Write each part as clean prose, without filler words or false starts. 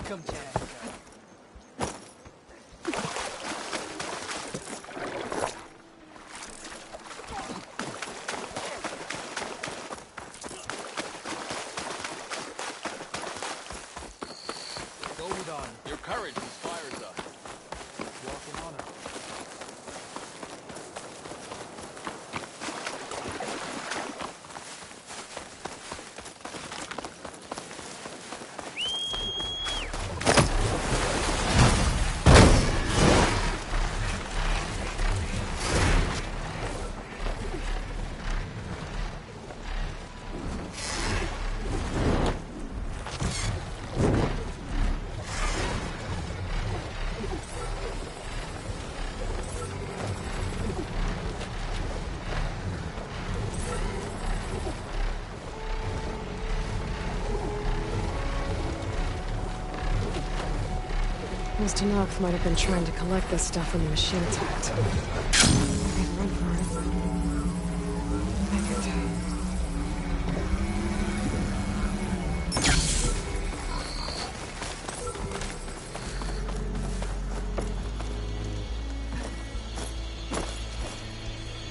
Welcome, Jessica. Gold on. Your courage inspires us. Walk in honor. Mr. Knox might have been trying to collect this stuff when the machine attacked. Maybe run for it. Make it.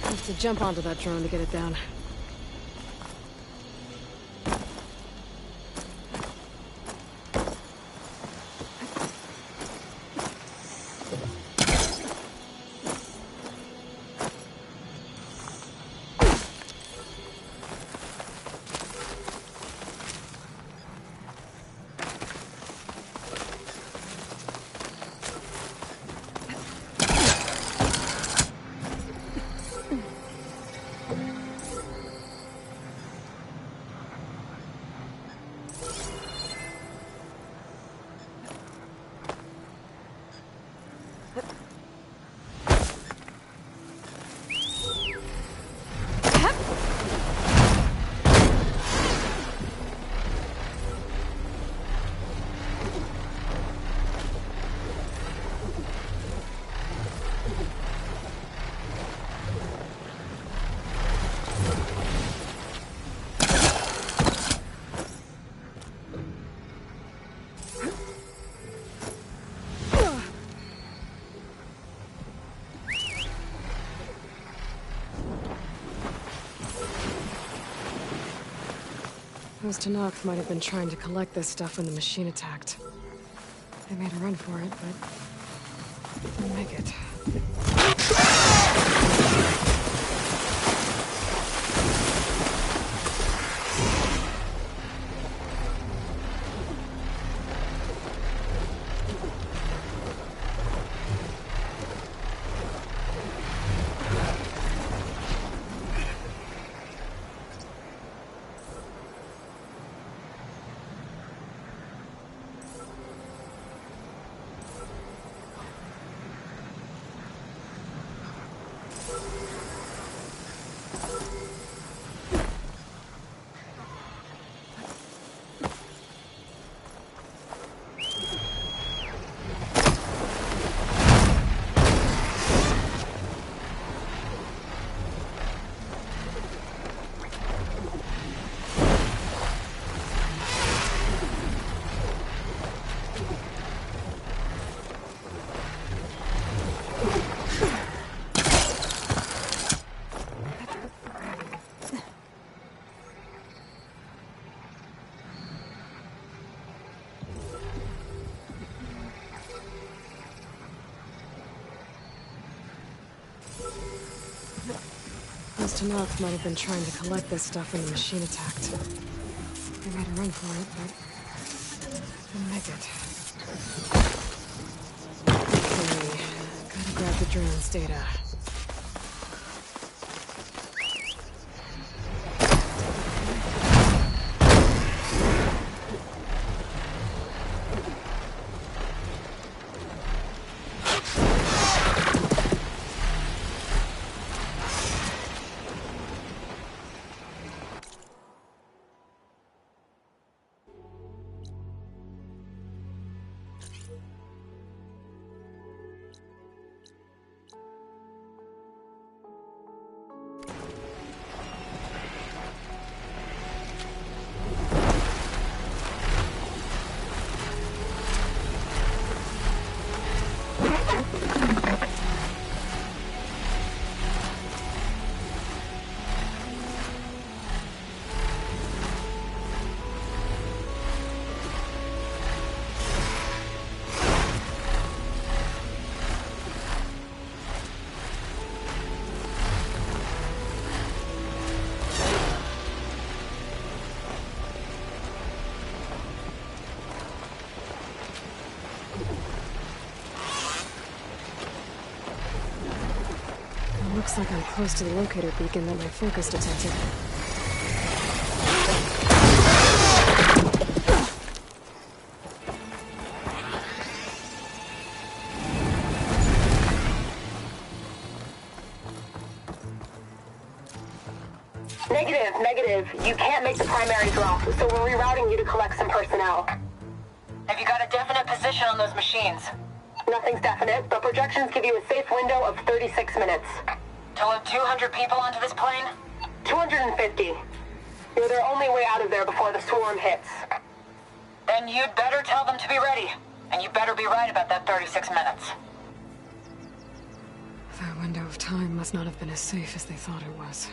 Have to jump onto that drone to get it down. Mr. Knox might have been trying to collect this stuff when the machine attacked. They made a run for it, but didn't make it. Mr. Knox might have been trying to collect this stuff when the machine attacked. They made a run for it, but didn't make it. Okay, gotta grab the drone's data. close to the locator beacon that my focus detected. Negative. You can't make the primary drop, so we're rerouting you to collect some personnel. Have you got a definite position on those machines? Nothing's definite, but projections give you a safe window of 36 minutes. To load 200 people onto this plane? 250. You're their only way out of there before the swarm hits. Then you'd better tell them to be ready. And you better be right about that 36 minutes. That window of time must not have been as safe as they thought it was.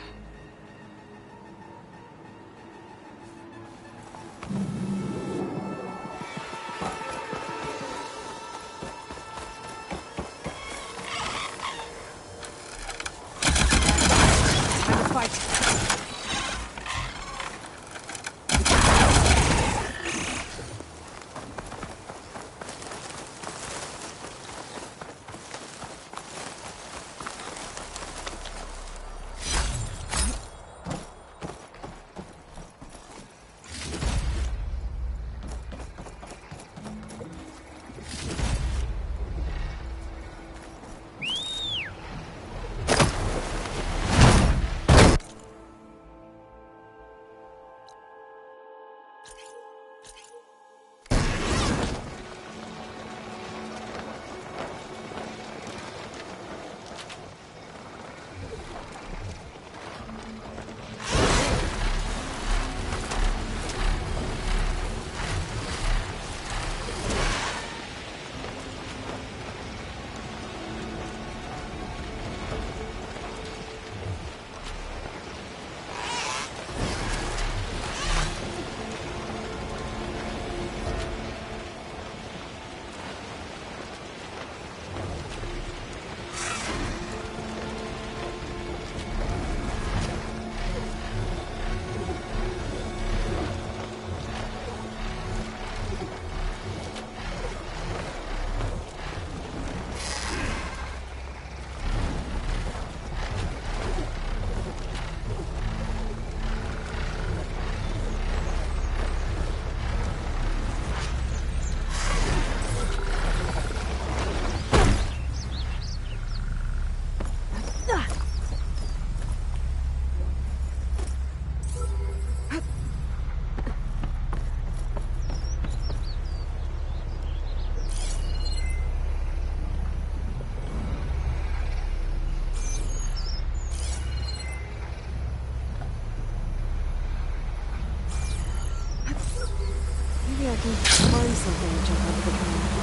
I can find something to jump over the camera.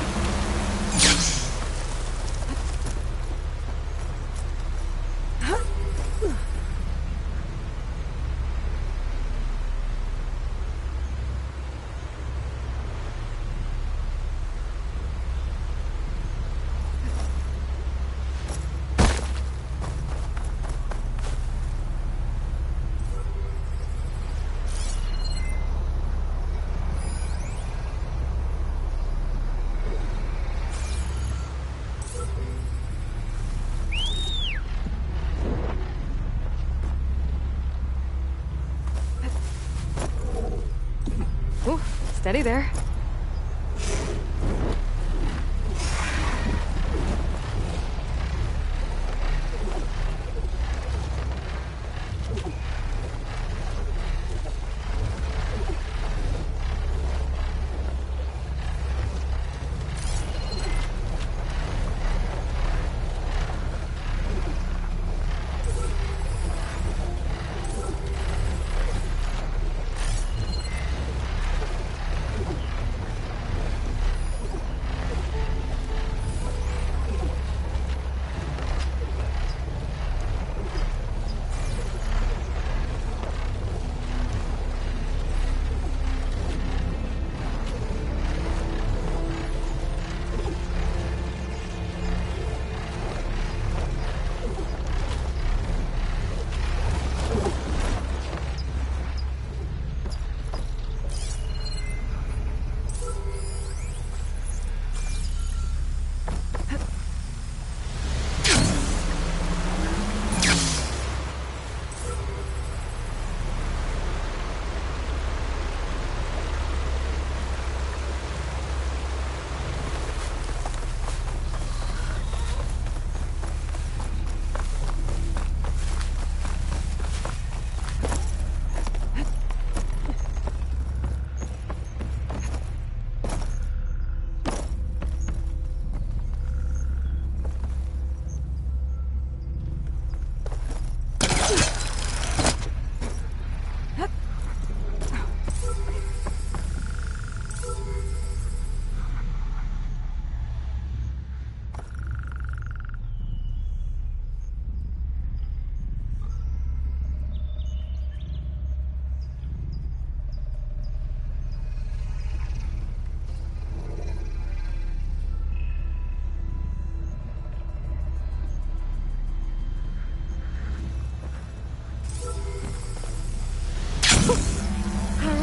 Steady there.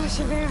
fresh of air.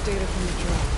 Data from the drone.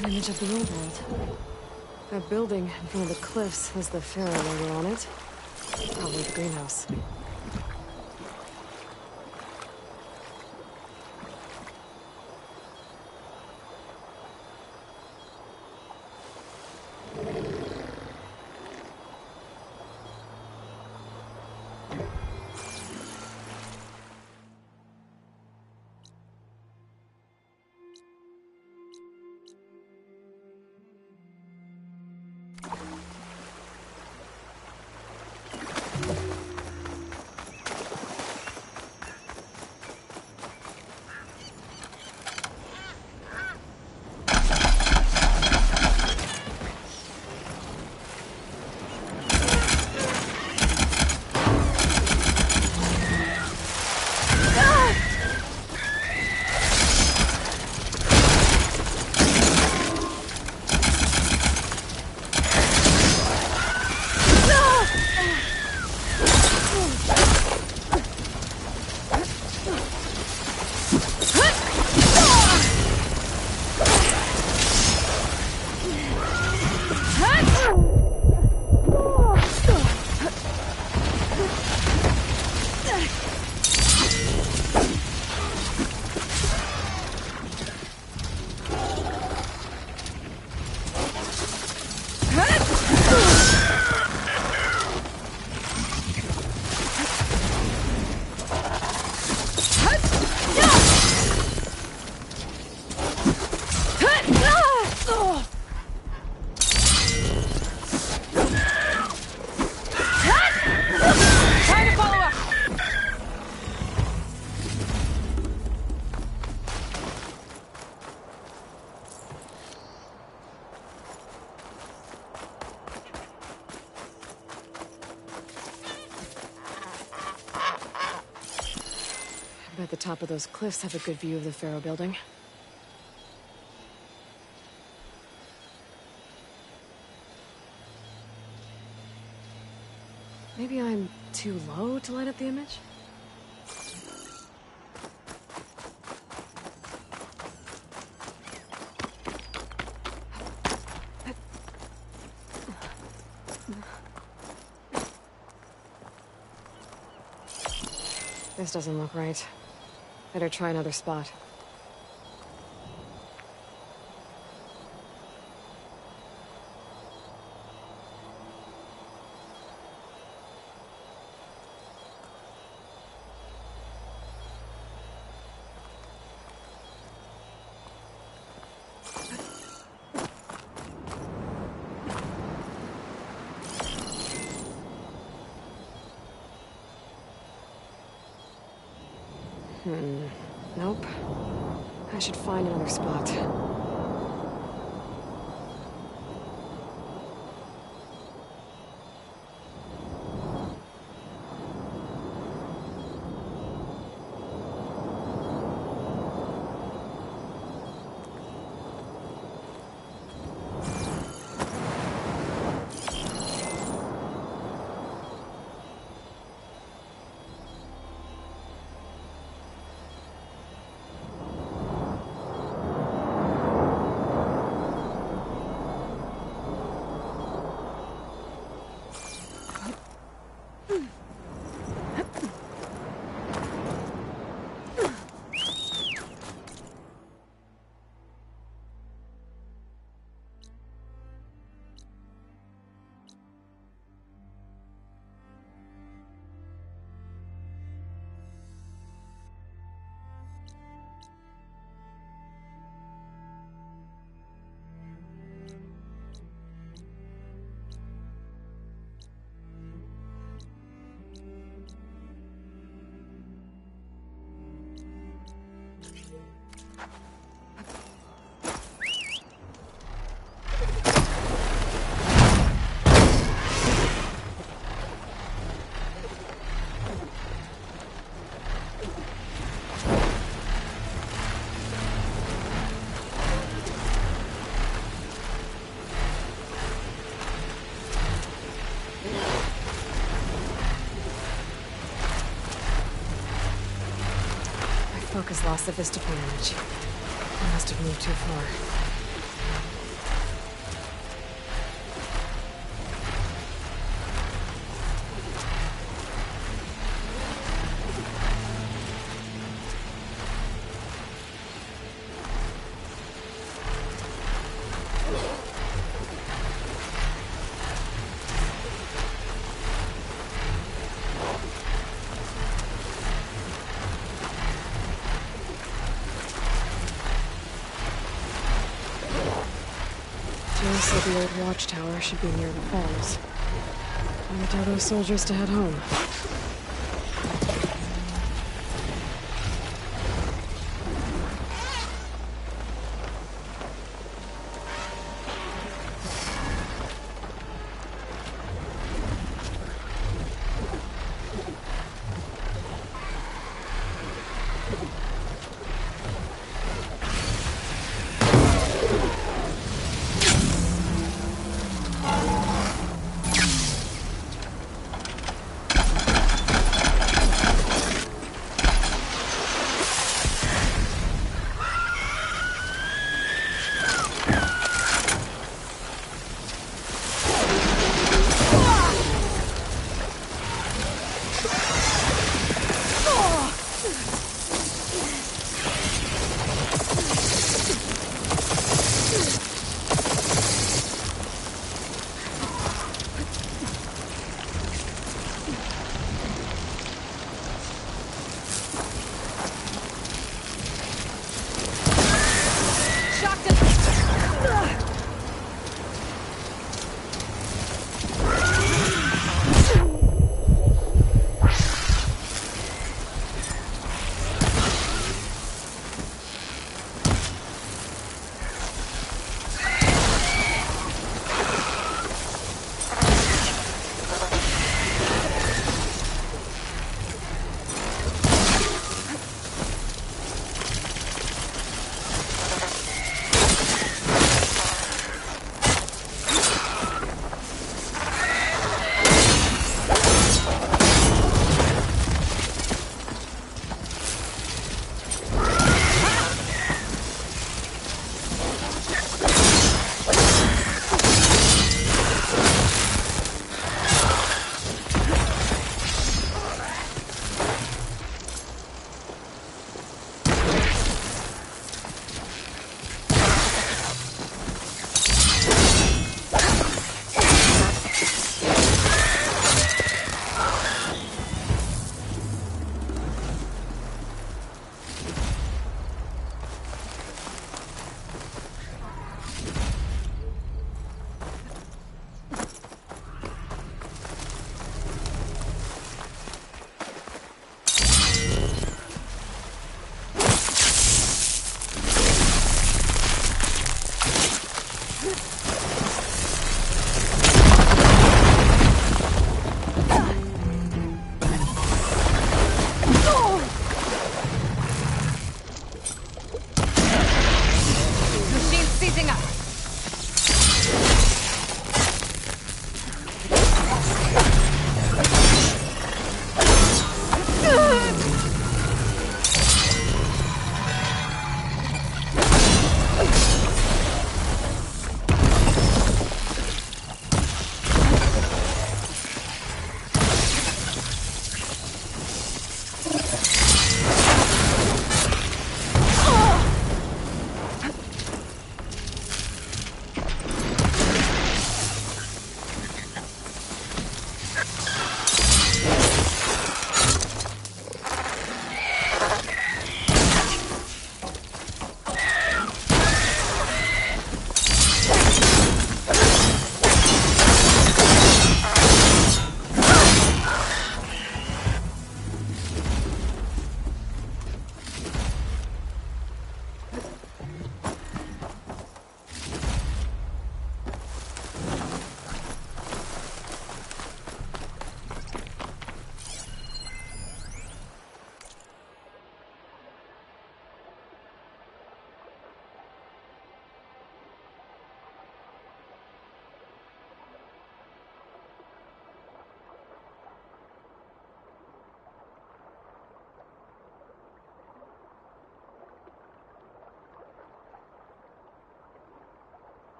An image of the old world. That building in front of the cliffs has the Pharaoh logo on it. Probably the greenhouse. I bet the top of those cliffs have a good view of the Pharaoh building. Maybe I'm too low to light up the image? This doesn't look right. Better try another spot. Nope. I should find another spot. Focus lost the vista point image. I must have moved too far. Jill said the old watchtower should be near the falls. I'll tell those soldiers to head home.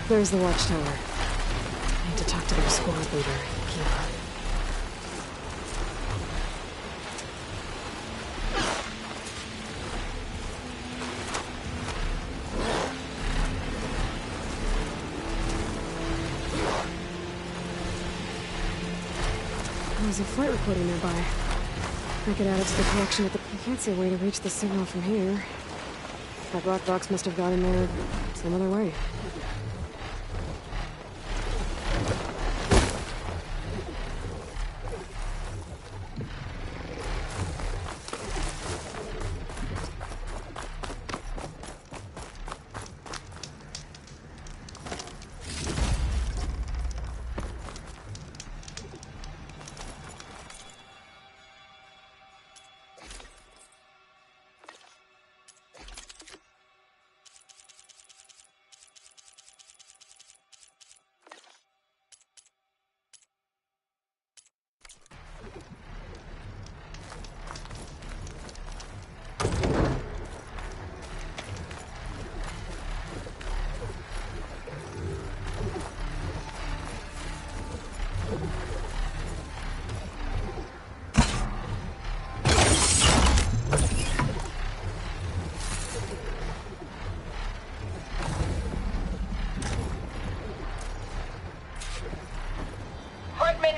There's the watchtower. I need to talk to their squad leader, Kira. There's a flight recorder nearby. I could add it to the collection at the... I can't see a way to reach the signal from here. That black box must have got in there some other way.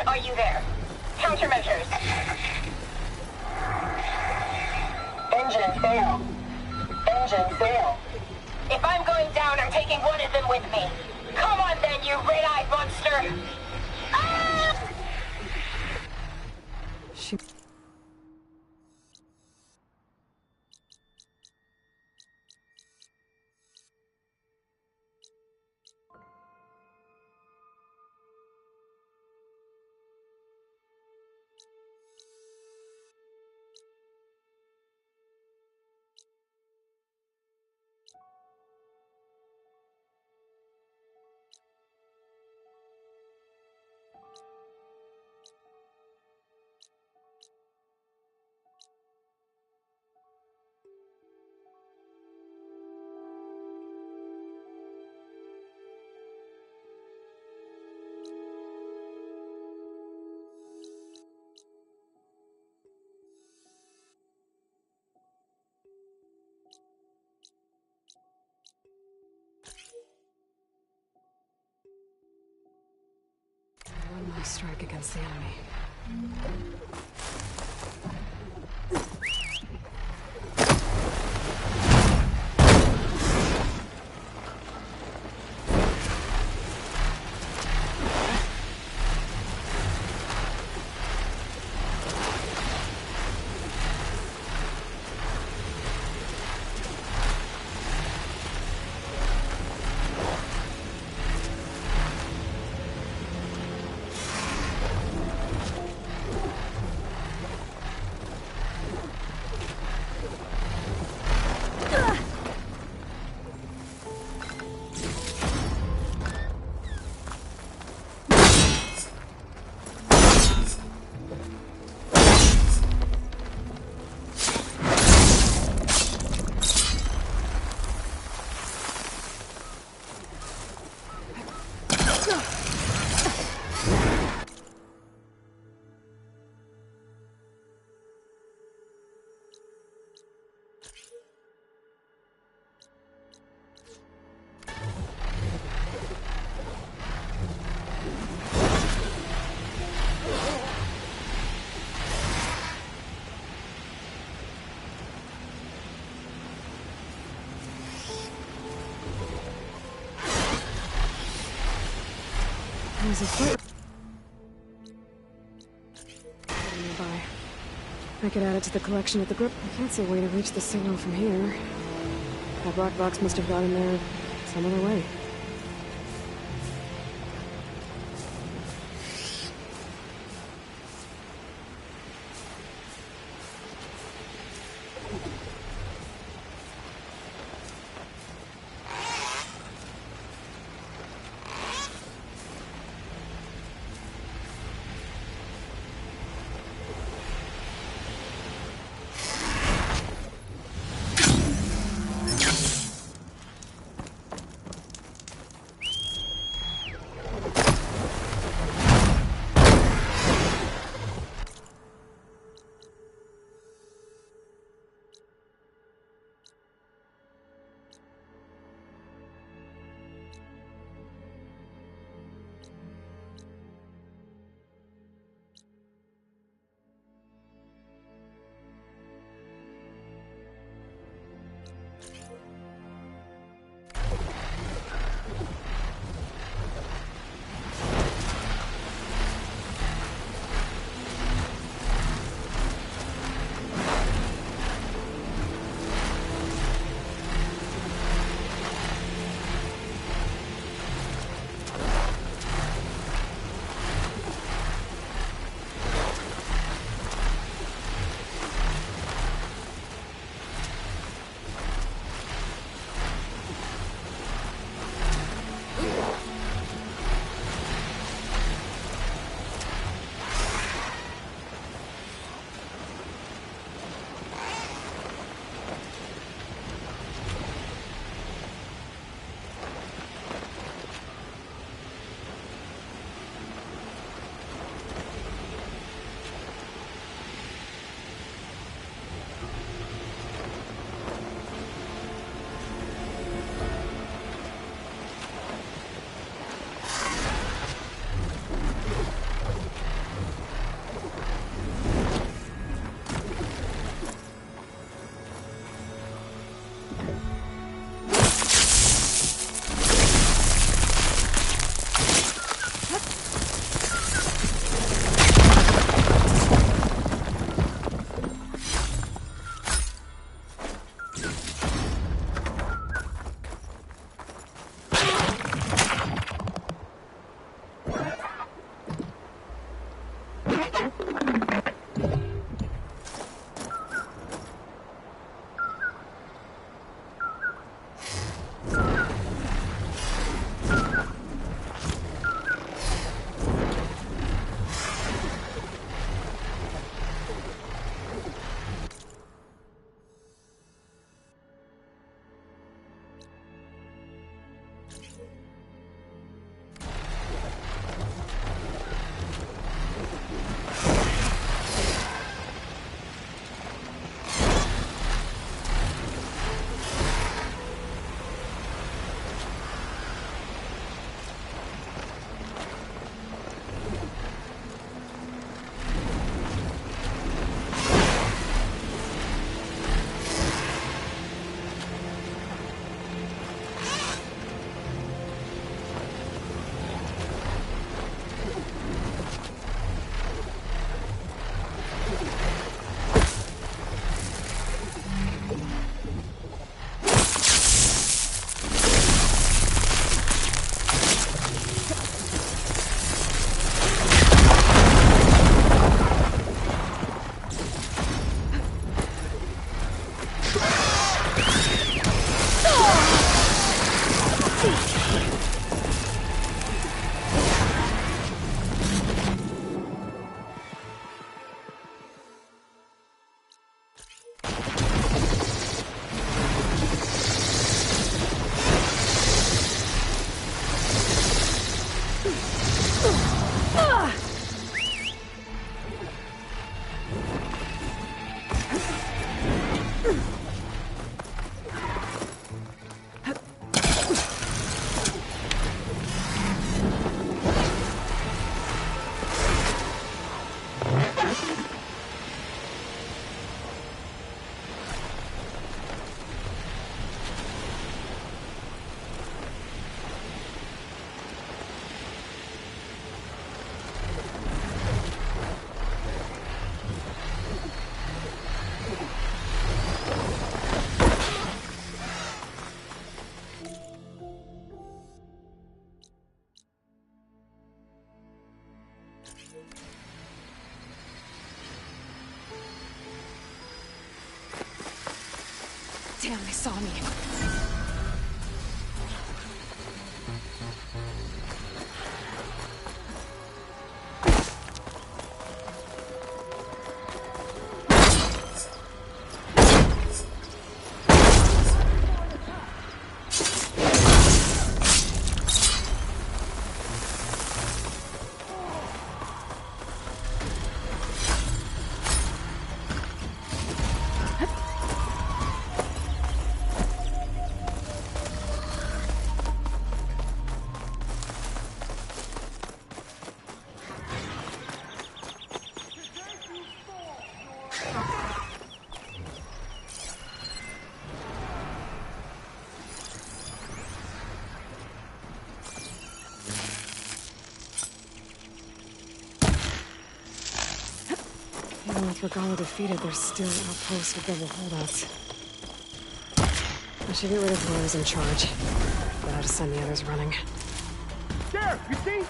Are you there? Countermeasures. Engine fail. Engine fail. If I'm going down, I'm taking one of them with me. Come on then, you red-eyed monster! Ah! Shoot. One more strike against the enemy. There's a flight nearby. I could add it to the collection at the group. I can't see a way to reach the signal from here. That black box must have got in there some other way. Damn, they saw me. Even with Regala defeated, there's still outposts with double holdouts. I should get rid of whoever's in charge. But how to send the others running. There, you see?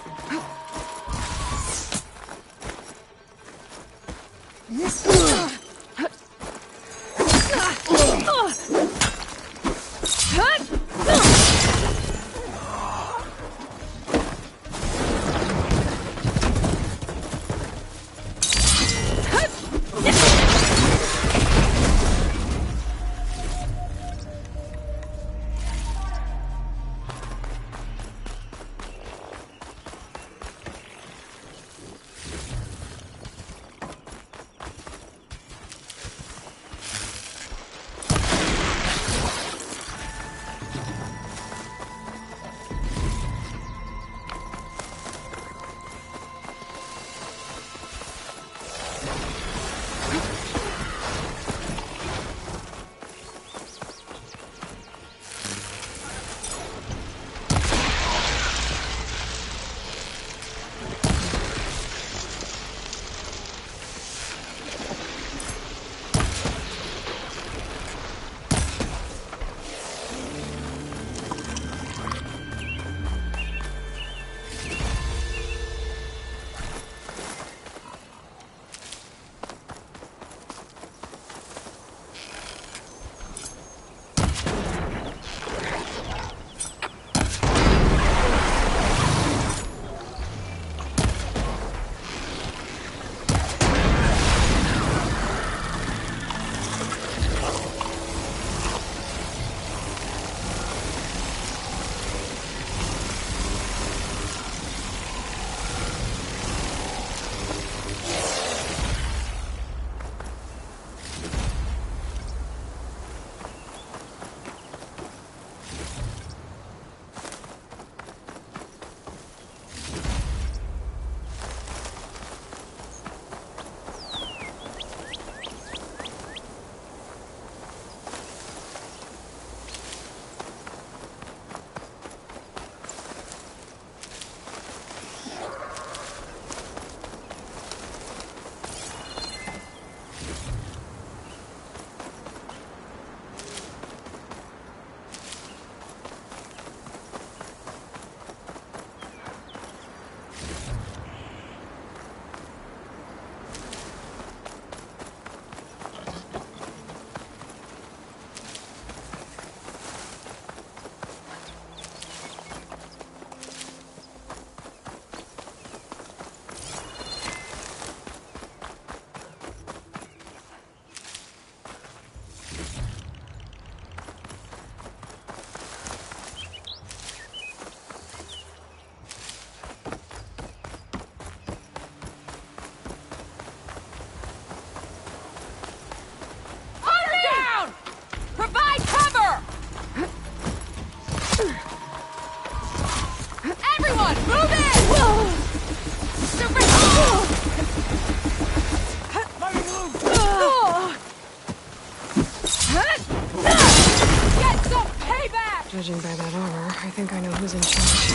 Judging by that armor, I think I know who's in charge.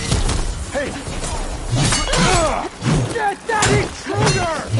Hey! Get that intruder!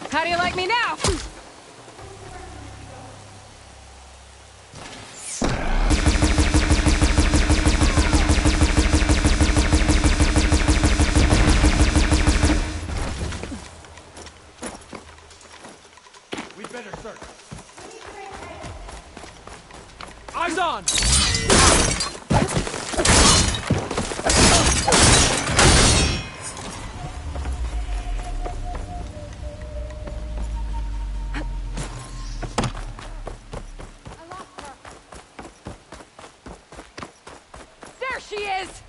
How do you like me now? We better search. Eyes on! She is!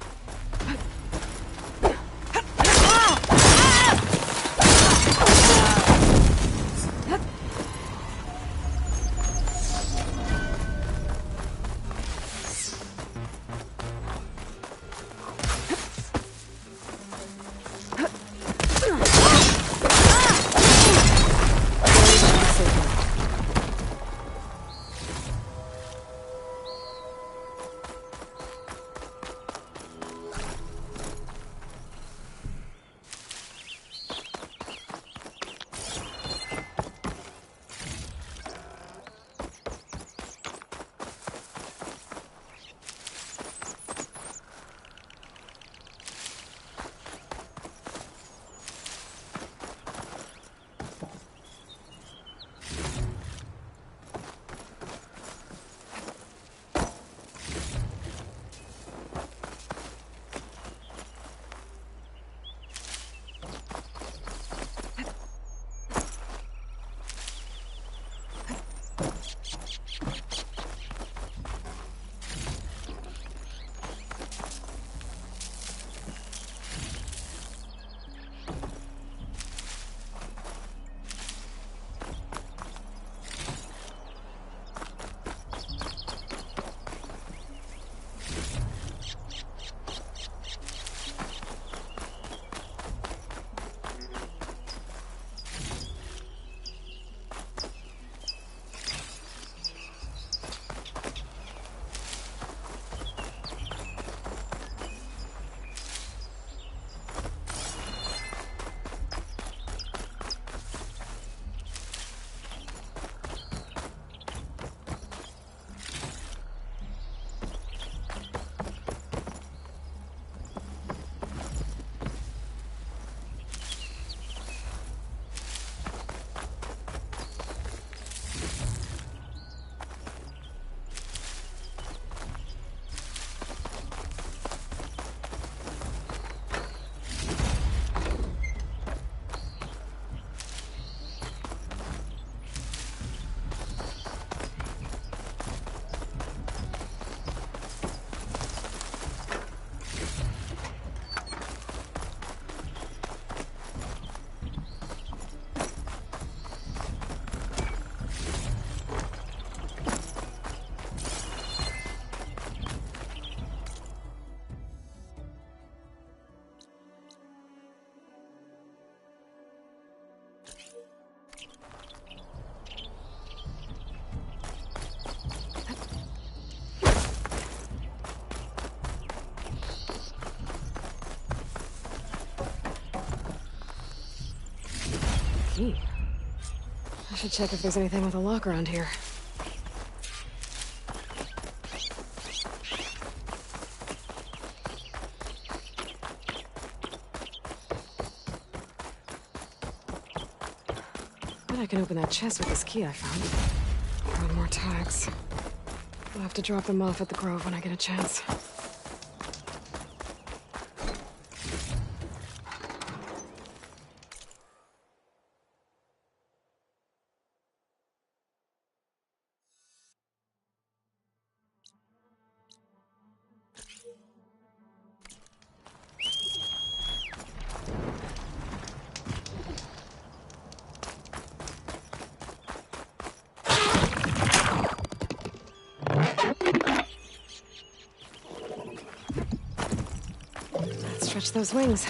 Key. I should check if there's anything with a lock around here. bet I can open that chest with this key I found. One more tags. I'll have to drop them off at the Grove when I get a chance. Stretch those wings.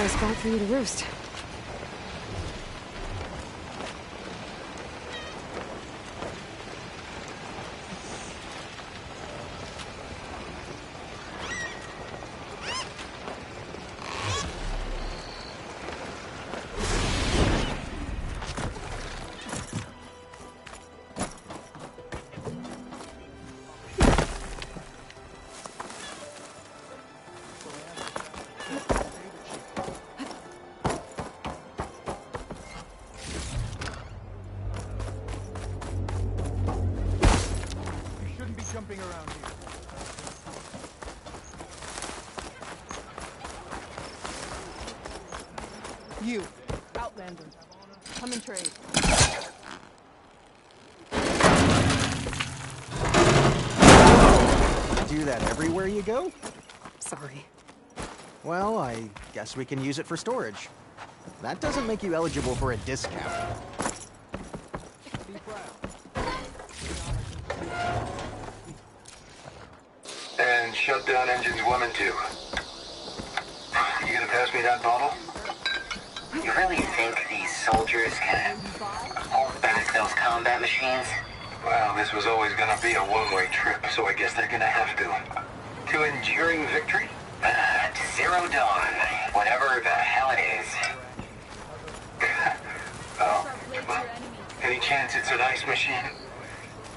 Not a spot for you to roost. Jumping around here. You, Outlander, come and trade. Do that everywhere you go? Sorry. Well, I guess we can use it for storage. That doesn't make you eligible for a discount. Be proud. And shut down engines 1 and 2. You gonna pass me that bottle? You really think these soldiers can hold back those combat machines? Well, this was always gonna be a one-way trip, so I guess they're gonna have to. To enduring victory? To Zero Dawn, whatever the hell it is. Oh, well, any chance it's an ice machine?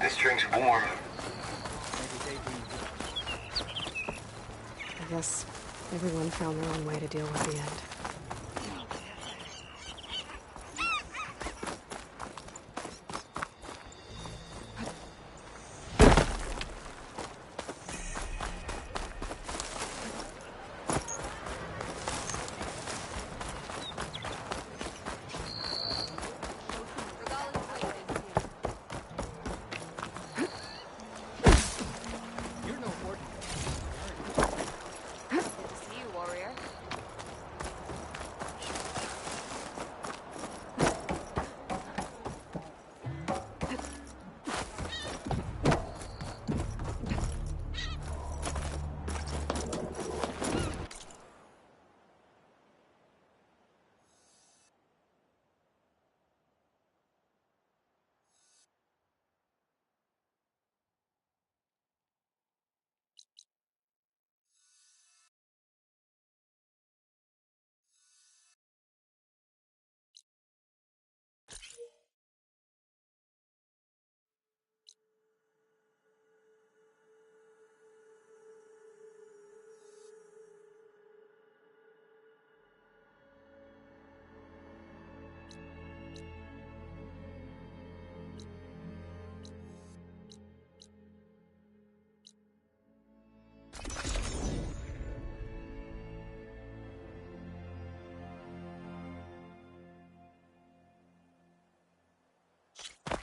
This drink's warm. I guess everyone found their own way to deal with the end.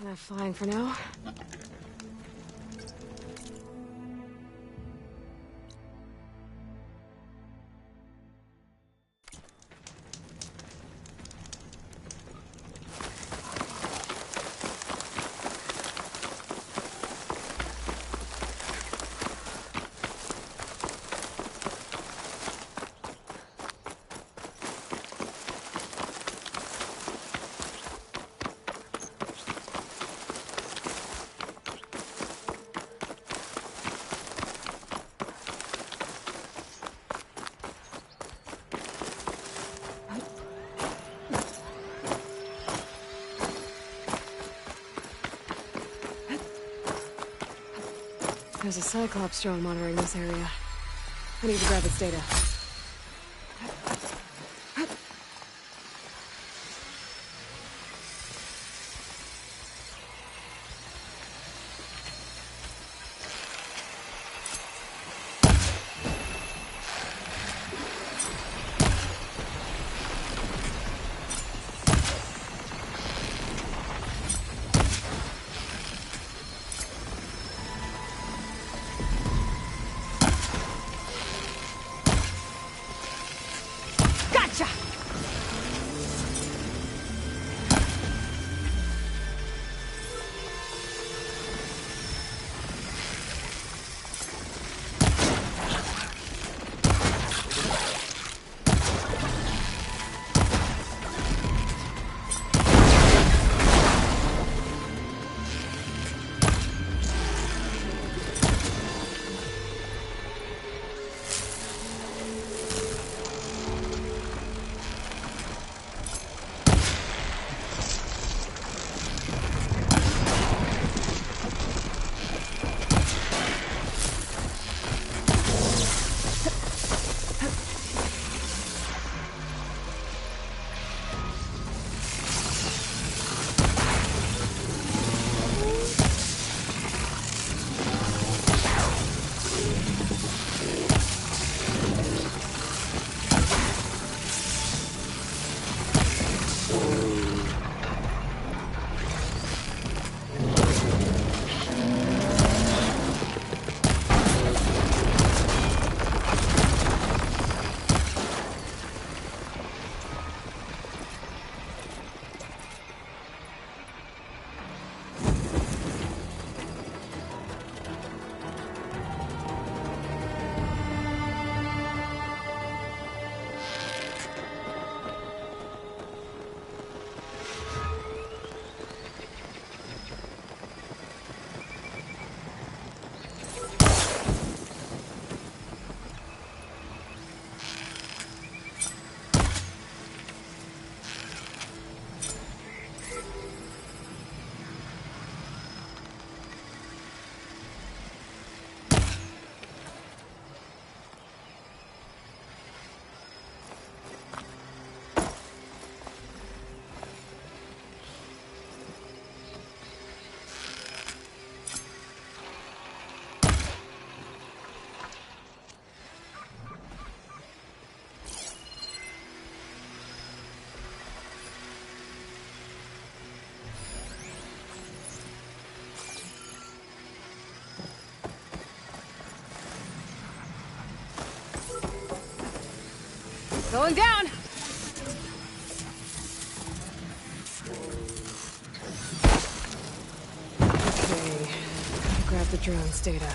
Enough flying for now. There's a Cyclops drone monitoring this area. I need to grab its data. Going down! Okay, gotta grab the drone's data.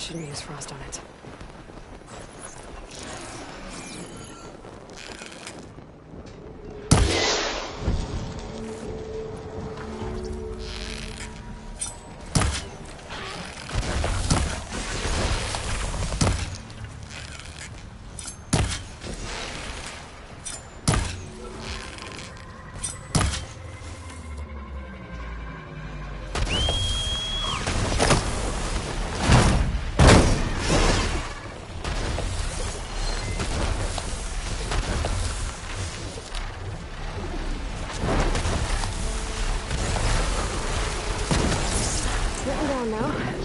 Shouldn't use frost on it. on now.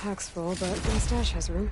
Pack's full, but my stash has room.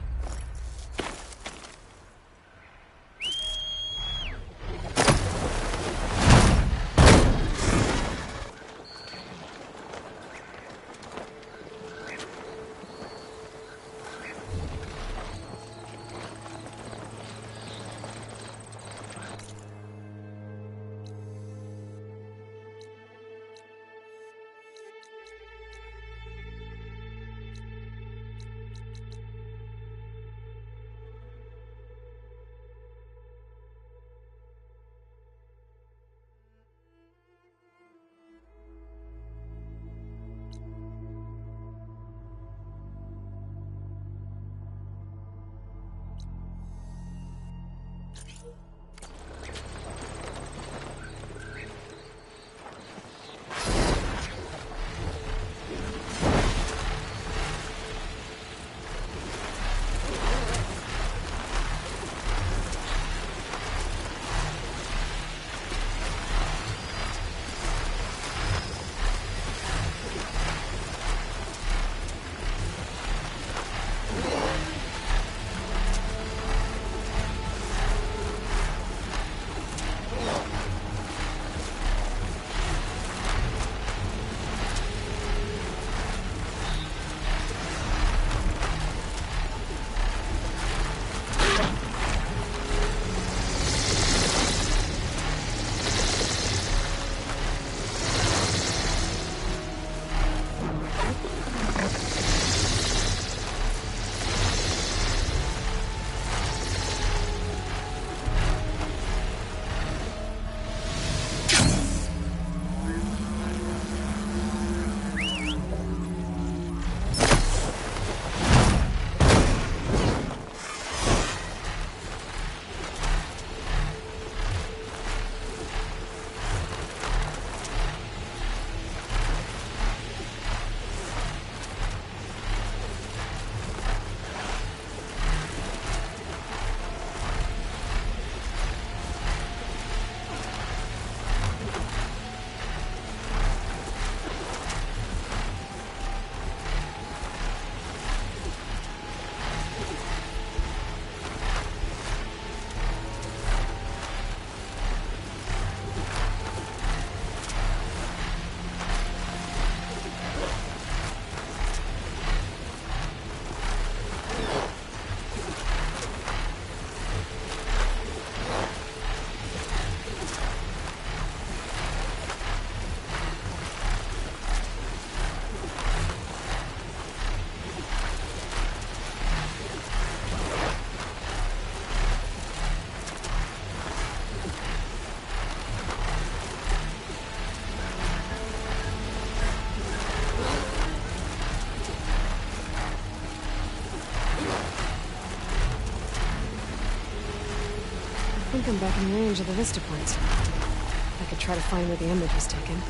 think I'm back in range of the vista points. I could try to find where the image was taken.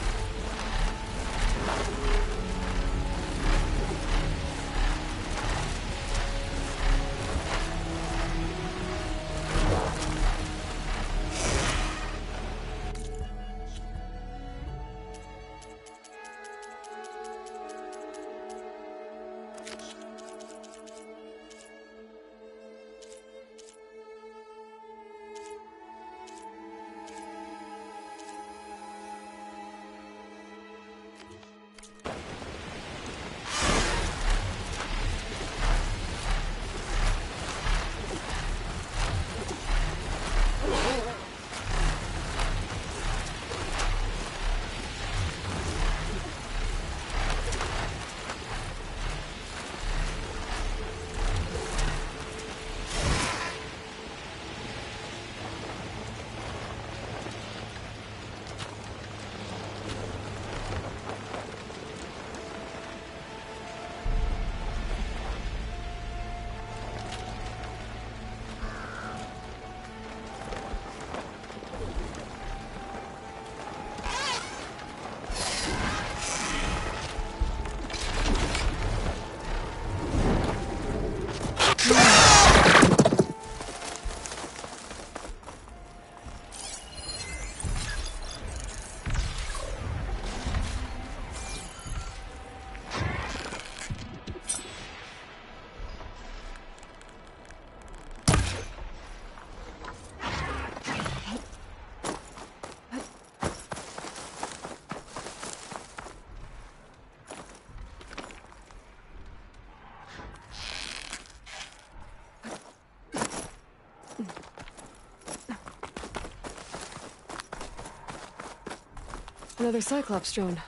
Another Cyclops drone.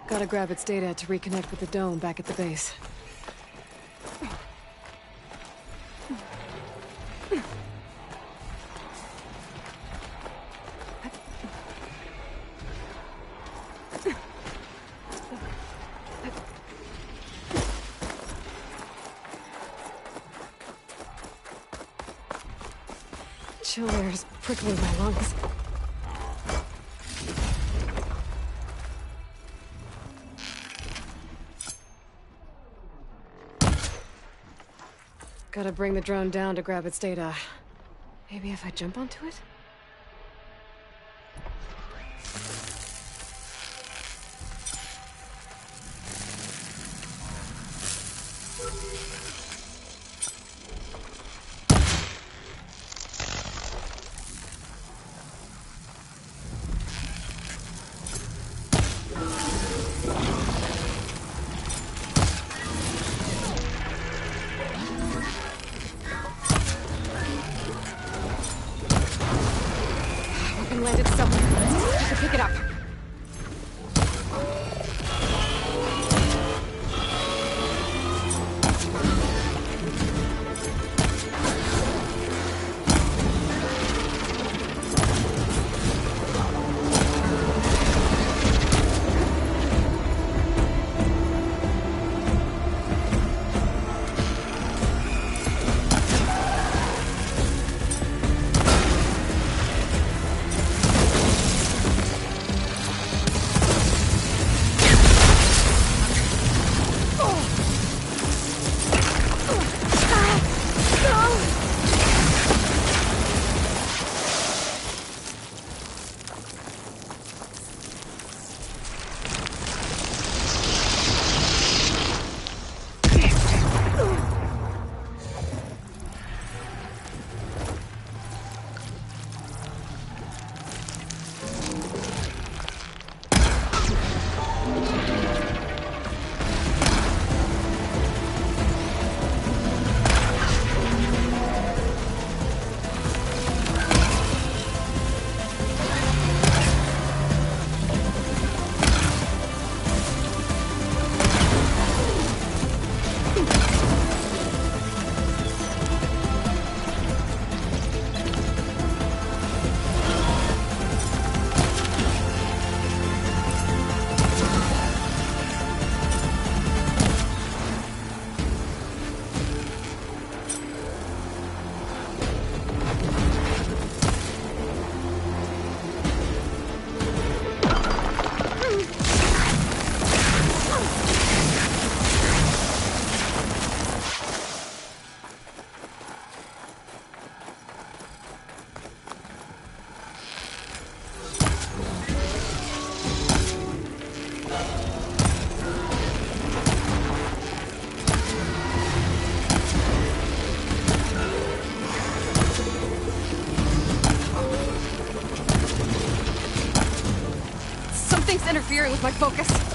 Gotta grab its data to reconnect with the dome back at the base. Chill air is prickling my lungs. Gotta bring the drone down to grab its data. Maybe if I jump onto it? Landed somewhere. I can pick it up. interfering with my focus.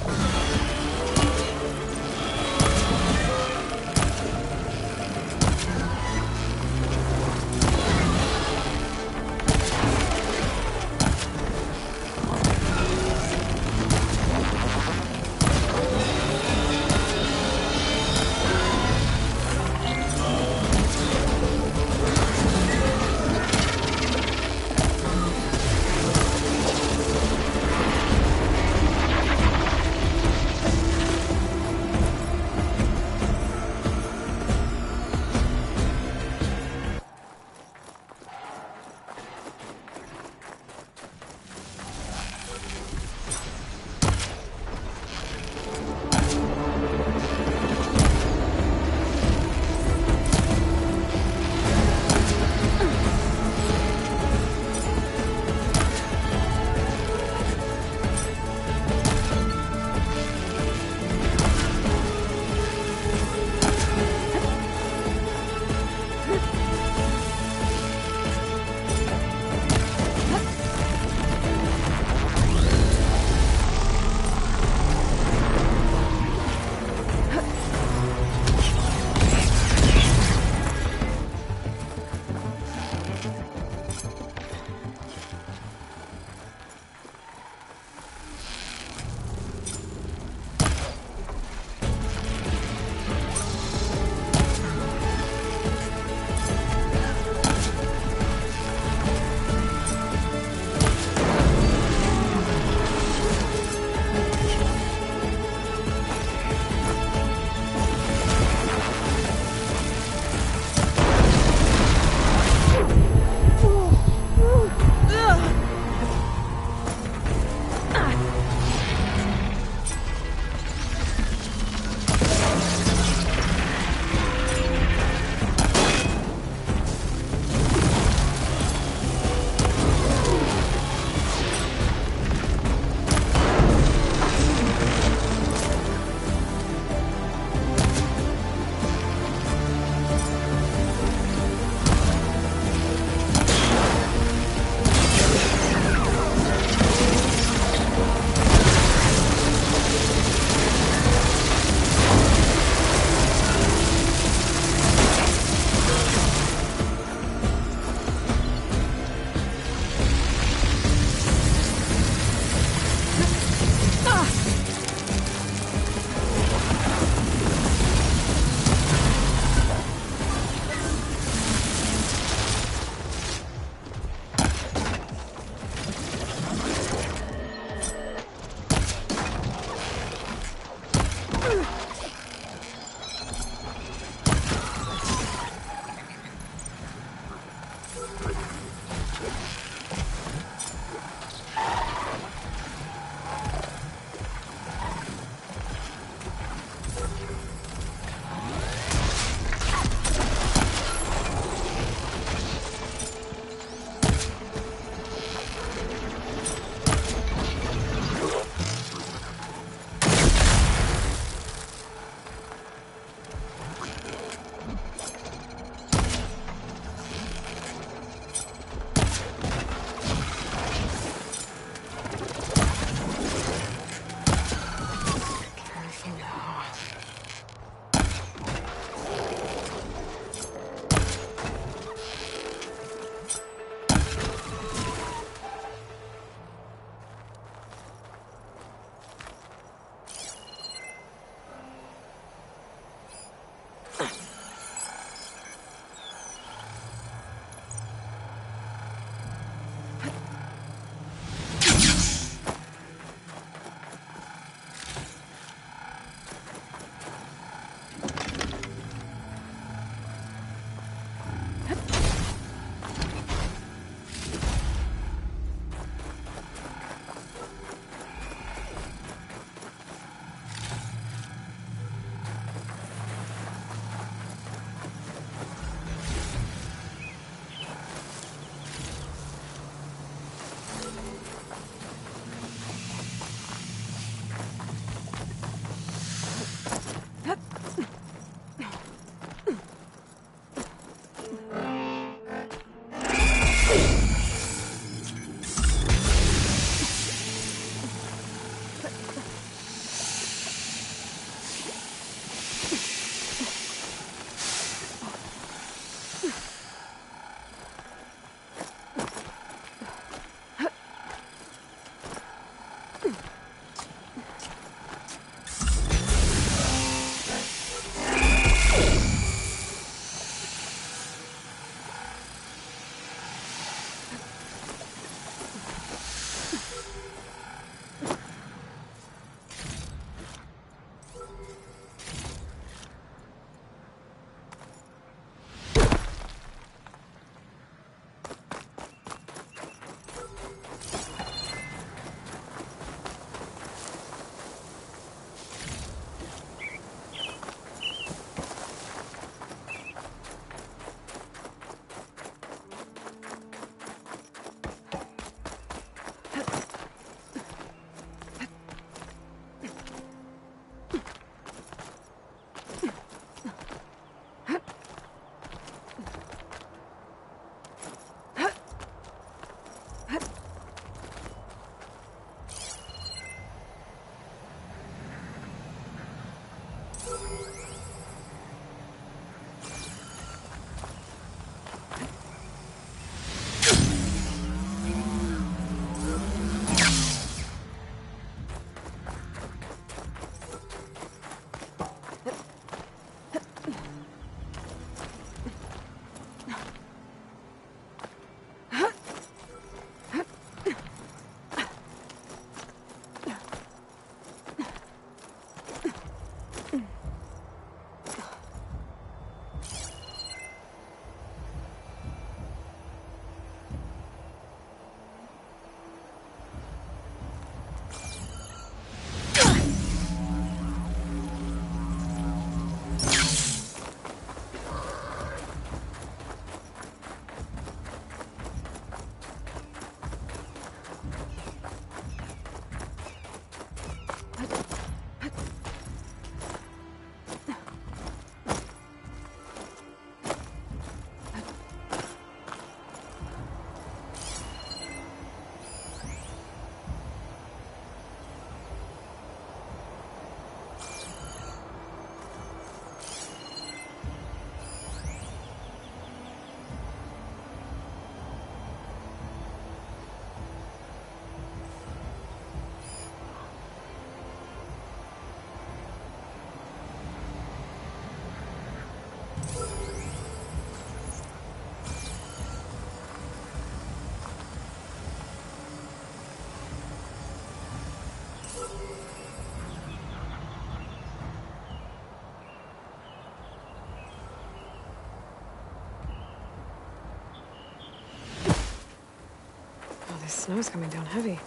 snow's coming down heavy.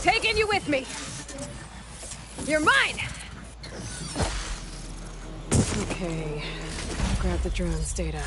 Taking you with me! You're mine! Okay, grab the drone's data.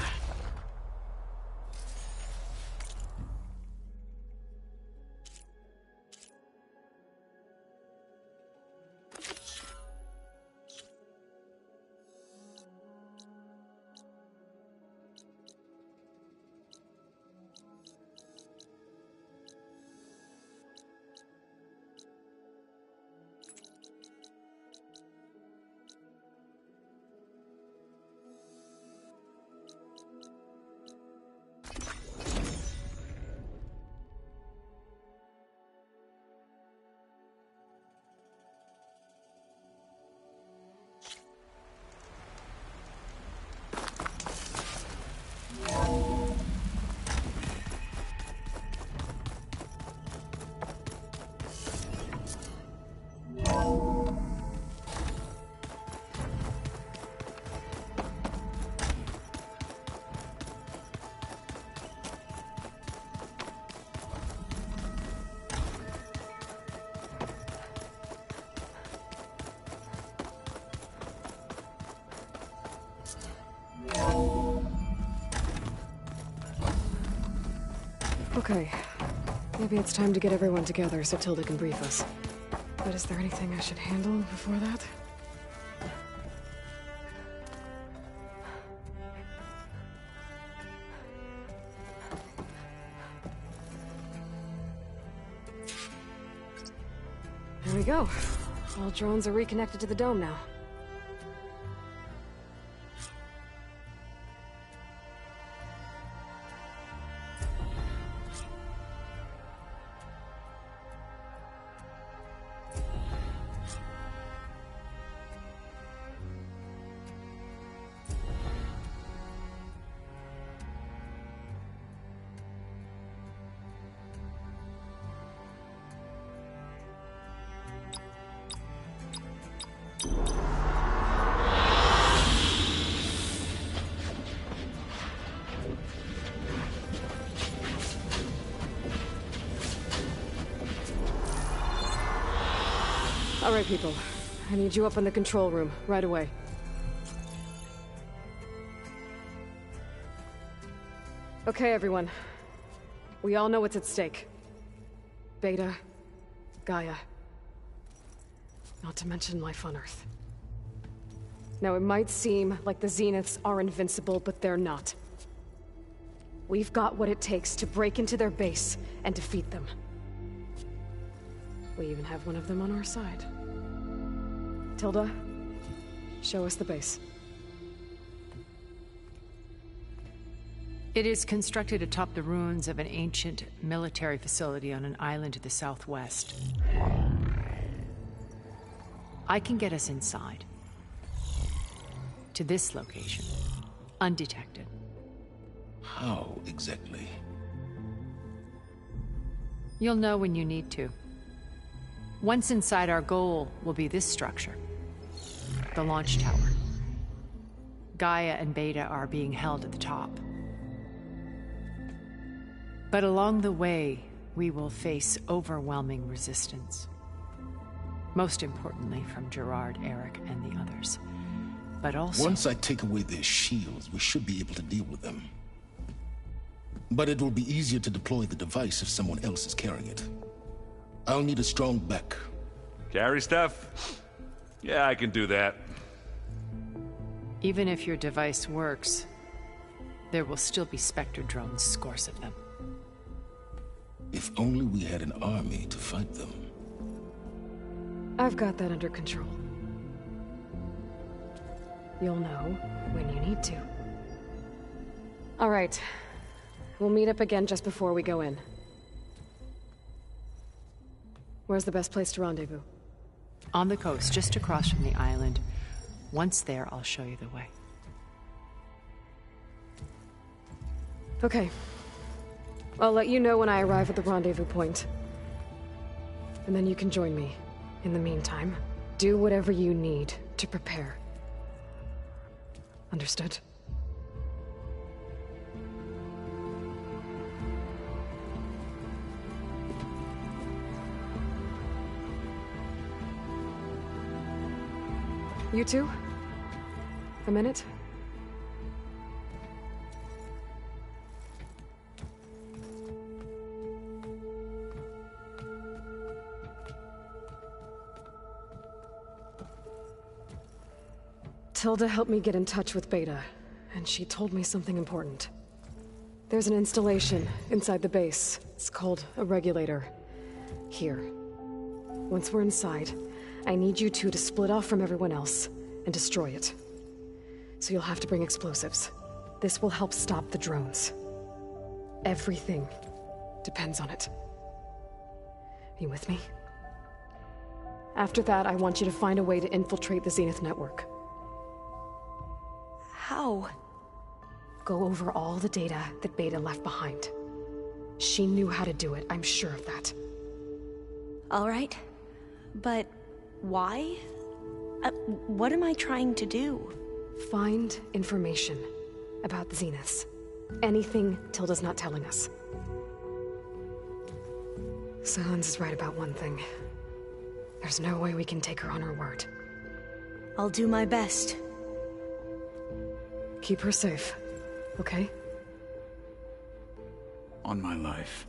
Okay. Maybe it's time to get everyone together so Tilda can brief us. But is there anything I should handle before that? There we go. All drones are reconnected to the dome now. All right, people. I need you up in the control room, right away. Okay, everyone. We all know what's at stake. Beta, Gaia. Not to mention life on Earth. Now, it might seem like the Zeniths are invincible, but they're not. We've got what it takes to break into their base and defeat them. We even have one of them on our side. Tilda, show us the base. It is constructed atop the ruins of an ancient military facility on an island to the southwest. I can get us inside. To this location. Undetected. How exactly? You'll know when you need to. Once inside, our goal will be this structure. The launch tower. Gaia and Beta are being held at the top. But along the way, we will face overwhelming resistance. Most importantly from Gerard, Eric, and the others. But also... Once I take away their shields, we should be able to deal with them. But it will be easier to deploy the device if someone else is carrying it. I'll need a strong back. Carry stuff? Yeah, I can do that. Even if your device works, there will still be Spectre drones, scores of them. If only we had an army to fight them. I've got that under control. You'll know when you need to. All right. We'll meet up again just before we go in. Where's the best place to rendezvous? On the coast, just across from the island. Once there, I'll show you the way. Okay. I'll let you know when I arrive at the rendezvous point. And then you can join me. In the meantime, do whatever you need to prepare. Understood? You two? A minute? Tilda helped me get in touch with Beta, and she told me something important. There's an installation inside the base. It's called a regulator. Here. Once we're inside, I need you two to split off from everyone else and destroy it. So you'll have to bring explosives. This will help stop the drones. Everything depends on it. Are you with me? After that, I want you to find a way to infiltrate the Zenith network. How? Go over all the data that Beta left behind. She knew how to do it, I'm sure of that. All right. But why? What am I trying to do? Find information about the Zeniths. Anything Tilda's not telling us. Sans is right about one thing. There's no way we can take her on her word. I'll do my best. Keep her safe, okay? On my life.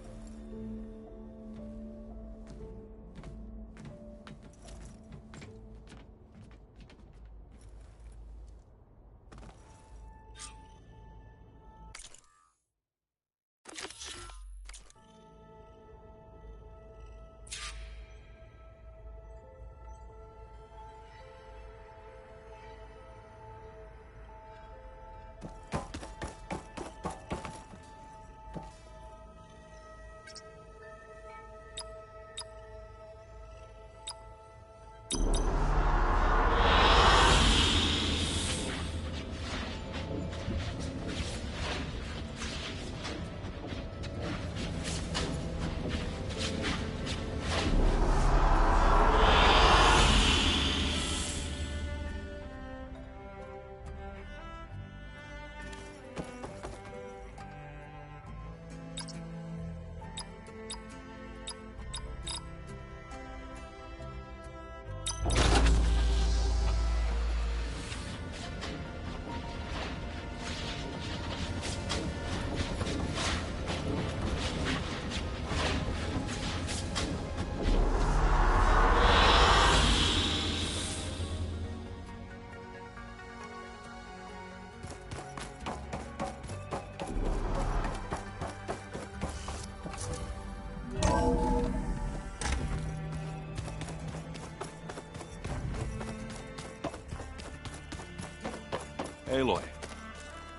Aloy,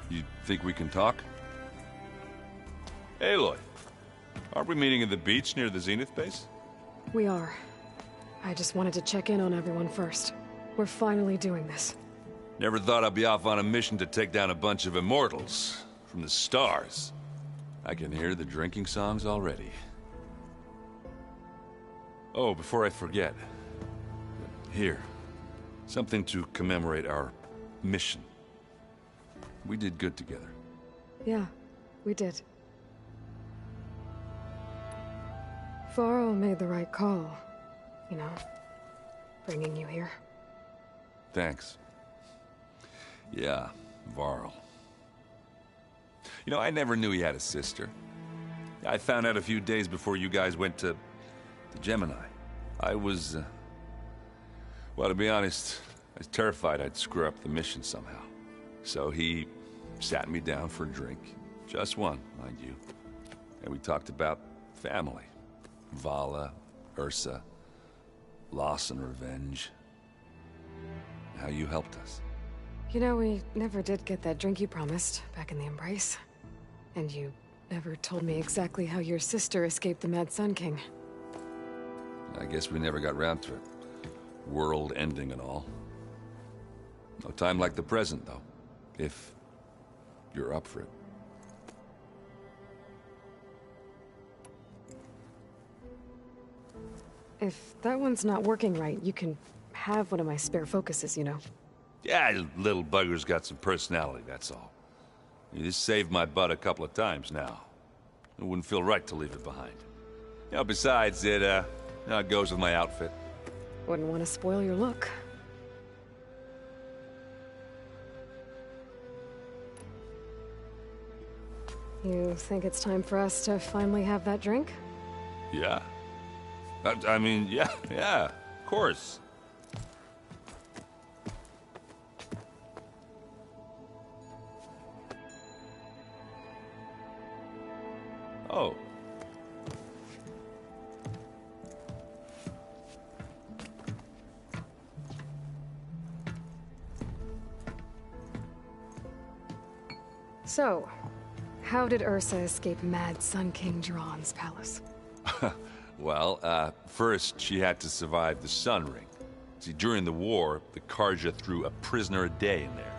you think we can talk? Aloy, aren't we meeting at the beach near the Zenith base? We are. I just wanted to check in on everyone first. We're finally doing this. Never thought I'd be off on a mission to take down a bunch of immortals from the stars. I can hear the drinking songs already. Oh, before I forget. Here. Something to commemorate our mission. We did good together. Yeah, we did. Varl made the right call. You know, bringing you here. Thanks. Yeah, Varl. You know, I never knew he had a sister. I found out a few days before you guys went to Gemini. I was, well, to be honest, I was terrified I'd screw up the mission somehow. So he sat me down for a drink. Just one, mind you. And we talked about family. Vala, Ursa, loss and revenge. How you helped us. You know, we never did get that drink you promised back in the Embrace. And you never told me exactly how your sister escaped the Mad Sun King. I guess we never got round to it. World ending and all. No time like the present, though. If you're up for it. If that one's not working right, you can have one of my spare focuses, you know. Yeah, little bugger's got some personality, that's all. You just saved my butt a couple of times now. It wouldn't feel right to leave it behind. You know, besides, it goes with my outfit. Wouldn't want to spoil your look. You think it's time for us to finally have that drink? Yeah. I mean, yeah, of course. Oh. So, how did Ursa escape Mad Sun King Jiran's palace? Well, first she had to survive the Sun Ring. See, during the war, the Karja threw a prisoner a day in there.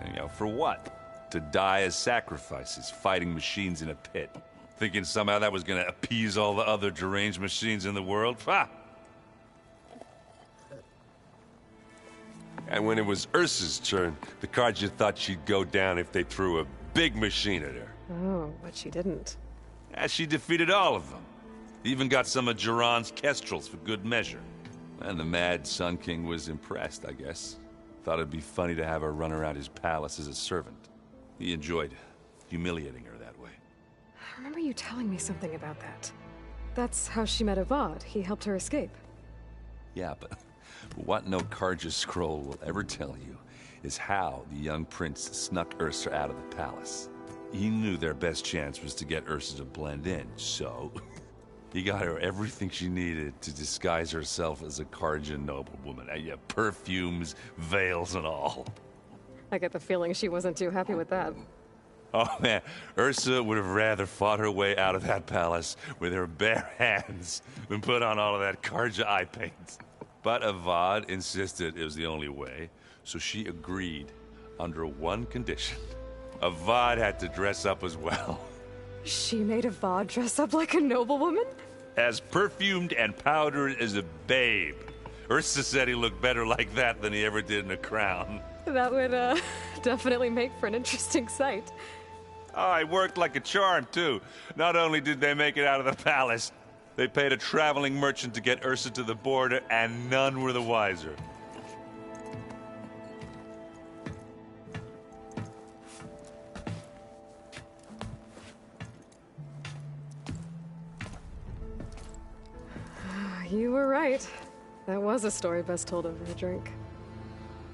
And, you know, for what? To die as sacrifices, fighting machines in a pit. Thinking somehow that was gonna appease all the other deranged machines in the world? Ha! And when it was Ursa's turn, the Karja thought she'd go down if they threw a big machine at her. Oh, but she didn't. Yeah, she defeated all of them. Even got some of Jiran's kestrels for good measure. And the Mad Sun King was impressed, I guess. Thought it'd be funny to have her run around his palace as a servant. He enjoyed humiliating her that way. I remember you telling me something about that. That's how she met Avad. He helped her escape. Yeah, but what no Karja scroll will ever tell you is how the young prince snuck Ursa out of the palace. He knew their best chance was to get Ursa to blend in, so he got her everything she needed to disguise herself as a Karja noblewoman. Yeah, perfumes, veils, and all. I get the feeling she wasn't too happy with that. Oh man, Ursa would have rather fought her way out of that palace with her bare hands than put on all of that Karja eye paint. But Avad insisted it was the only way, so she agreed under one condition. Avad had to dress up as well. She made Avad dress up like a noblewoman? As perfumed and powdered as a babe. Ursa said he looked better like that than he ever did in a crown. That would, definitely make for an interesting sight. Oh, it worked like a charm, too. Not only did they make it out of the palace, they paid a traveling merchant to get Ursa to the border, and none were the wiser. You were right. That was a story best told over a drink.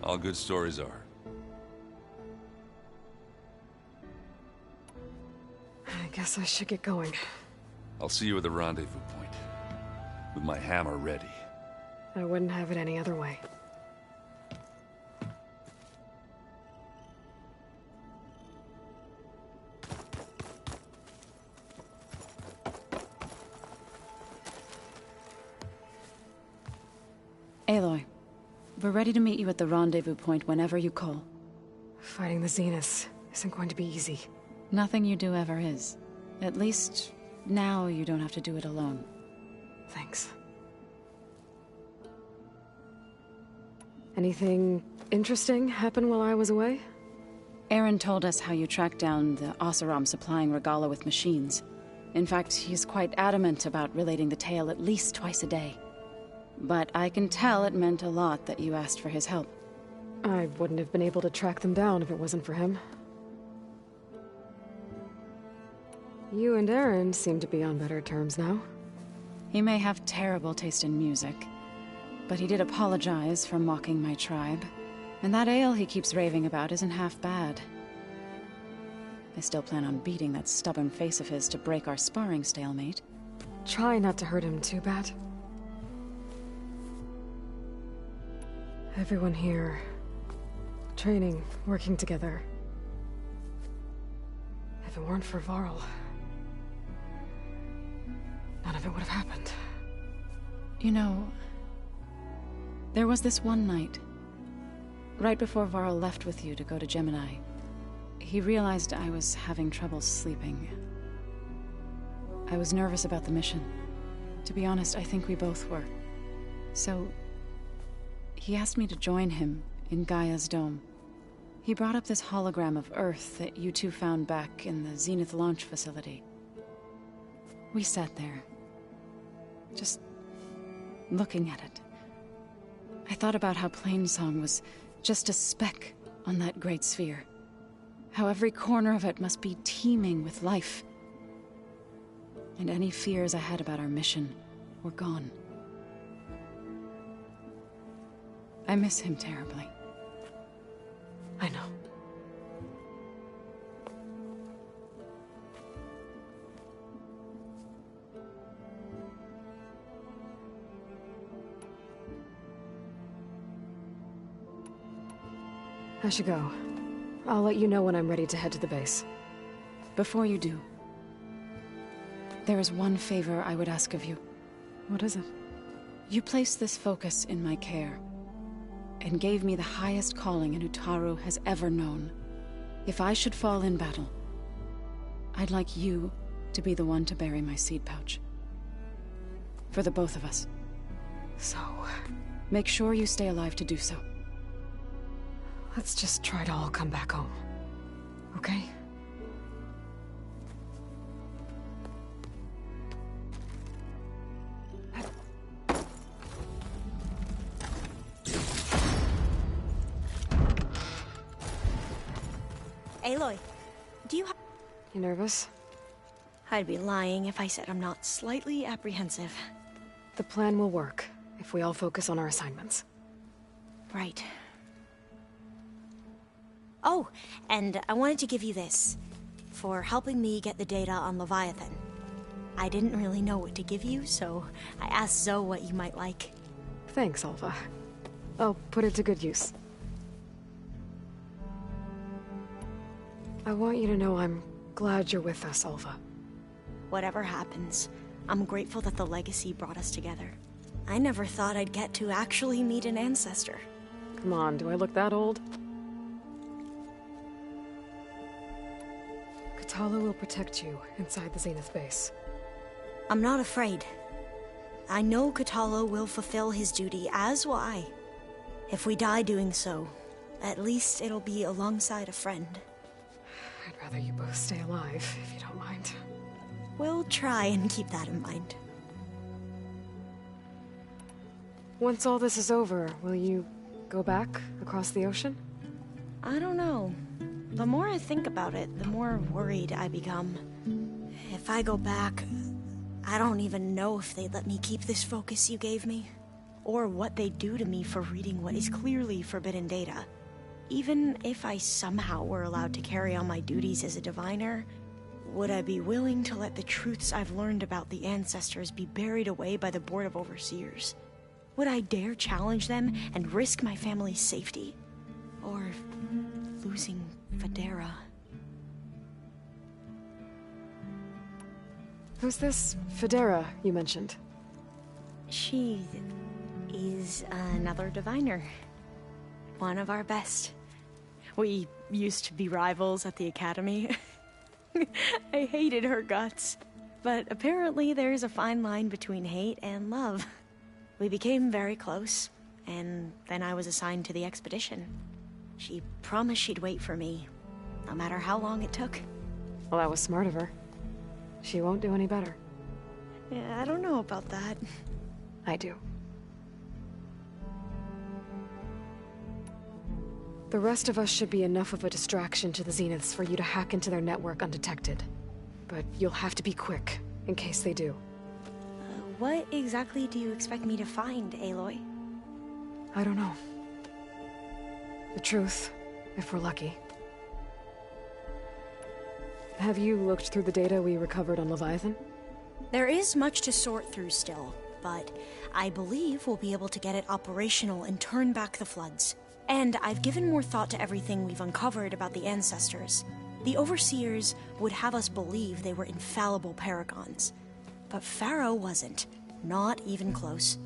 All good stories are. I guess I should get going. I'll see you at the rendezvous point. With my hammer ready. I wouldn't have it any other way. Aloy, we're ready to meet you at the rendezvous point whenever you call. Fighting the Zeniths isn't going to be easy. Nothing you do ever is. At least, now you don't have to do it alone. Thanks. Anything interesting happen while I was away? Aaron told us how you tracked down the Oseram supplying Regala with machines. In fact, he's quite adamant about relating the tale at least twice a day. But I can tell it meant a lot that you asked for his help. I wouldn't have been able to track them down if it wasn't for him. You and Aaron seem to be on better terms now. He may have terrible taste in music, but he did apologize for mocking my tribe. And that ale he keeps raving about isn't half bad. I still plan on beating that stubborn face of his to break our sparring stalemate. Try not to hurt him too bad. Everyone here, training, working together. If it weren't for Varl, none of it would have happened. You know, there was this one night, right before Varl left with you to go to Gemini. He realized I was having trouble sleeping. I was nervous about the mission. To be honest, I think we both were. So, he asked me to join him in Gaia's dome. He brought up this hologram of Earth that you two found back in the Zenith launch facility. We sat there, just looking at it. I thought about how Plainsong was just a speck on that great sphere. How every corner of it must be teeming with life. And any fears I had about our mission were gone. I miss him terribly. I know. I should go. I'll let you know when I'm ready to head to the base. Before you do, there is one favor I would ask of you. What is it? You placed this focus in my care, and gave me the highest calling an Utaru has ever known. If I should fall in battle, I'd like you to be the one to bury my seed pouch. For the both of us. So... make sure you stay alive to do so. let's just try to all come back home. Okay? Aloy, do you You nervous? I'd be lying if I said I'm not slightly apprehensive. The plan will work, if we all focus on our assignments. Right. Oh, and I wanted to give you this, for helping me get the data on Leviathan. I didn't really know what to give you, so I asked Zoe what you might like. Thanks, Alva. I'll put it to good use. I want you to know I'm glad you're with us, Alva. Whatever happens, I'm grateful that the legacy brought us together. I never thought I'd get to actually meet an ancestor. Come on, do I look that old? Katala will protect you inside the Zenith base. I'm not afraid. I know Katala will fulfill his duty, as will I. If we die doing so, at least it'll be alongside a friend. I'd rather you both stay alive, if you don't mind. We'll try and keep that in mind. Once all this is over, will you go back across the ocean? I don't know. The more I think about it, the more worried I become. If I go back, I don't even know if they'd let me keep this focus you gave me, or what they'd do to me for reading what is clearly forbidden data. Even if I somehow were allowed to carry on my duties as a diviner, would I be willing to let the truths I've learned about the ancestors be buried away by the Board of Overseers? Would I dare challenge them and risk my family's safety? Or losing Federa? Who's this Federa you mentioned? She is another diviner. One of our best. We used to be rivals at the academy. I hated her guts. But apparently there's a fine line between hate and love. We became very close, and then I was assigned to the expedition. She promised she'd wait for me, no matter how long it took. Well, that was smart of her. She won't do any better. Yeah, I don't know about that. I do. The rest of us should be enough of a distraction to the Zeniths for you to hack into their network undetected. But you'll have to be quick, in case they do. What exactly do you expect me to find, Aloy? I don't know. The truth, if we're lucky. Have you looked through the data we recovered on Leviathan? There is much to sort through still, but I believe we'll be able to get it operational and turn back the floods. And I've given more thought to everything we've uncovered about the ancestors. The Overseers would have us believe they were infallible paragons. But Pharaoh wasn't. Not even close.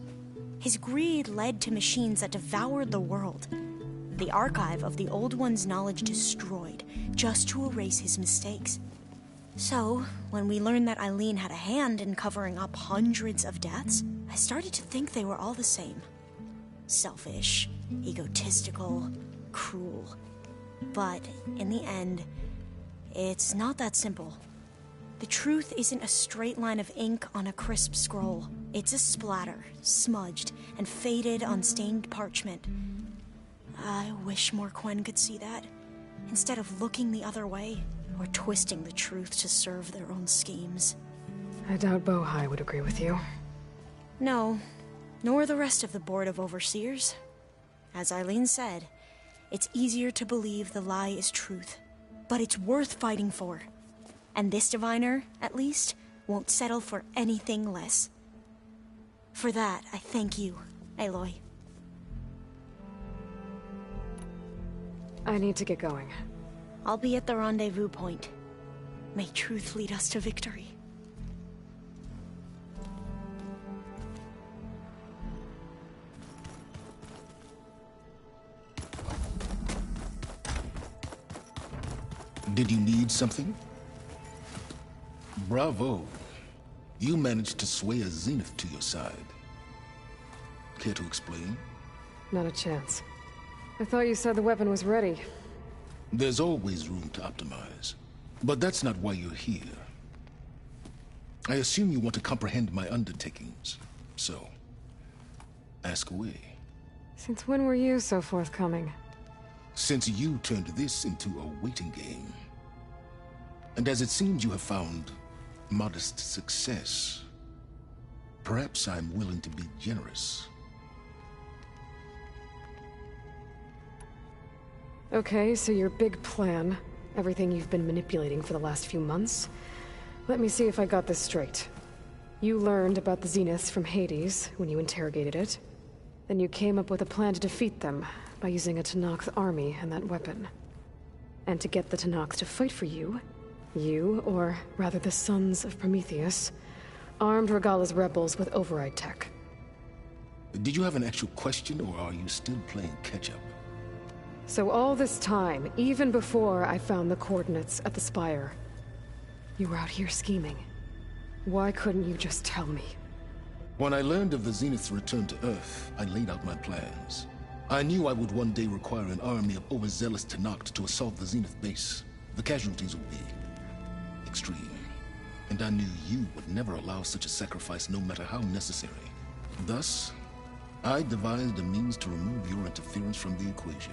His greed led to machines that devoured the world. The archive of the Old One's knowledge destroyed, just to erase his mistakes. So, when we learned that Eileen had a hand in covering up hundreds of deaths, I started to think they were all the same. Selfish, egotistical, cruel. But, in the end, it's not that simple. The truth isn't a straight line of ink on a crisp scroll. It's a splatter, smudged, and faded on stained parchment. I wish more Quen could see that, instead of looking the other way, or twisting the truth to serve their own schemes. I doubt Bohai would agree with you. No, nor the rest of the Board of Overseers. As Eileen said, it's easier to believe the lie is truth, but it's worth fighting for. And this diviner, at least, won't settle for anything less. For that, I thank you, Aloy. I need to get going. I'll be at the rendezvous point. May truth lead us to victory. Did you need something? Bravo. You managed to sway a Zenith to your side. Care to explain? Not a chance. I thought you said the weapon was ready. There's always room to optimize. But that's not why you're here. I assume you want to comprehend my undertakings. So, ask away. Since when were you so forthcoming? Since you turned this into a waiting game. And as it seems you have found modest success, perhaps I'm willing to be generous. Okay, so your big plan, everything you've been manipulating for the last few months. Let me see if I got this straight. You learned about the Zeniths from Hades when you interrogated it. Then you came up with a plan to defeat them by using a Tenakth army and that weapon. And to get the Tenakth to fight for you, or rather the Sons of Prometheus, armed Regalla's rebels with override tech. Did you have an actual question, or are you still playing catch-up? So all this time, even before I found the coordinates at the Spire, you were out here scheming. Why couldn't you just tell me? When I learned of the Zenith's return to Earth, I laid out my plans. I knew I would one day require an army of overzealous Tenakth to assault the Zenith base. The casualties would be extreme. And I knew you would never allow such a sacrifice, no matter how necessary. Thus, I devised a means to remove your interference from the equation.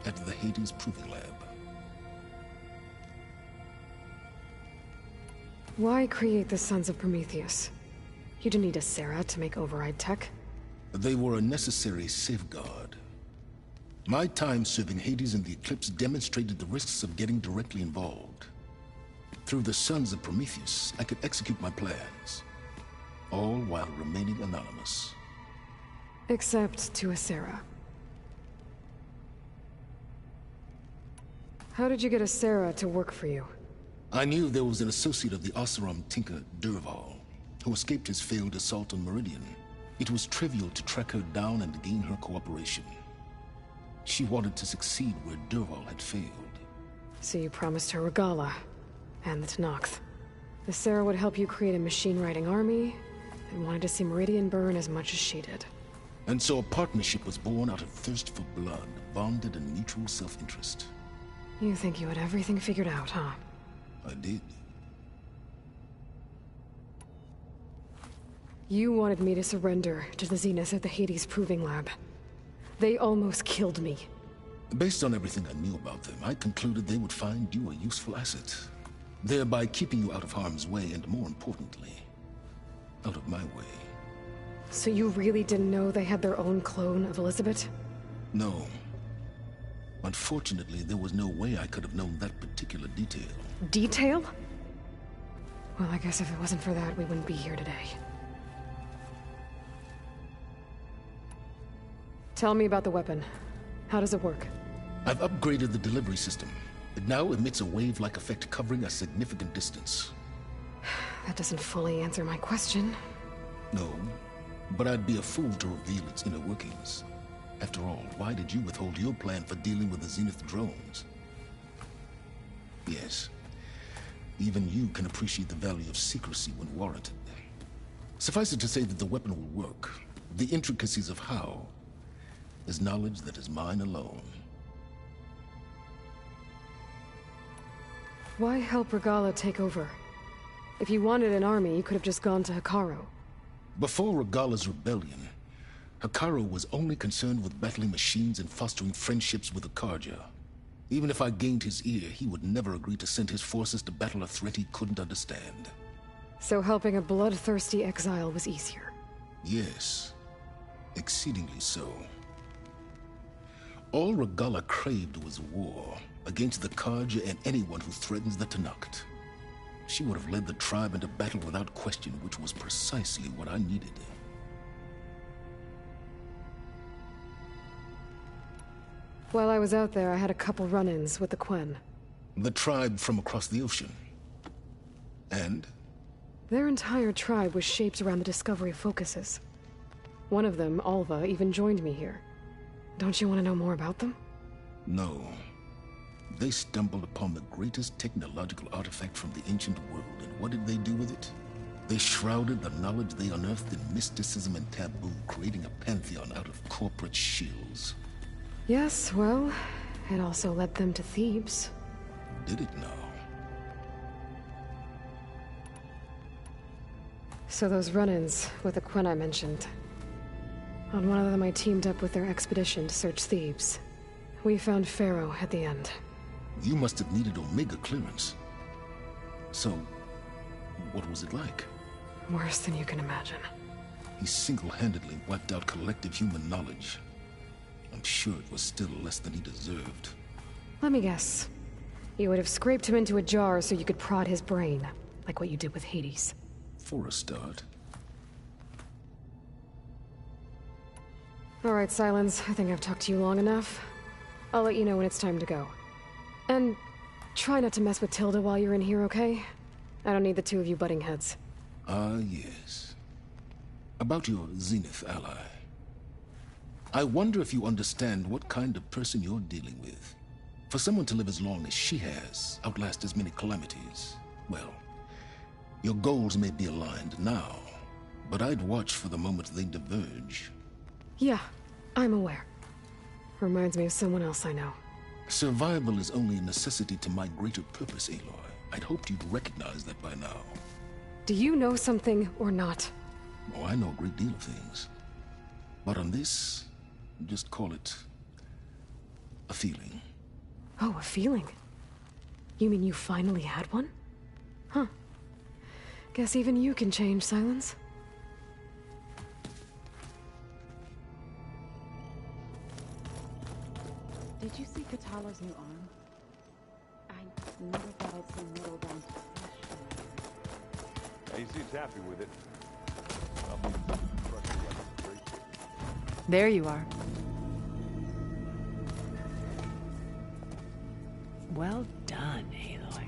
At the Hades Proving Lab. Why create the Sons of Prometheus? You didn't need a Sarah to make override tech. They were a necessary safeguard. My time serving Hades in the Eclipse demonstrated the risks of getting directly involved. Through the Sons of Prometheus, I could execute my plans, all while remaining anonymous. Except to a Sarah. How did you get a Sarah to work for you? I knew there was an associate of the Oseram tinker, Durval, who escaped his failed assault on Meridian. It was trivial to track her down and gain her cooperation. She wanted to succeed where Durval had failed. So you promised her Regalla, and the Tenakth. The Sarah would help you create a machine-riding army, and wanted to see Meridian burn as much as she did. And so a partnership was born out of thirst for blood, bonded in mutual self-interest. You think you had everything figured out, huh? I did. You wanted me to surrender to the Zenith at the Hades Proving Lab. They almost killed me. Based on everything I knew about them, I concluded they would find you a useful asset, thereby keeping you out of harm's way and, more importantly, out of my way. So you really didn't know they had their own clone of Elizabeth? No. Unfortunately, there was no way I could have known that particular detail. Detail? Well, I guess if it wasn't for that, we wouldn't be here today. Tell me about the weapon. How does it work? I've upgraded the delivery system. It now emits a wave-like effect covering a significant distance. That doesn't fully answer my question. No, but I'd be a fool to reveal its inner workings. After all, why did you withhold your plan for dealing with the Zenith drones? Yes, even you can appreciate the value of secrecy when warranted. Suffice it to say that the weapon will work. The intricacies of how is knowledge that is mine alone. Why help Regala take over? If you wanted an army, you could have just gone to Hekarro. Before Regala's rebellion, Hekarro was only concerned with battling machines and fostering friendships with the Karja. Even if I gained his ear, he would never agree to send his forces to battle a threat he couldn't understand. So helping a bloodthirsty exile was easier? Yes, exceedingly so. All Regala craved was war against the Karja and anyone who threatens the Tenakth. She would have led the tribe into battle without question, which was precisely what I needed. While I was out there, I had a couple run-ins with the Quen. The tribe from across the ocean. And? Their entire tribe was shaped around the discovery of focuses. One of them, Alva, even joined me here. Don't you want to know more about them? No. They stumbled upon the greatest technological artifact from the ancient world, and what did they do with it? They shrouded the knowledge they unearthed in mysticism and taboo, creating a pantheon out of corporate shills. Yes, well, it also led them to Thebes. Did it now? So those run-ins with the Quen I mentioned. On one of them I teamed up with their expedition to search Thebes. We found Pharaoh at the end. You must have needed Omega clearance. So, what was it like? Worse than you can imagine. He single-handedly wiped out collective human knowledge. I'm sure it was still less than he deserved. Let me guess. You would have scraped him into a jar so you could prod his brain, like what you did with Hades. For a start. All right, Silence. I think I've talked to you long enough. I'll let you know when it's time to go. And try not to mess with Tilda while you're in here, okay? I don't need the two of you butting heads. Ah, yes. About your Zenith ally. I wonder if you understand what kind of person you're dealing with. For someone to live as long as she has, outlast as many calamities, well, your goals may be aligned now, but I'd watch for the moment they diverge. Yeah, I'm aware. Reminds me of someone else I know. Survival is only a necessity to my greater purpose, Aloy. I'd hoped you'd recognize that by now. Do you know something or not? Oh, I know a great deal of things. But on this, just call it a feeling. Oh, a feeling? You mean you finally had one? Huh. Guess even you can change, Silence. Did you see Katala's new arm? I never thought I'd see metal down to flesh. He seems happy with it. There you are. Well done, Aloy.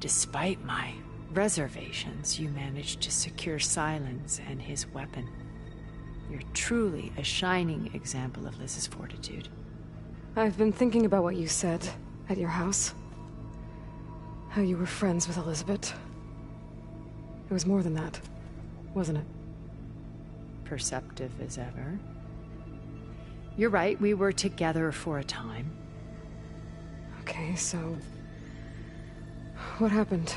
Despite my reservations, you managed to secure Silence and his weapon. You're truly a shining example of Liz's fortitude. I've been thinking about what you said at your house. How you were friends with Elizabeth. It was more than that, wasn't it? Perceptive as ever. You're right, we were together for a time. Okay, so... what happened?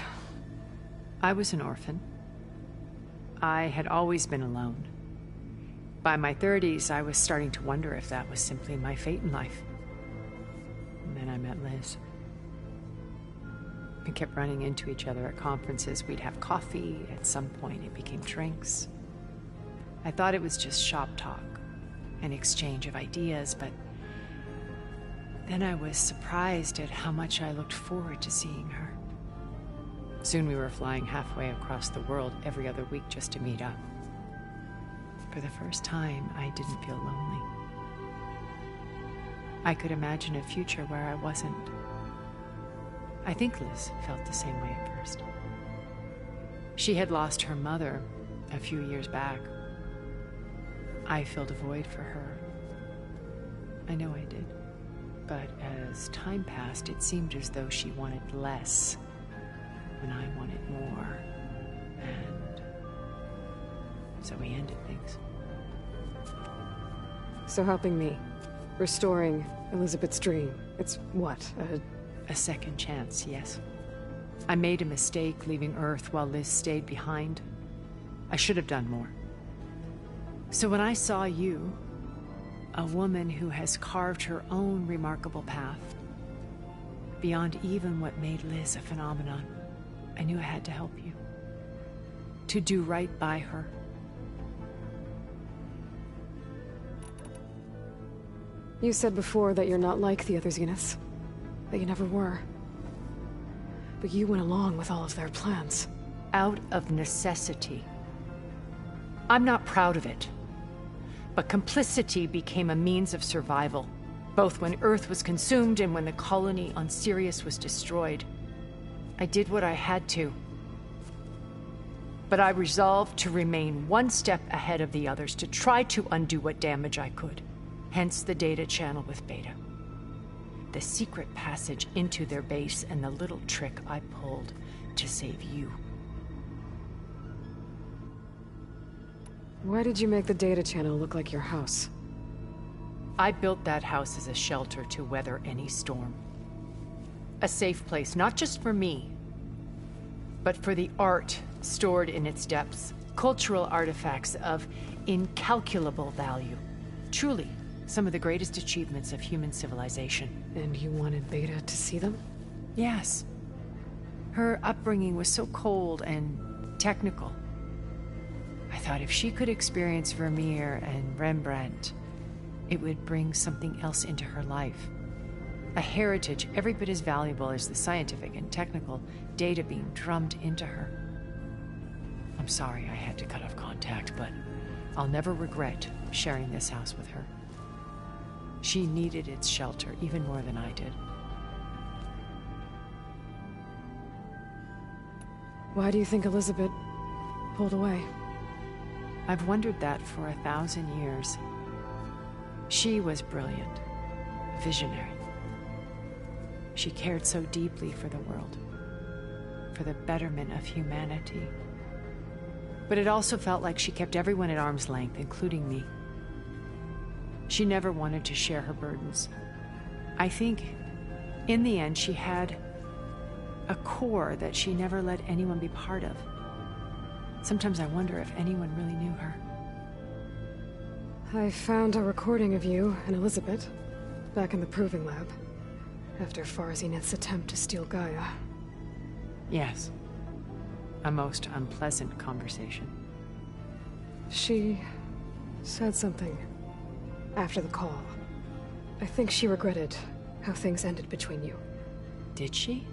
I was an orphan. I had always been alone. By my 30s, I was starting to wonder if that was simply my fate in life. And then I met Liz. We kept running into each other at conferences. We'd have coffee. At some point, it became drinks. I thought it was just shop talk, an exchange of ideas, but Then I was surprised at how much I looked forward to seeing her. Soon we were flying halfway across the world every other week just to meet up. For the first time, I didn't feel lonely. I could imagine a future where I wasn't. I think Liz felt the same way at first. She had lost her mother a few years back. I filled a void for her. I know I did. But as time passed, it seemed as though she wanted less when I wanted more. And so we ended things. So helping me, restoring Elizabeth's dream, it's what, a second chance, yes. I made a mistake leaving Earth while Liz stayed behind. I should have done more. So when I saw you, a woman who has carved her own remarkable path, beyond even what made Liz a phenomenon, I knew I had to help you. To do right by her. You said before that you're not like the other Zeniths. That you never were. But you went along with all of their plans. Out of necessity. I'm not proud of it. But complicity became a means of survival, both when Earth was consumed and when the colony on Sirius was destroyed. I did what I had to. But I resolved to remain one step ahead of the others, to try to undo what damage I could. Hence the data channel with Beta. The secret passage into their base and the little trick I pulled to save you. Why did you make the data channel look like your house? I built that house as a shelter to weather any storm. A safe place, not just for me, but for the art stored in its depths. Cultural artifacts of incalculable value. Truly, some of the greatest achievements of human civilization. And you wanted Beta to see them? Yes. Her upbringing was so cold and technical. I thought if she could experience Vermeer and Rembrandt, it would bring something else into her life. A heritage every bit as valuable as the scientific and technical data being drummed into her. I'm sorry I had to cut off contact, but I'll never regret sharing this house with her. She needed its shelter even more than I did. Why do you think Elizabeth pulled away? I've wondered that for 1,000 years. She was brilliant, visionary. She cared so deeply for the world, for the betterment of humanity. But it also felt like she kept everyone at arm's length, including me. She never wanted to share her burdens. I think, in the end, she had a core that she never let anyone be part of. Sometimes I wonder if anyone really knew her. I found a recording of you and Elizabeth back in the proving lab after Farzineth's attempt to steal Gaia. Yes. A most unpleasant conversation. She said something after the call. I think she regretted how things ended between you. Did she?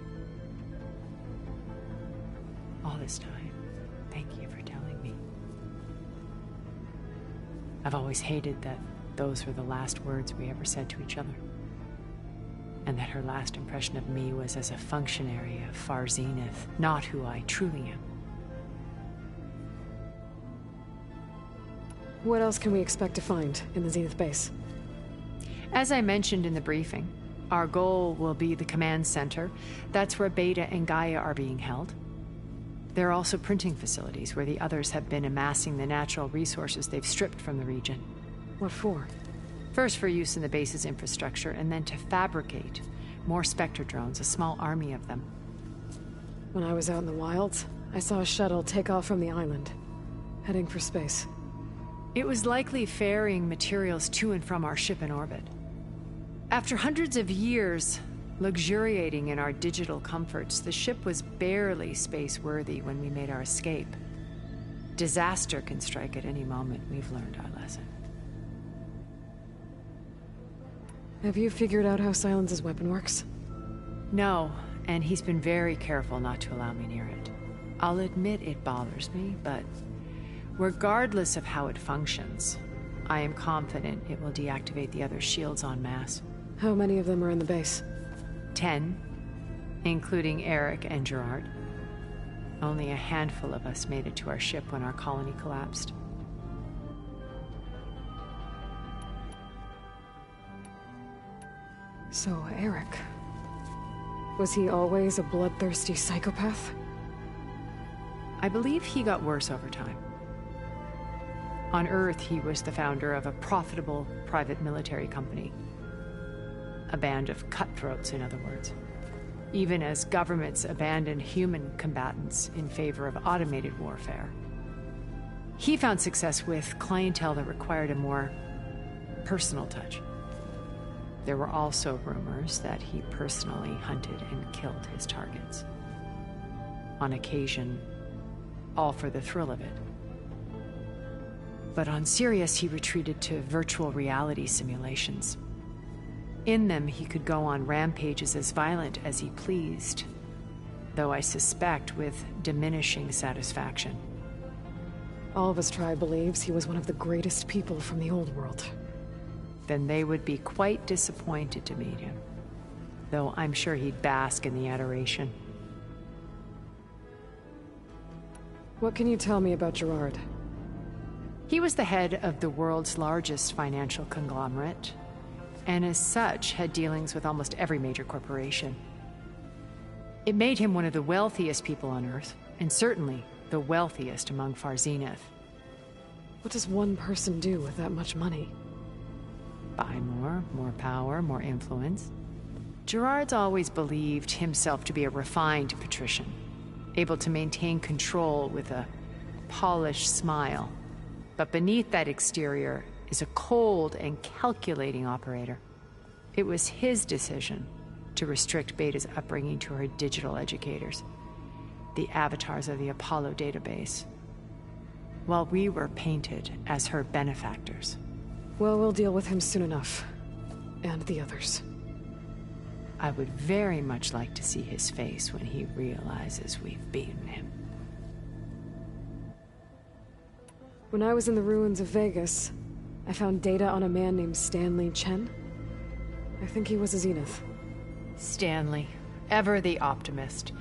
All this time, thank you for telling me. I've always hated that those were the last words we ever said to each other. And that her last impression of me was as a functionary of Far Zenith, not who I truly am. What else can we expect to find in the Zenith base? As I mentioned in the briefing, our goal will be the command center. That's where Beta and Gaia are being held. There are also printing facilities where the others have been amassing the natural resources they've stripped from the region. What for? First for use in the base's infrastructure, and then to fabricate more Spectre drones, a small army of them. When I was out in the wilds, I saw a shuttle take off from the island, heading for space. It was likely ferrying materials to and from our ship in orbit. After hundreds of years luxuriating in our digital comforts, the ship was barely space-worthy when we made our escape. Disaster can strike at any moment. We've learned our lesson. Have you figured out how Silence's weapon works? No, and he's been very careful not to allow me near it. I'll admit it bothers me, but regardless of how it functions, I am confident it will deactivate the other shields en masse. How many of them are in the base? 10, including Eric and Gerard. Only a handful of us made it to our ship when our colony collapsed. So, Eric... was he always a bloodthirsty psychopath? I believe he got worse over time. On Earth, he was the founder of a profitable private military company. A band of cutthroats, in other words. Even as governments abandoned human combatants in favor of automated warfare. He found success with clientele that required a more personal touch. There were also rumors that he personally hunted and killed his targets. On occasion, all for the thrill of it. But on Sirius, he retreated to virtual reality simulations. In them, he could go on rampages as violent as he pleased, though I suspect with diminishing satisfaction. All of his tribe believes he was one of the greatest people from the old world. Then they would be quite disappointed to meet him, though I'm sure he'd bask in the adoration. What can you tell me about Gerard? He was the head of the world's largest financial conglomerate, and as such had dealings with almost every major corporation. It made him one of the wealthiest people on Earth, and certainly the wealthiest among Far Zenith. What does one person do with that much money? Buy more power, more influence. Gerard's always believed himself to be a refined patrician, able to maintain control with a polished smile. But beneath that exterior is a cold and calculating operator. It was his decision to restrict Beta's upbringing to her digital educators, the avatars of the Apollo database, while we were painted as her benefactors. Well, we'll deal with him soon enough. And the others. I would very much like to see his face when he realizes we've beaten him. When I was in the ruins of Vegas, I found data on a man named Stanley Chen. I think he was a Zenith. Stanley, ever the optimist.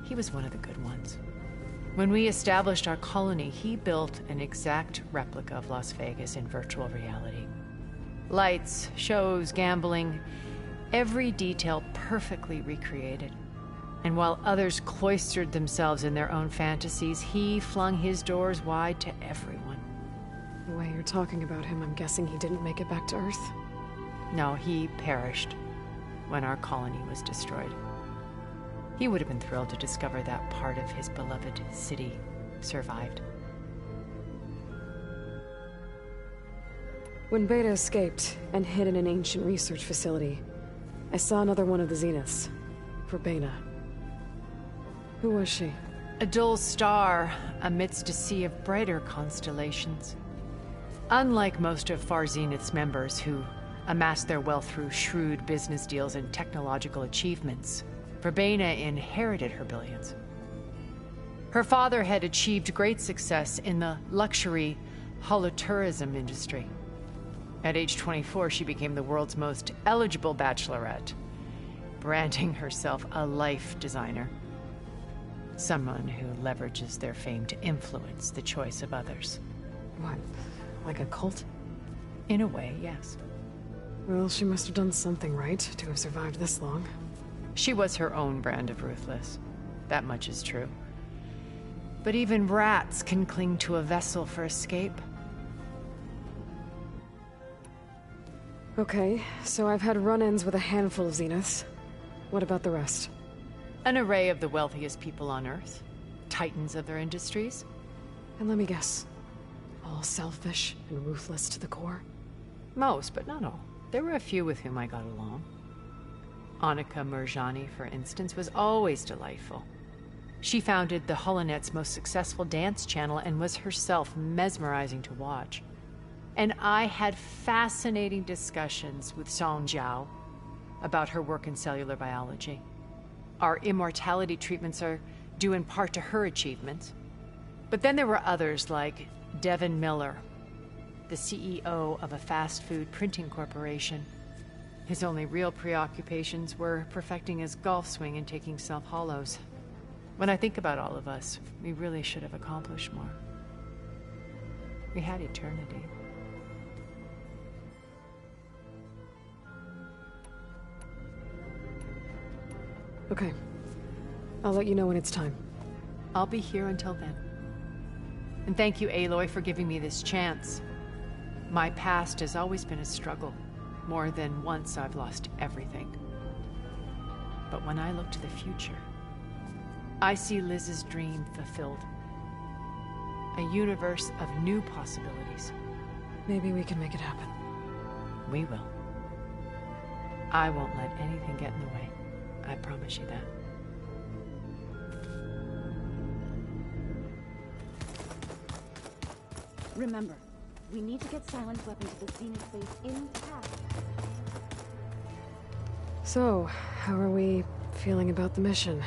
He was one of the good ones. When we established our colony, he built an exact replica of Las Vegas in virtual reality. Lights, shows, gambling, every detail perfectly recreated. And while others cloistered themselves in their own fantasies, he flung his doors wide to everyone. The way you're talking about him, I'm guessing he didn't make it back to Earth? No, he perished when our colony was destroyed. He would have been thrilled to discover that part of his beloved city survived. When Beta escaped and hid in an ancient research facility, I saw another one of the Zeniths, Verbena. Who was she? A dull star amidst a sea of brighter constellations. Unlike most of Far Zenith's members who amassed their wealth through shrewd business deals and technological achievements, Verbena inherited her billions. Her father had achieved great success in the luxury holotourism industry. At age 24, she became the world's most eligible bachelorette, branding herself a life designer. Someone who leverages their fame to influence the choice of others. What? Like a cult? In a way, yes. Well, she must have done something right to have survived this long. She was her own brand of ruthless. That much is true. But even rats can cling to a vessel for escape. Okay, so I've had run-ins with a handful of Zeniths. What about the rest? An array of the wealthiest people on Earth. Titans of their industries. And let me guess. All selfish and ruthless to the core? Most, but not all. There were a few with whom I got along. Annika Murjani, for instance, was always delightful. She founded the HoloNet's most successful dance channel and was herself mesmerizing to watch. And I had fascinating discussions with Song Jiao about her work in cellular biology. Our immortality treatments are due in part to her achievements. But then there were others like Devin Miller, the CEO of a fast food printing corporation. His only real preoccupations were perfecting his golf swing and taking self-hollows. When I think about all of us, we really should have accomplished more. We had eternity. Okay. I'll let you know when it's time. I'll be here until then. And thank you, Aloy, for giving me this chance. My past has always been a struggle. More than once I've lost everything. But when I look to the future, I see Liz's dream fulfilled. A universe of new possibilities. Maybe we can make it happen. We will. I won't let anything get in the way. I promise you that. Remember, we need to get silent weapons to the Zenith base intact. So, how are we feeling about the mission?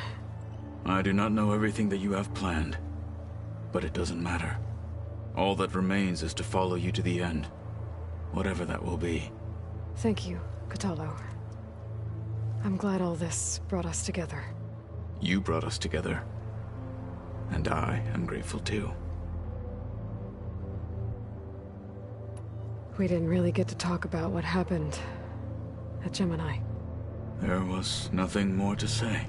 I do not know everything that you have planned, but it doesn't matter. All that remains is to follow you to the end, whatever that will be. Thank you, Kotallo. I'm glad all this brought us together. You brought us together, and I am grateful too. We didn't really get to talk about what happened at Gemini. There was nothing more to say.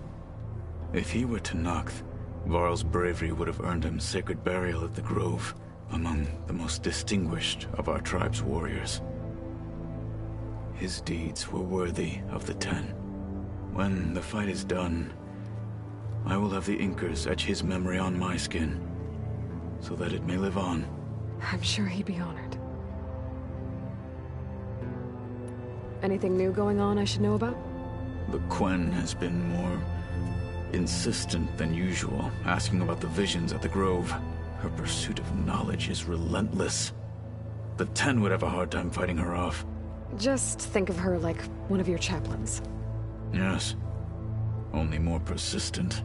If he were to Noct, Varl's bravery would have earned him sacred burial at the Grove, among the most distinguished of our tribe's warriors. His deeds were worthy of the Ten. When the fight is done, I will have the Inkers etch his memory on my skin, so that it may live on. I'm sure he'd be honored. Anything new going on I should know about? The Quen has been more insistent than usual, asking about the visions at the Grove. Her pursuit of knowledge is relentless. The Ten would have a hard time fighting her off. Just think of her like one of your chaplains. Yes. Only more persistent.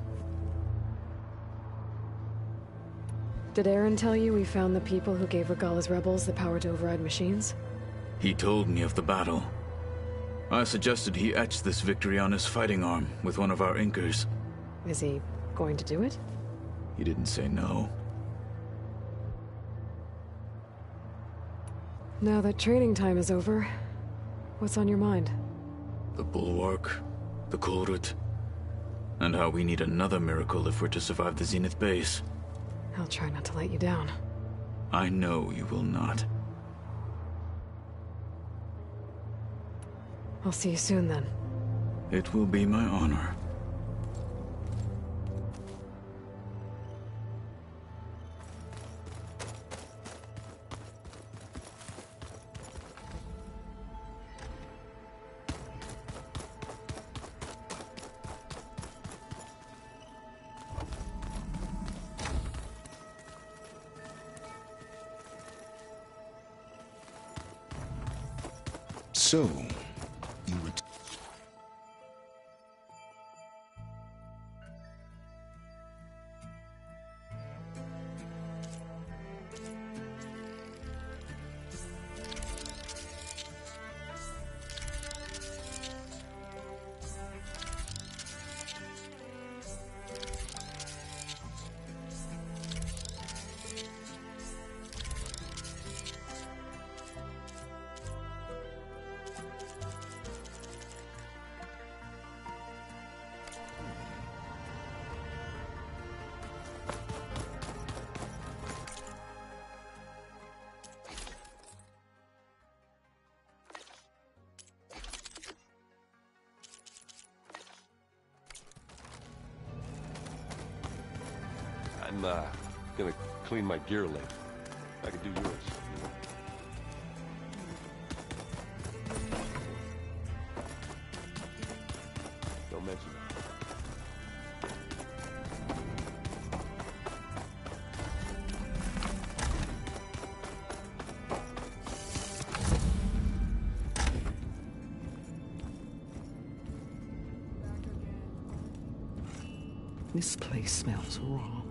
Did Aaron tell you we found the people who gave Regala's rebels the power to override machines? He told me of the battle. I suggested he etch this victory on his fighting arm with one of our Inkers. Is he going to do it? He didn't say no. Now that training time is over, what's on your mind? The Bulwark, the Kulrut, and how we need another miracle if we're to survive the Zenith base. I'll try not to let you down. I know you will not. I'll see you soon then. It will be my honor. So, you I'm gonna clean my gear later. I could do yours. Don't mention it. This place smells wrong.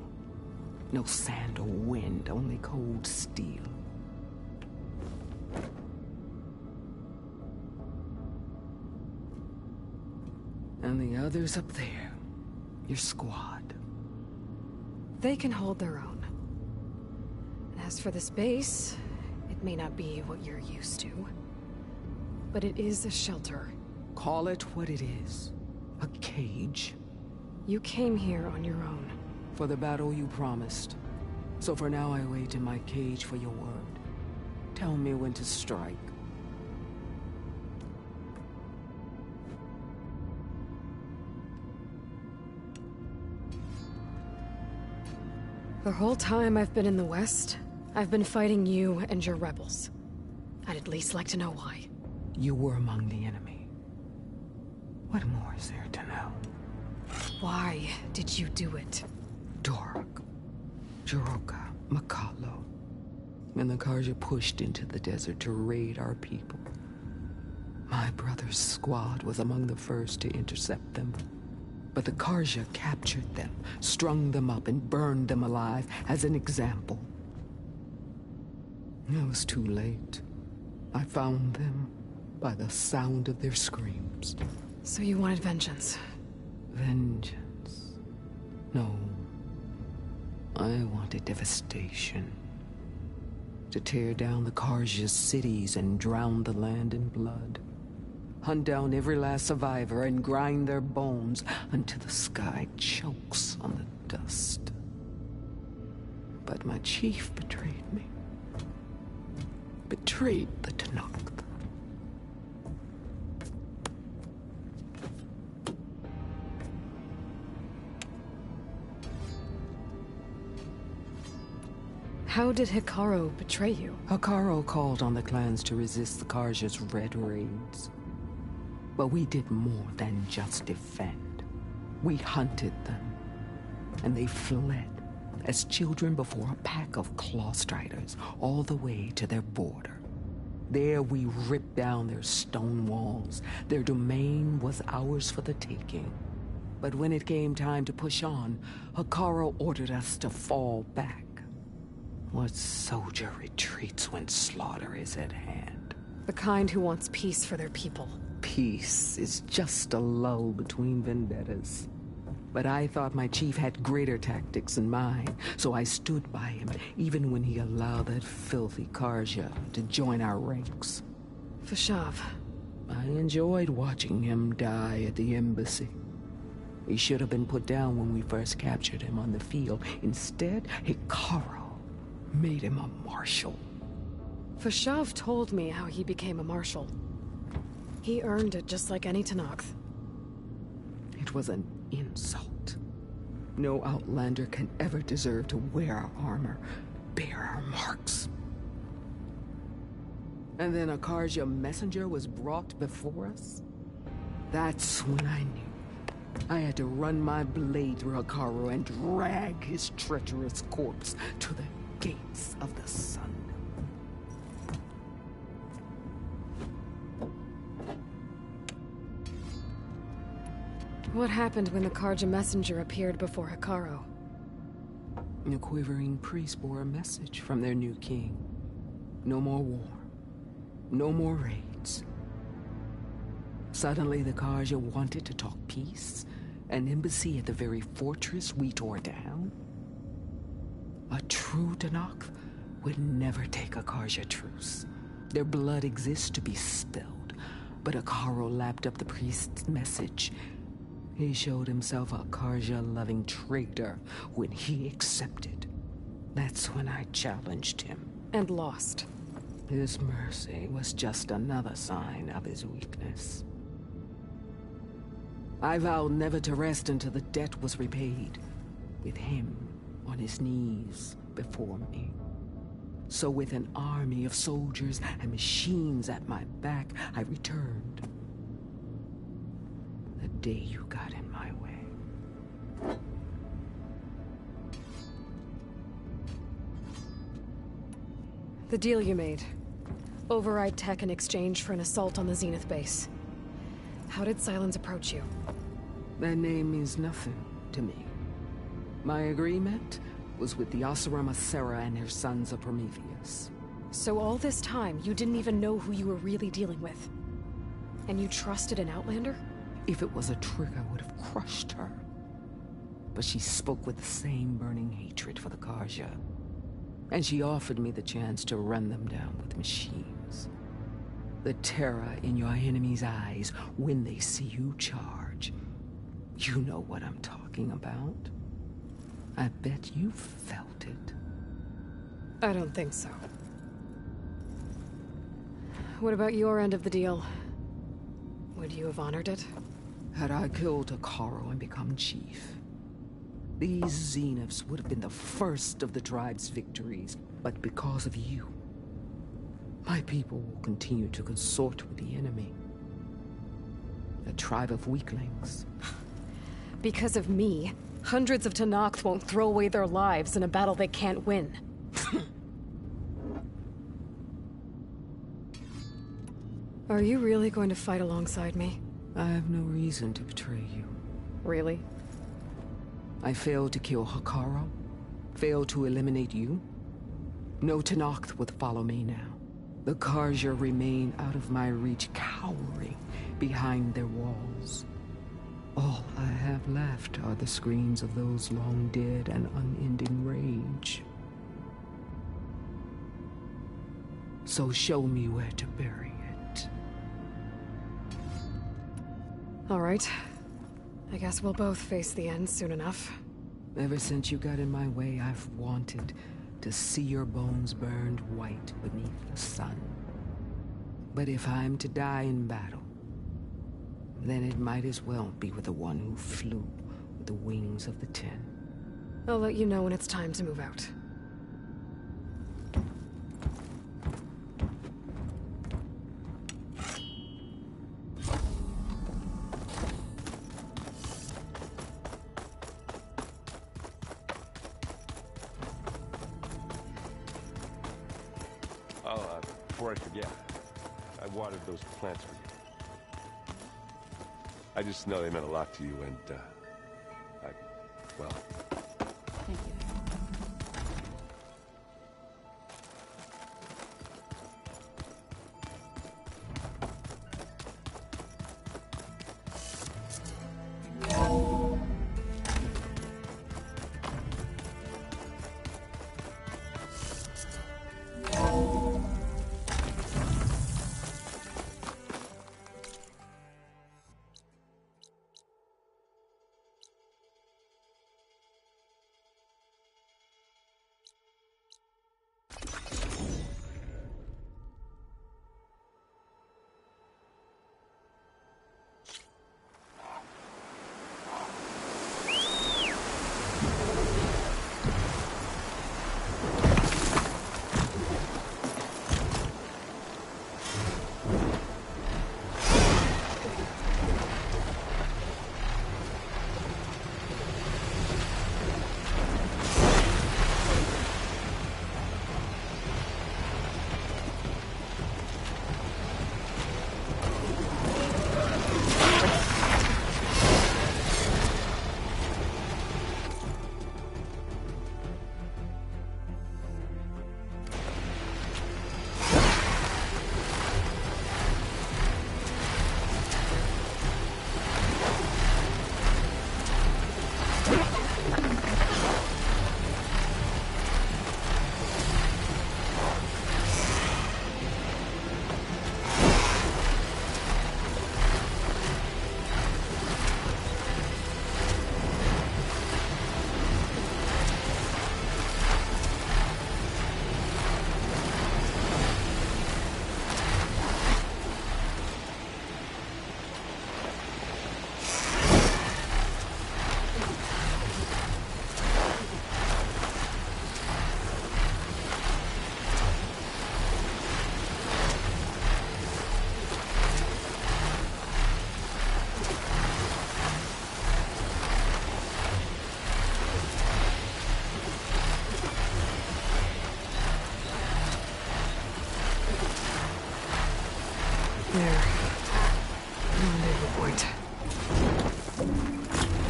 No sand or wind, only cold steel. And the others up there, your squad. They can hold their own. As for this base, it may not be what you're used to, but it is a shelter. Call it what it is. A cage. You came here on your own. For the battle you promised. So for now I wait in my cage for your word. Tell me when to strike. The whole time I've been in the West, I've been fighting you and your rebels. I'd at least like to know why. You were among the enemy. What more is there to know? Why did you do it? Dork, Jiroka, Makalo, and the Karja pushed into the desert to raid our people. My brother's squad was among the first to intercept them. But the Karja captured them, strung them up, and burned them alive as an example. It was too late. I found them by the sound of their screams. So you wanted vengeance? Vengeance? No. I wanted devastation. To tear down the Karja's cities and drown the land in blood. Hunt down every last survivor and grind their bones until the sky chokes on the dust. But my chief betrayed me. Betrayed the Tanakh. How did Hikaru betray you? Hikaru called on the clans to resist the Karja's red raids. But we did more than just defend. We hunted them, and they fled as children before a pack of claw striders all the way to their border. There we ripped down their stone walls. Their domain was ours for the taking. But when it came time to push on, Hikaru ordered us to fall back. What soldier retreats when slaughter is at hand? The kind who wants peace for their people. Peace is just a lull between vendettas. But I thought my chief had greater tactics in mind, so I stood by him, even when he allowed that filthy Karja to join our ranks. Fashav. I enjoyed watching him die at the embassy. He should have been put down when we first captured him on the field. Instead, Hikaru made him a marshal. Fashav told me how he became a marshal. He earned it just like any Tanakh. It was an insult. No outlander can ever deserve to wear our armor, bear our marks. And then a Karja messenger was brought before us? That's when I knew. I had to run my blade through Hikaru and drag his treacherous corpse to the gates of the sun. What happened when the Karja messenger appeared before Hikaru? The quivering priests bore a message from their new king. No more war. No more raids. Suddenly the Karja wanted to talk peace. An embassy at the very fortress we tore down. A true Tanakh would never take a Karja truce. Their blood exists to be spilled. But Hikaru lapped up the priest's message. He showed himself a Karja-loving traitor when he accepted. That's when I challenged him. And lost. His mercy was just another sign of his weakness. I vowed never to rest until the debt was repaid, with him on his knees before me. So with an army of soldiers and machines at my back, I returned. The day you got in my way. The deal you made. Override tech in exchange for an assault on the Zenith base. How did Silence approach you? That name means nothing to me. My agreement was with the Osaram Sarah and her sons of Prometheus. So all this time, you didn't even know who you were really dealing with? And you trusted an Outlander? If it was a trick, I would have crushed her. But she spoke with the same burning hatred for the Karja. And she offered me the chance to run them down with machines. The terror in your enemy's eyes when they see you charge. You know what I'm talking about. I bet you felt it. I don't think so. What about your end of the deal? Would you have honored it? Had I killed Okolo and become chief, these Zeniths would have been the first of the tribe's victories. But because of you, my people will continue to consort with the enemy. A tribe of weaklings. Because of me, hundreds of Tenakth won't throw away their lives in a battle they can't win. Are you really going to fight alongside me? I have no reason to betray you. Really? I failed to kill Okolo, failed to eliminate you. No Tenakth would follow me now. The Karja remain out of my reach, cowering behind their walls. All I have left are the screams of those long dead and unending rage. So show me where to bury it. All right. I guess we'll both face the end soon enough. Ever since you got in my way, I've wanted to see your bones burned white beneath the sun. But if I'm to die in battle, then it might as well be with the one who flew with the wings of the 10. I'll let you know when it's time to move out. Before I forget, I watered those plants for you. I just know they meant a lot to you, and, well... Thank you.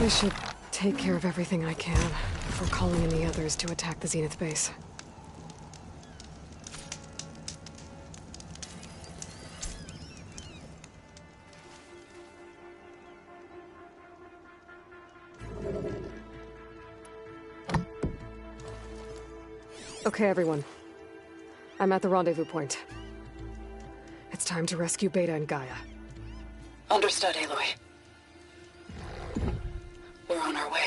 I should take care of everything I can. before calling in the others to attack the Zenith base. Okay, everyone. I'm at the rendezvous point. It's time to rescue Beta and Gaia. Understood, Aloy. We're on our way.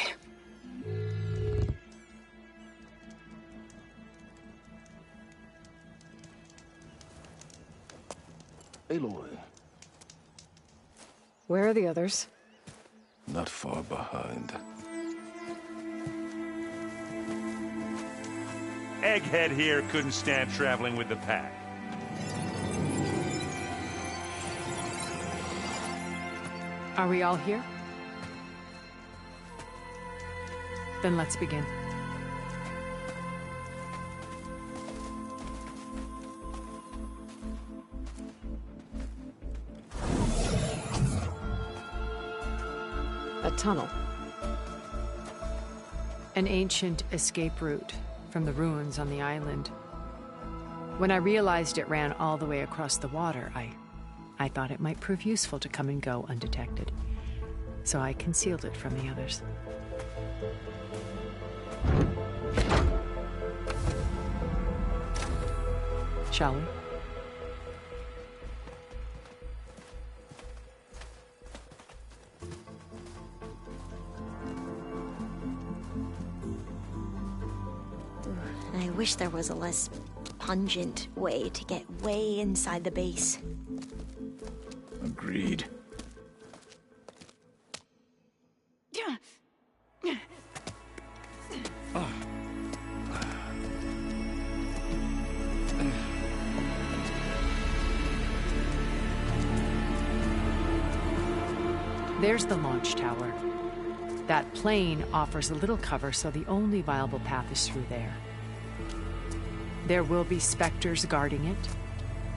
Aloy. Where are the others? Not far behind. Egghead here couldn't stand traveling with the pack. Are we all here? Then let's begin. A tunnel. An ancient escape route from the ruins on the island. When I realized it ran all the way across the water, I thought it might prove useful to come and go undetected. So I concealed it from the others. Shall we? I wish there was a less pungent way to get way inside the base. Agreed. There's the launch tower. That plane offers a little cover, so the only viable path is through there. There will be specters guarding it,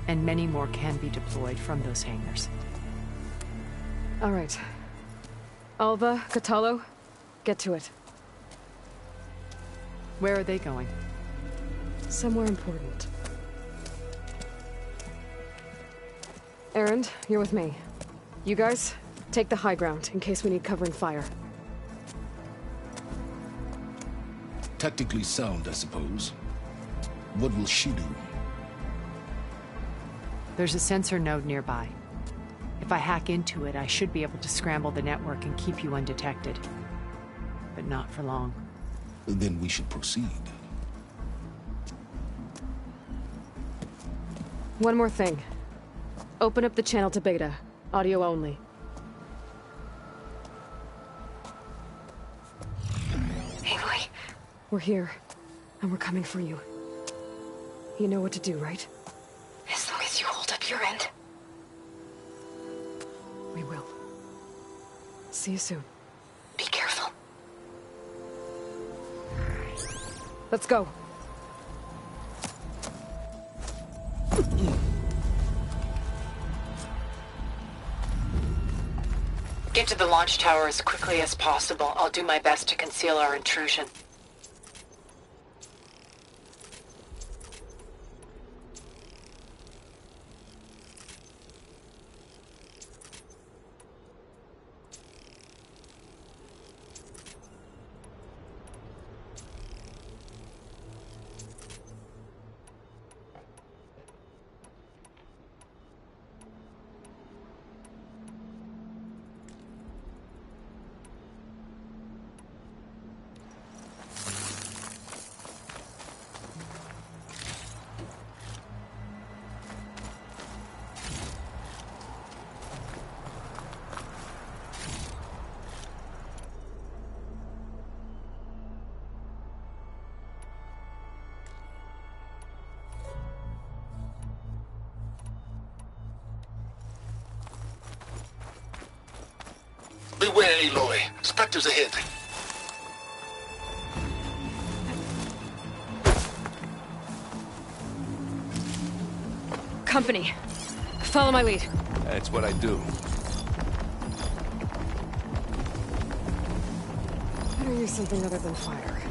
and many more can be deployed from those hangars. All right. Alva, Catalo, get to it. Where are they going? Somewhere important. Erend, you're with me. You guys, take the high ground in case we need covering fire. Tactically sound, I suppose. What will she do? There's a sensor node nearby. If I hack into it, I should be able to scramble the network and keep you undetected. But not for long. Then we should proceed. One more thing. Open up the channel to Beta. Audio only. Aloy. We're here, and we're coming for you. You know what to do, right? As long as you hold up your end. We will. See you soon. Be careful. Let's go. Get to the launch tower as quickly as possible. I'll do my best to conceal our intrusion. Beware, Aloy. Spectres ahead. Company. Follow my lead. That's what I do. Better use something other than fire.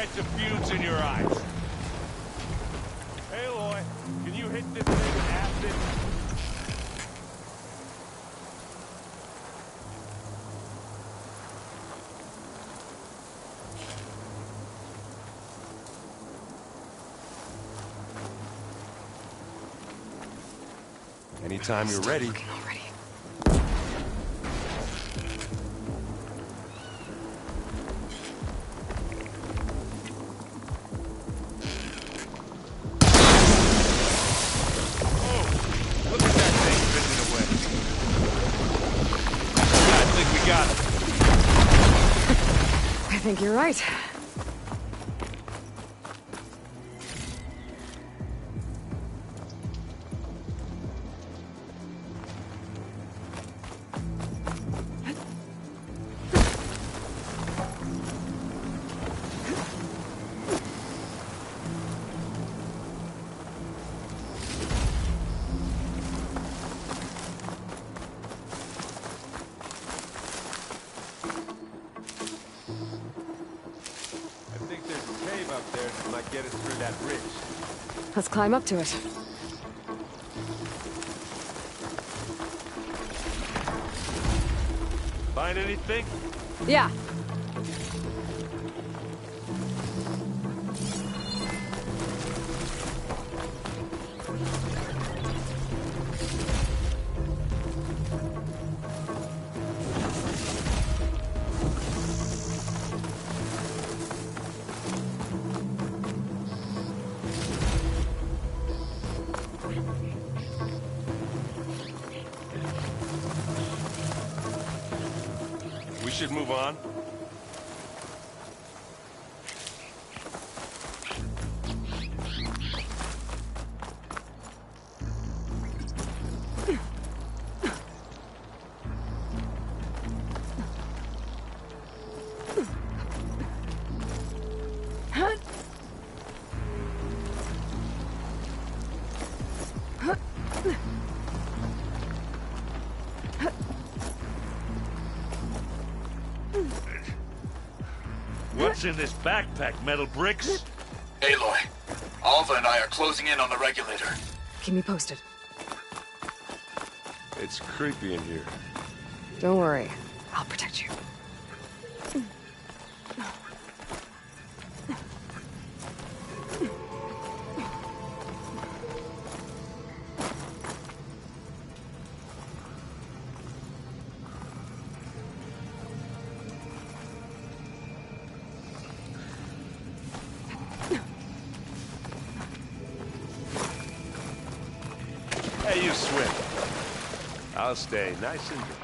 catch a fuse in your eyes. Hey, Aloy, can you hit this thing with acid? Anytime you're ready. I think you're right. Let's climb up to it. Find anything? Yeah. Should move on. What's in this backpack, metal bricks? Aloy, Alva and I are closing in on the regulator. Keep me posted. It's creepy in here. Don't worry. I'll protect you. Hey, you swim. I'll stay nice and good.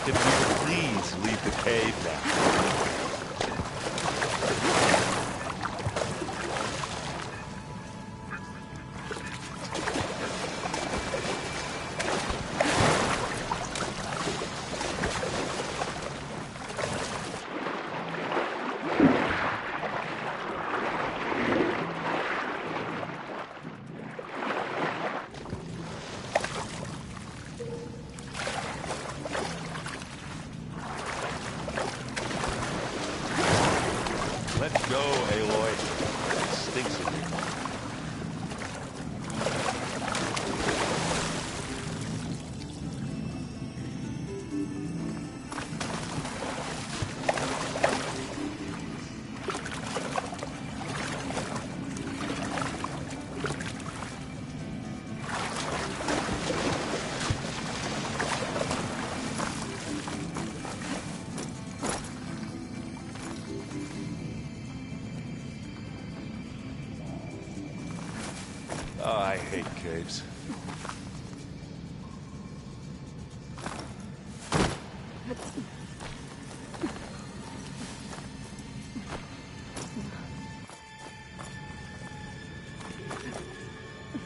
Can we please leave the cave now? Let's go, Aloy. It stinks in here. Oh, I hate caves.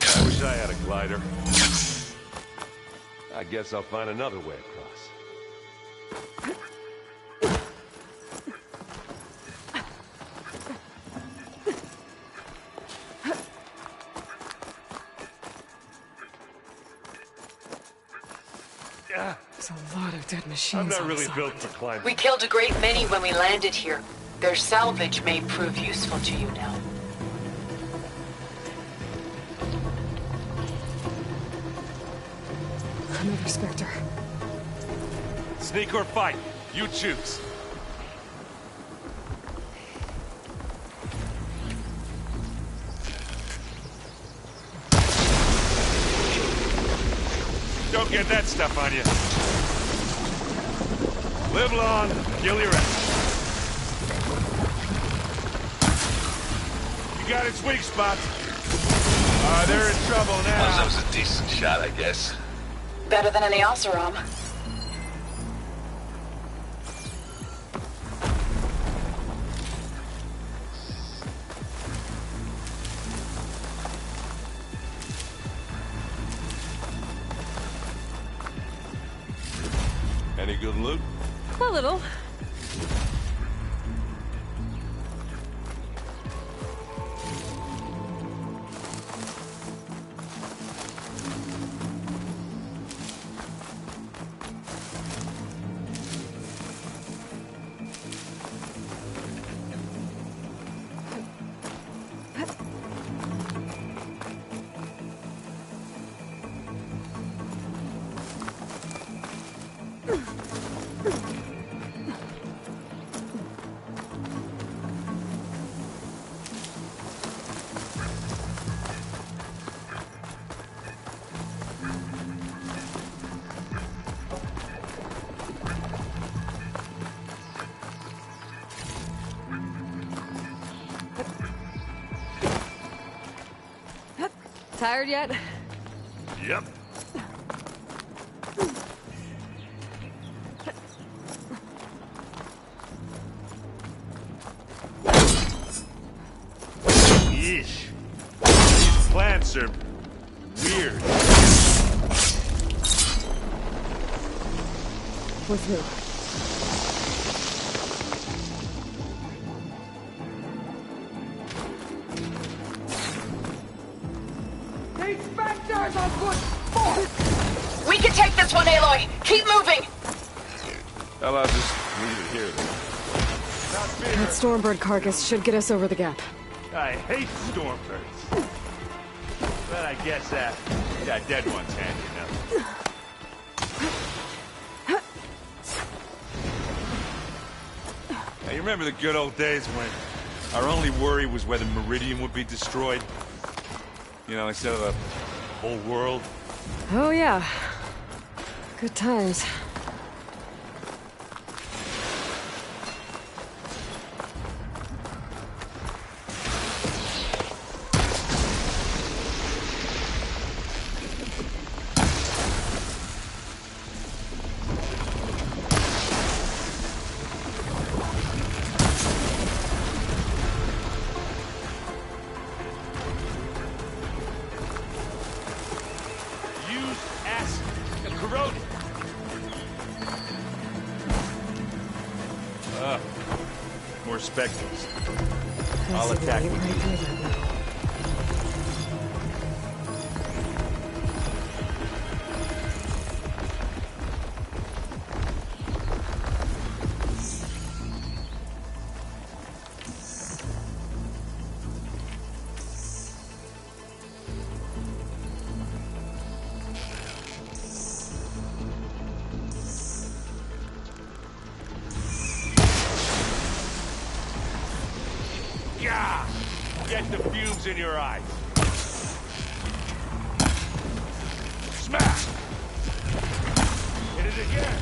I wish I had a glider. I guess I'll find another way across. There's a lot of dead machines. I'm not on really this built island. for climbing. We killed a great many when we landed here. Their salvage may prove useful to you now. Another Spectre. Sneak or fight, you choose. Don't get that stuff on you. Live long, kill your enemy. You got its weak spots. They're in trouble now. That was a decent shot, I guess. Better than any Oseram. Any good loot? A little. Tired yet? Yep. Yeesh. These plants are weird. We're through. We can take this one, Aloy! Keep moving! Well, I'll just leave it here then. That Stormbird carcass should get us over the gap. I hate stormbirds. But I guess dead one's handy enough. Now, you remember the good old days when our only worry was whether Meridian would be destroyed? You know, instead of the whole world? Oh, yeah. Good times. More specters. I'll attack with you. Get the fumes in your eyes. Smash! Hit it again.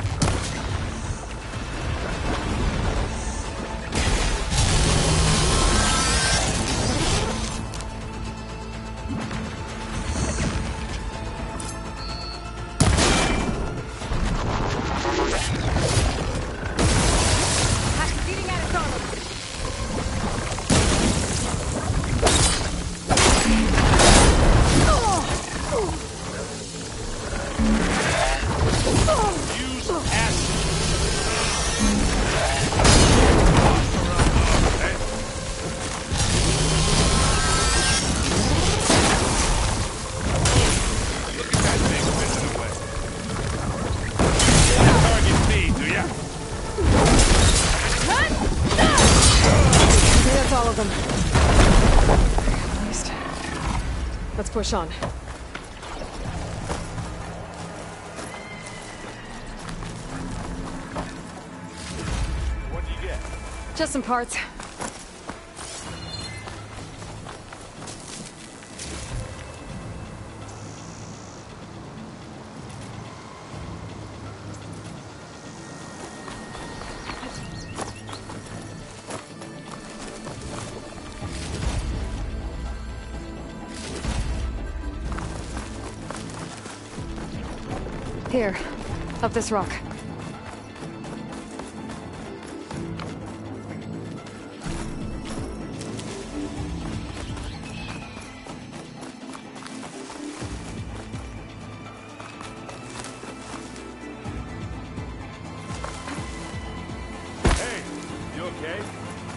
Let's push on. What'd you get? Just some parts. Here, up this rock. Hey, you okay?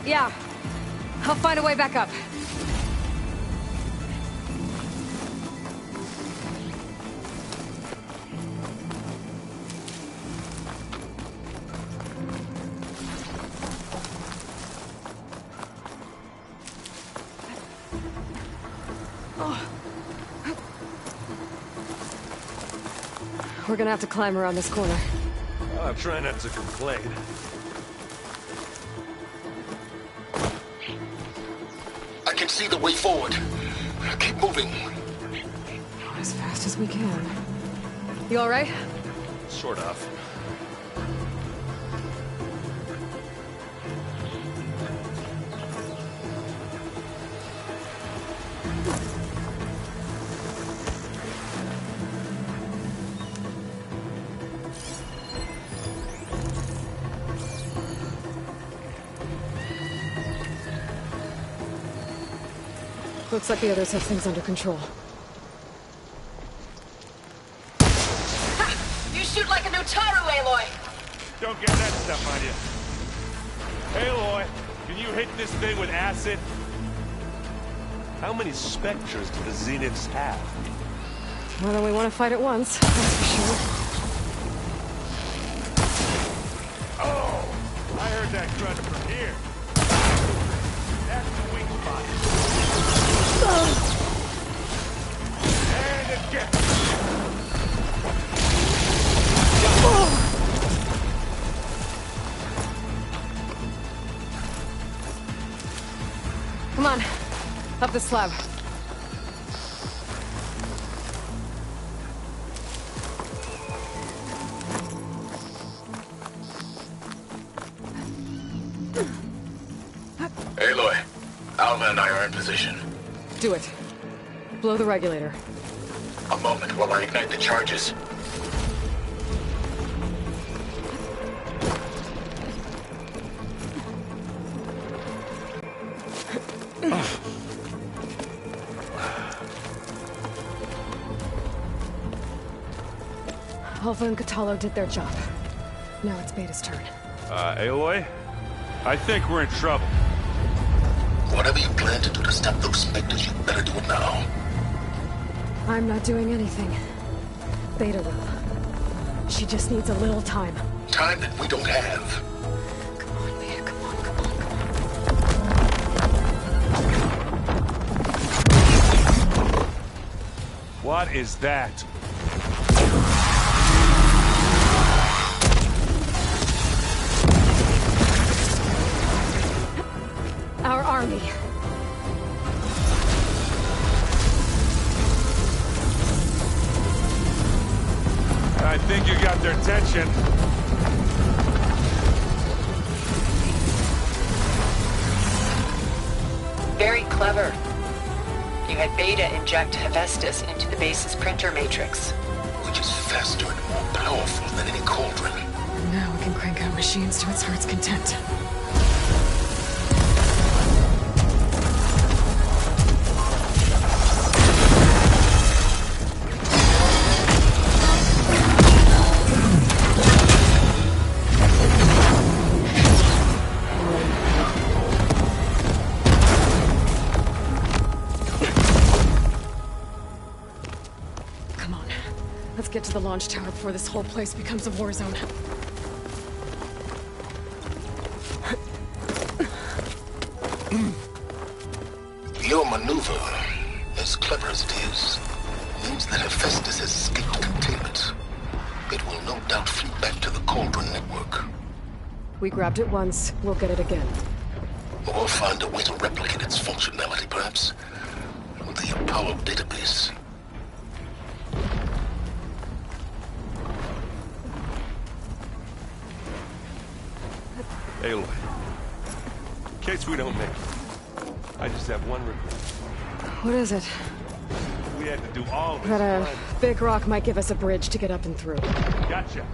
Yeah. I'll find a way back up. We're gonna have to climb around this corner. I'm trying not to complain. I can see the way forward. Keep moving. As fast as we can. You all right? Sort of. Looks like the others have things under control. Ha! You shoot like a new Taru, Aloy! Don't get that stuff on you. Hey, Aloy, can you hit this thing with acid? How many specters do the Zeniths have? More than we want to fight at once, that's for sure. Oh! I heard that crunch from here. That's the weak spot. And again! Come on, up the slab. Aloy, Alva and I are in position. Do it. Blow the regulator. A moment while I ignite the charges. Alva and Katalo did their job. Now it's Beta's turn. Aloy? I think we're in trouble. Whatever you plan to do to stop those specters, you better do it now. I'm not doing anything. Beta will. She just needs a little time. Time that we don't have. Come on, Beta, come on, come on, come on. What is that? Our army. I think you got their attention. Very clever. You had Beta inject Hephaestus into the base's printer matrix. Which is faster and more powerful than any cauldron. Now we can crank out machines to its heart's content. Get to the launch tower before this whole place becomes a war zone. Your maneuver is clever. clever as it is, means that Hephaestus has escaped containment. It will no doubt flee back to the Cauldron network. We grabbed it once, we'll get it again. Or find a way to replicate its functionality, perhaps. With the Apollo database. Aloy, in case we don't make it, I just have one regret. What is it? We had to do all this. That a big rock might give us a bridge to get up and through. Gotcha.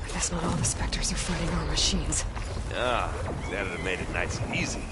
I guess not all the specters are fighting our machines. Ah, that'd have made it nice and easy.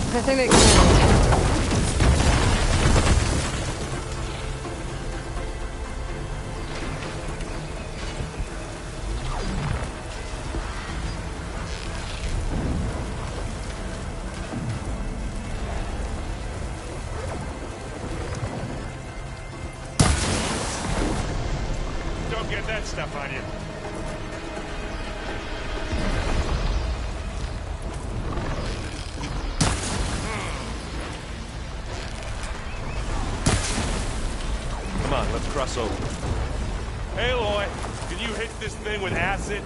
I think they can. Don't get that stuff on you. Come on, let's cross over. Hey, Aloy, can you hit this thing with acid?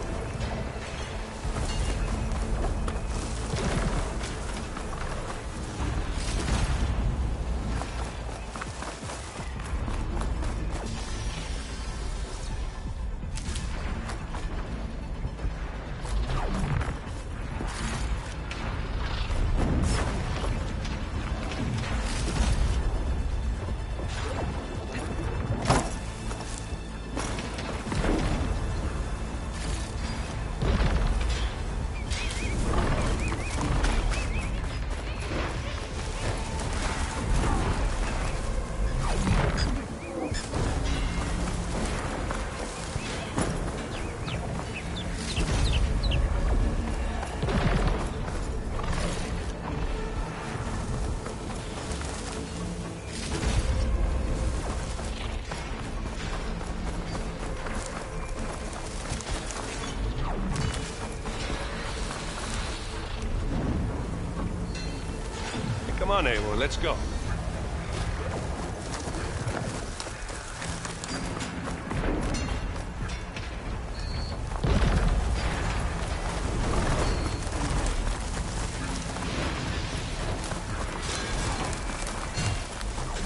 Come on, Aloy, let's go.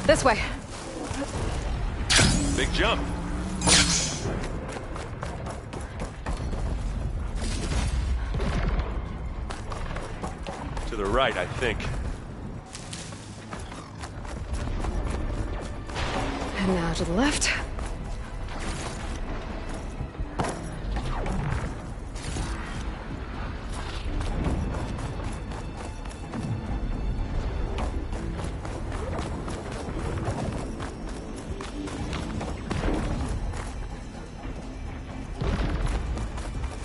This way. Big jump. To the right, I think. And now to the left.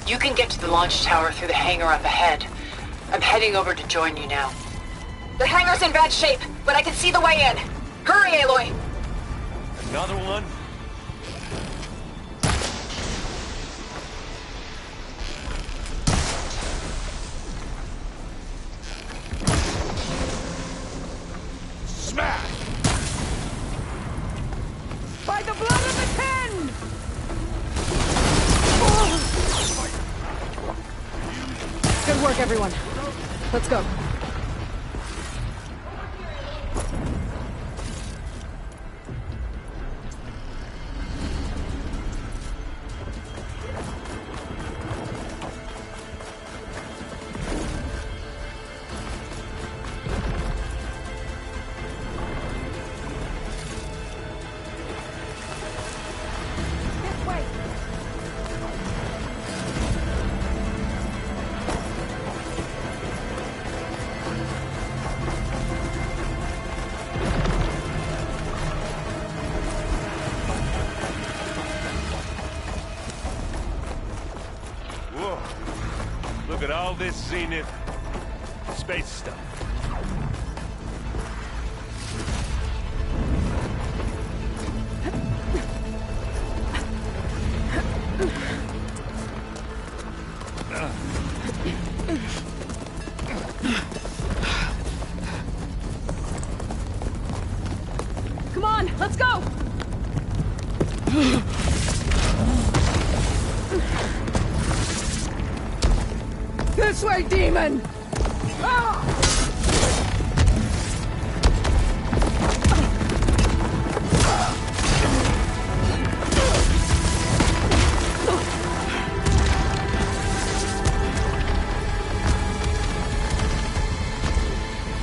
You can get to the launch tower through the hangar up ahead. I'm heading over to join you now. The hangar's in bad shape, but I can see the way in. Hurry, Aloy! Another one? Smash! By the blood of the ten! Good work, everyone. Let's go. Look at all this Zenith space stuff. Come on, let's go! This way, demon! Ah!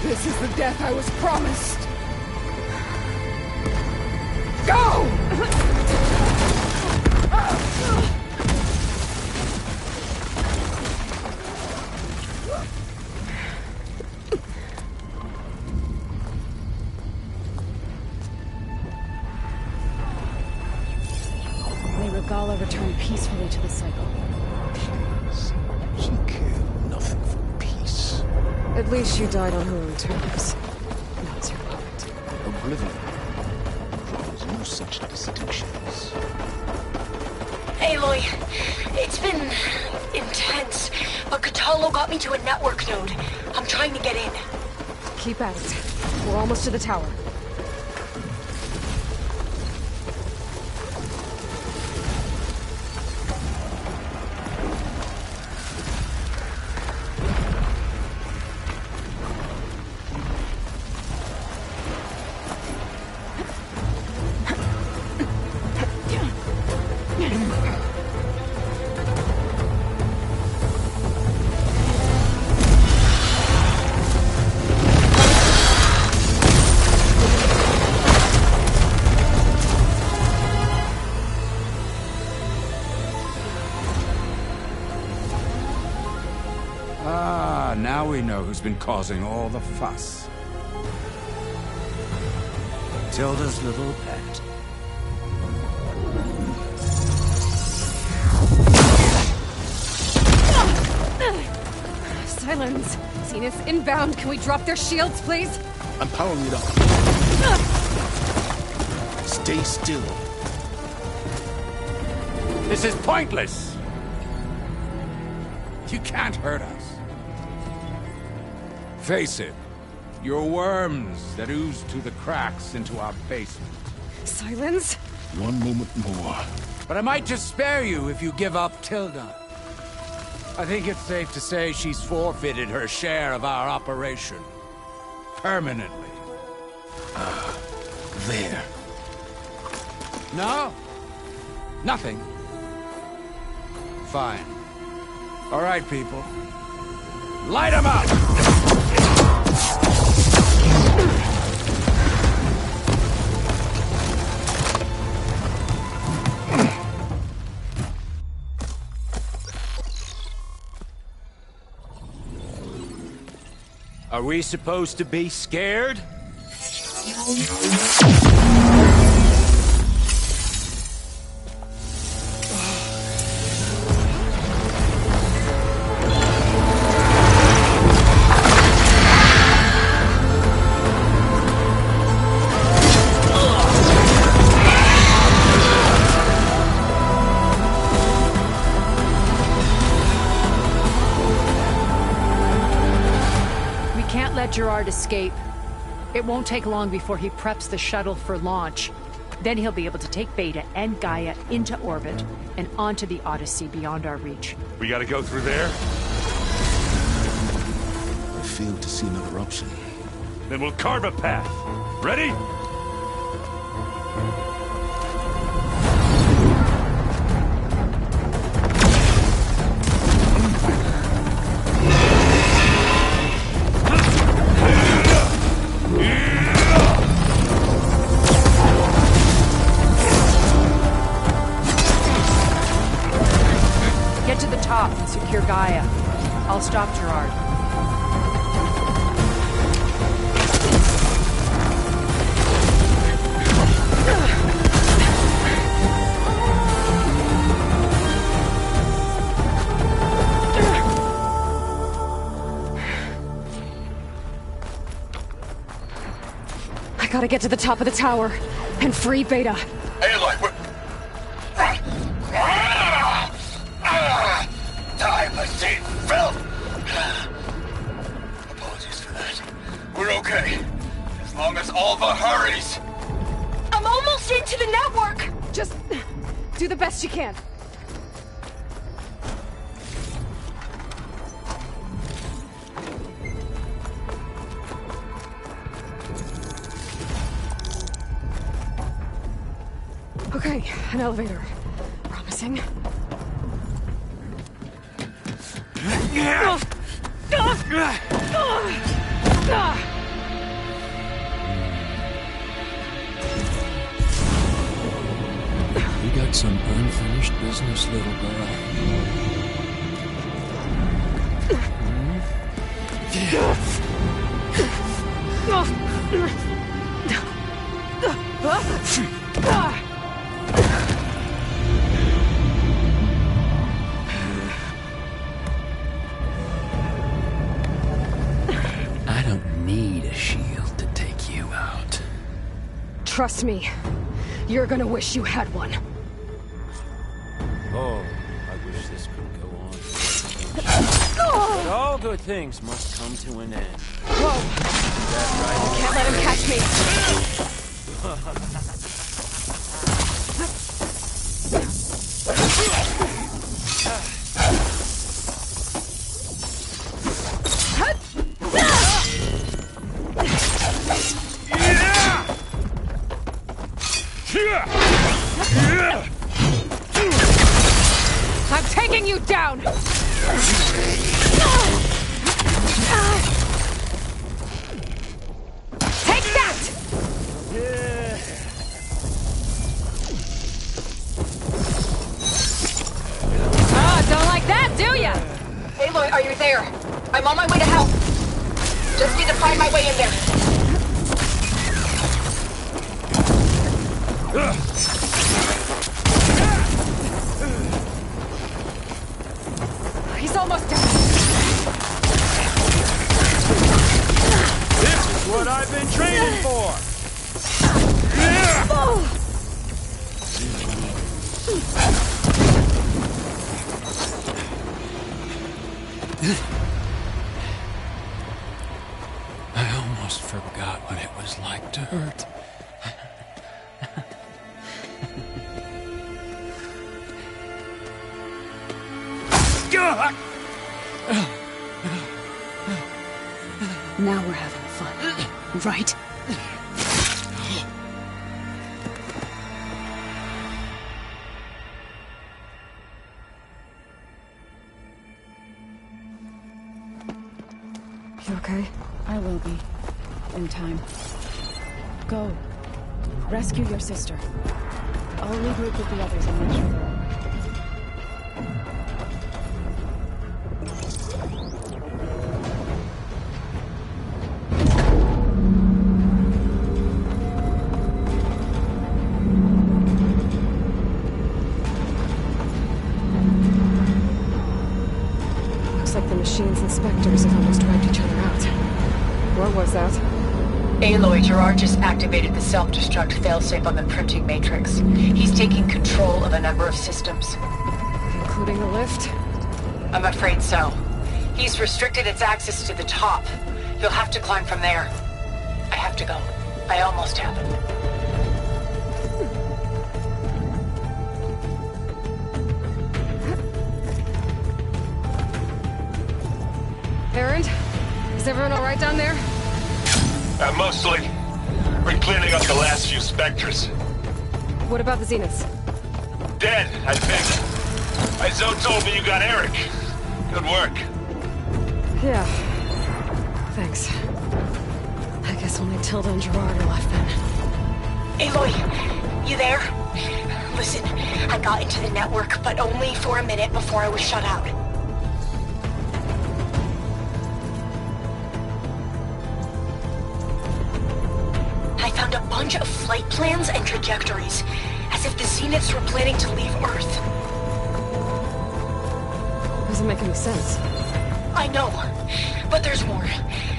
This is the death I was promised. Go! May Regala return peacefully to the cycle. Please. She cared nothing for peace. At least she died on her own terms. Now's your moment. Oblivion draws no such distinctions. Aloy, it's been intense, but Katalo got me to a network node. I'm trying to get in. Keep at it. We're almost to the tower. Now we know who's been causing all the fuss. Tilda's little pet. Silence. Zenith inbound. Can we drop their shields, please? I'm powering it up. Stay still. This is pointless! You can't hurt us. Face it, you're worms that ooze through the cracks into our basement. Silence? One moment more. But I might just spare you if you give up Tilda. I think it's safe to say she's forfeited her share of our operation. Permanently. There. No? Nothing. Fine. All right, people. Light 'em up! Are we supposed to be scared? Gerard escape. It won't take long before he preps the shuttle for launch. Then he'll be able to take Beta and Gaia into orbit and onto the Odyssey beyond our reach. We gotta go through there? I fail to see another option. Then we'll carve a path. Ready? Get to the top and secure Gaia. I'll stop Gerard. I gotta get to the top of the tower and free Beta. Aloy, we're... Time machine filth! Apologies for that. We're okay. As long as Alva hurries. I'm almost into the network! Just do the best you can. Okay, an elevator. Promising. You got some unfinished business, little girl. I don't need a shield to take you out. Trust me, you're gonna wish you had one. Oh, I wish this could go on. But all good things must come to an end. Whoa! I can't let him catch me. I'm taking you down! Take that! Don't like that, do ya? Aloy, are you there? I'm on my way to help. Just need to find my way in there. He's almost done. This is what I've been training for! I almost forgot what it was like to hurt. Now we're having fun, right? You okay? I will be. In time. Go. Rescue your sister. I'll regroup with the others and make sure they're all right. Looks like the machine's inspectors have almost wiped each other out. What was that? Aloy, Gerard just activated the self-destruct failsafe on the printing matrix. He's taking control of a number of systems. Including the lift? I'm afraid so. He's restricted its access to the top. You'll have to climb from there. I have to go. I almost have it. Aaron? Is everyone alright down there? Mostly. We're cleaning up the last few specters. What about the Zeniths? Dead, I think. Zoe told me you got Eric. Good work. Yeah. Thanks. I guess only Tilda and Gerard are left then. Aloy, you there? Listen, I got into the network, but only for a minute before I was shut out. I found a bunch of flight plans and trajectories, as if the Zeniths were planning to leave Earth. Doesn't make any sense. I know, but there's more.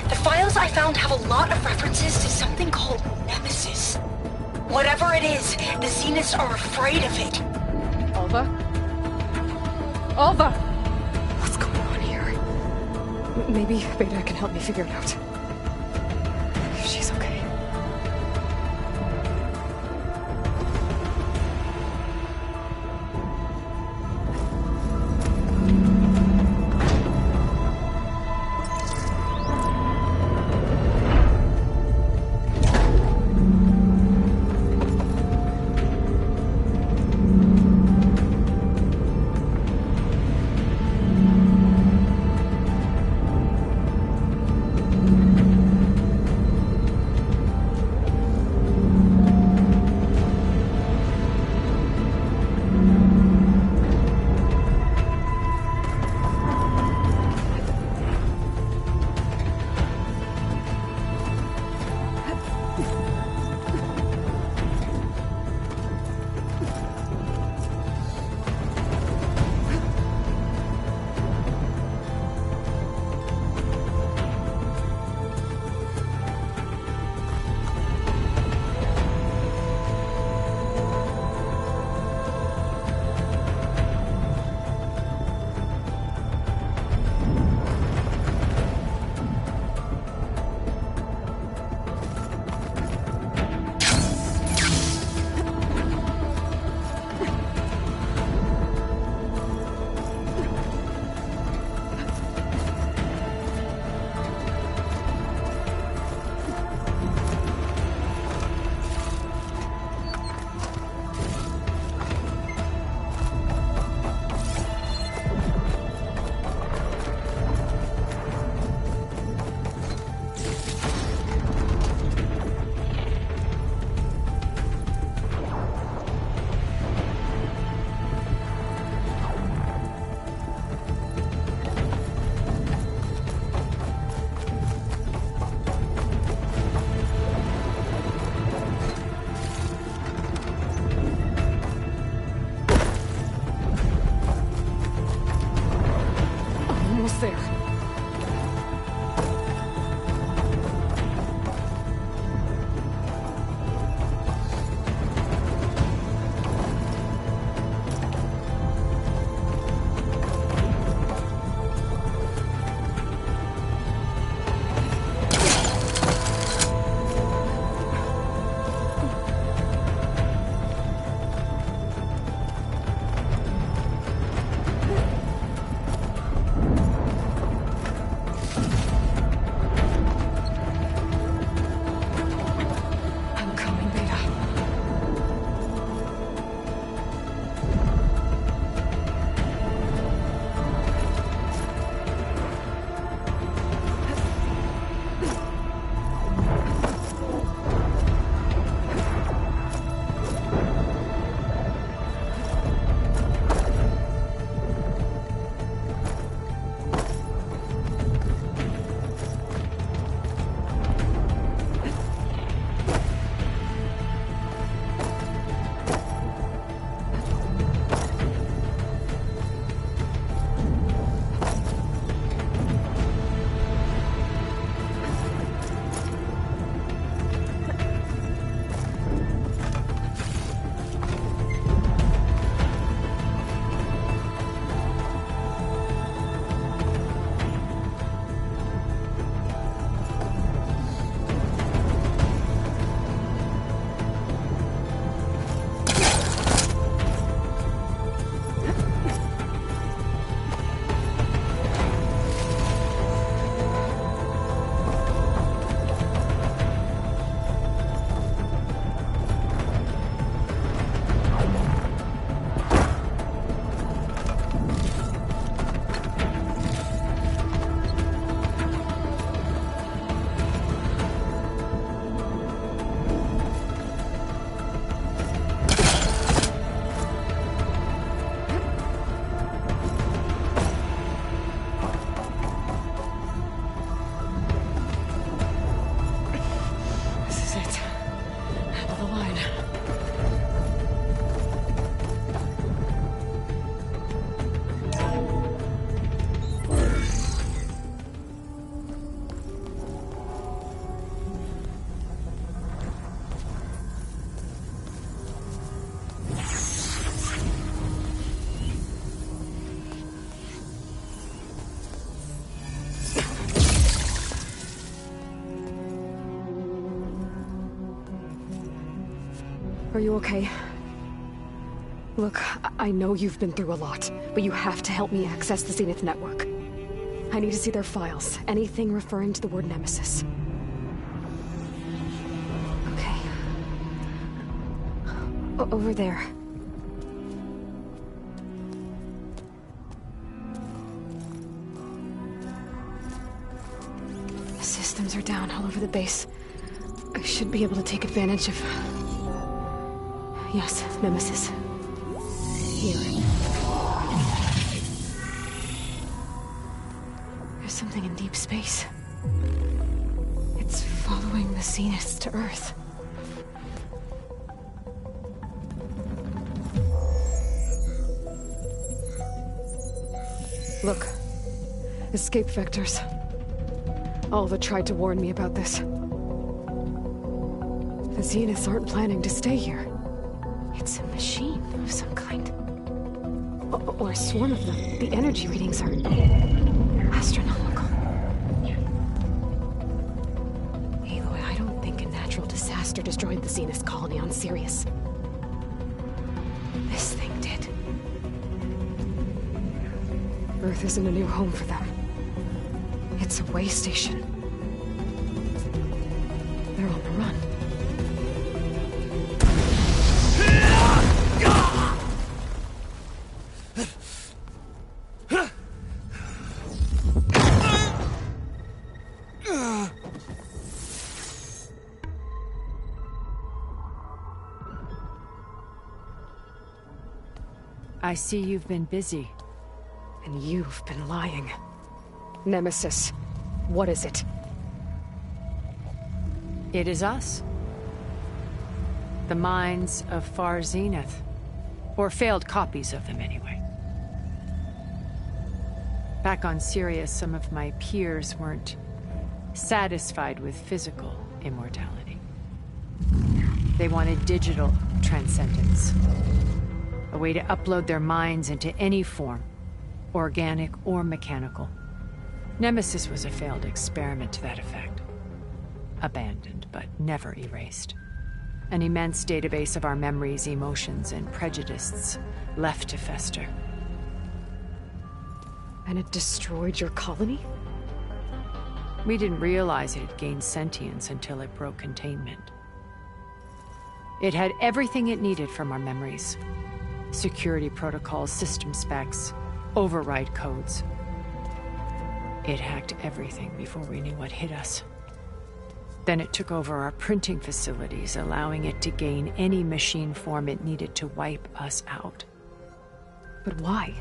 The files I found have a lot of references to something called Nemesis. Whatever it is, the Zeniths are afraid of it. Alva? Alva! What's going on here? Maybe Beta can help me figure it out. If she's okay. Are you okay? Look, I know you've been through a lot, but you have to help me access the Zenith network. I need to see their files, anything referring to the word Nemesis. Okay. Over there. The systems are down all over the base. I should be able to take advantage of... Yes, Nemesis. Here. There's something in deep space. It's following the Zeniths to Earth. Look. Escape vectors. Alva tried to warn me about this. The Zeniths aren't planning to stay here. It's a machine of some kind. Or a swarm of them. The energy readings are astronomical. Aloy, I don't think a natural disaster destroyed the Zenith colony on Sirius. This thing did. Earth isn't a new home for them. It's a way station. They're on the run. I see you've been busy. And you've been lying. Nemesis, what is it? It is us. The minds of Far Zenith. Or failed copies of them, anyway. Back on Sirius, some of my peers weren't satisfied with physical immortality. They wanted digital transcendence. A way to upload their minds into any form, organic or mechanical. Nemesis was a failed experiment to that effect. Abandoned, but never erased. An immense database of our memories, emotions, and prejudices left to fester. And it destroyed your colony? We didn't realize it had gained sentience until it broke containment. It had everything it needed from our memories. Security protocols, system specs, override codes. It hacked everything before we knew what hit us. Then it took over our printing facilities, allowing it to gain any machine form it needed to wipe us out. But why?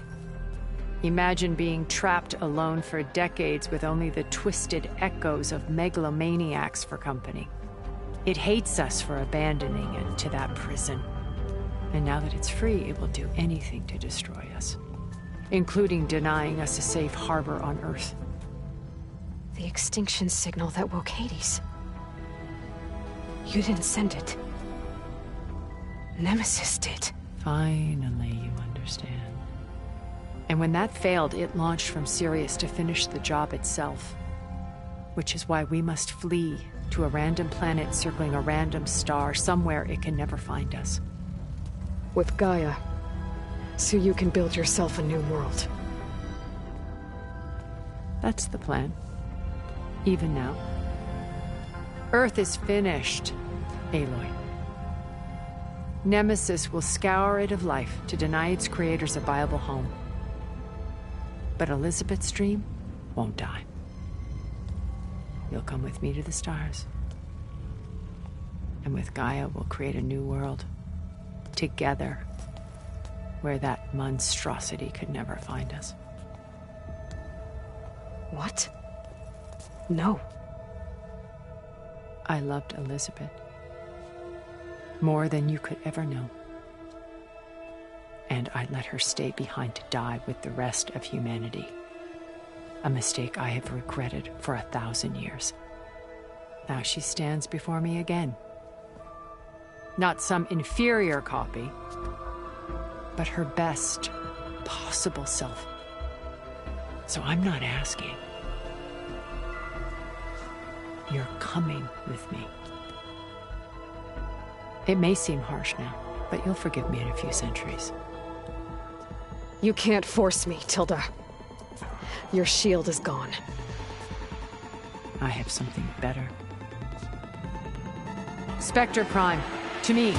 Imagine being trapped alone for decades with only the twisted echoes of megalomaniacs for company. It hates us for abandoning it to that prison. And now that it's free, it will do anything to destroy us, including denying us a safe harbor on Earth. The extinction signal that woke Hades. You didn't send it. Nemesis did. Finally, you understand. And when that failed, it launched from Sirius to finish the job itself. Which is why we must flee to a random planet circling a random star, somewhere it can never find us. With Gaia, so you can build yourself a new world. That's the plan. Even now. Earth is finished, Aloy. Nemesis will scour it of life to deny its creators a viable home. But Elizabeth's dream won't die. You'll come with me to the stars. And with Gaia, we'll create a new world. Together, where that monstrosity could never find us. What? No. I loved Elizabeth. More than you could ever know. And I let her stay behind to die with the rest of humanity. A mistake I have regretted for 1,000 years. Now she stands before me again. Not some inferior copy, but her best possible self. So I'm not asking. You're coming with me. It may seem harsh now, but you'll forgive me in a few centuries. You can't force me, Tilda. Your shield is gone. I have something better. Spectre Prime, to me.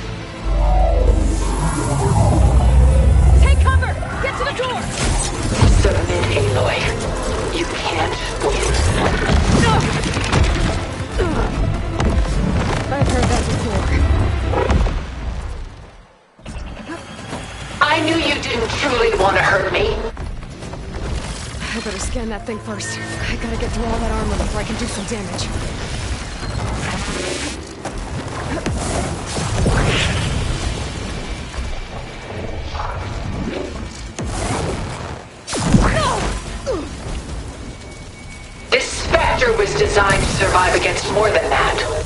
Take cover! Get to the door! Submit, Aloy. You can't win. I've heard that before. I knew you didn't truly want to hurt me. I better scan that thing first. I gotta get through all that armor before I can do some damage. This Spectre was designed to survive against more than that.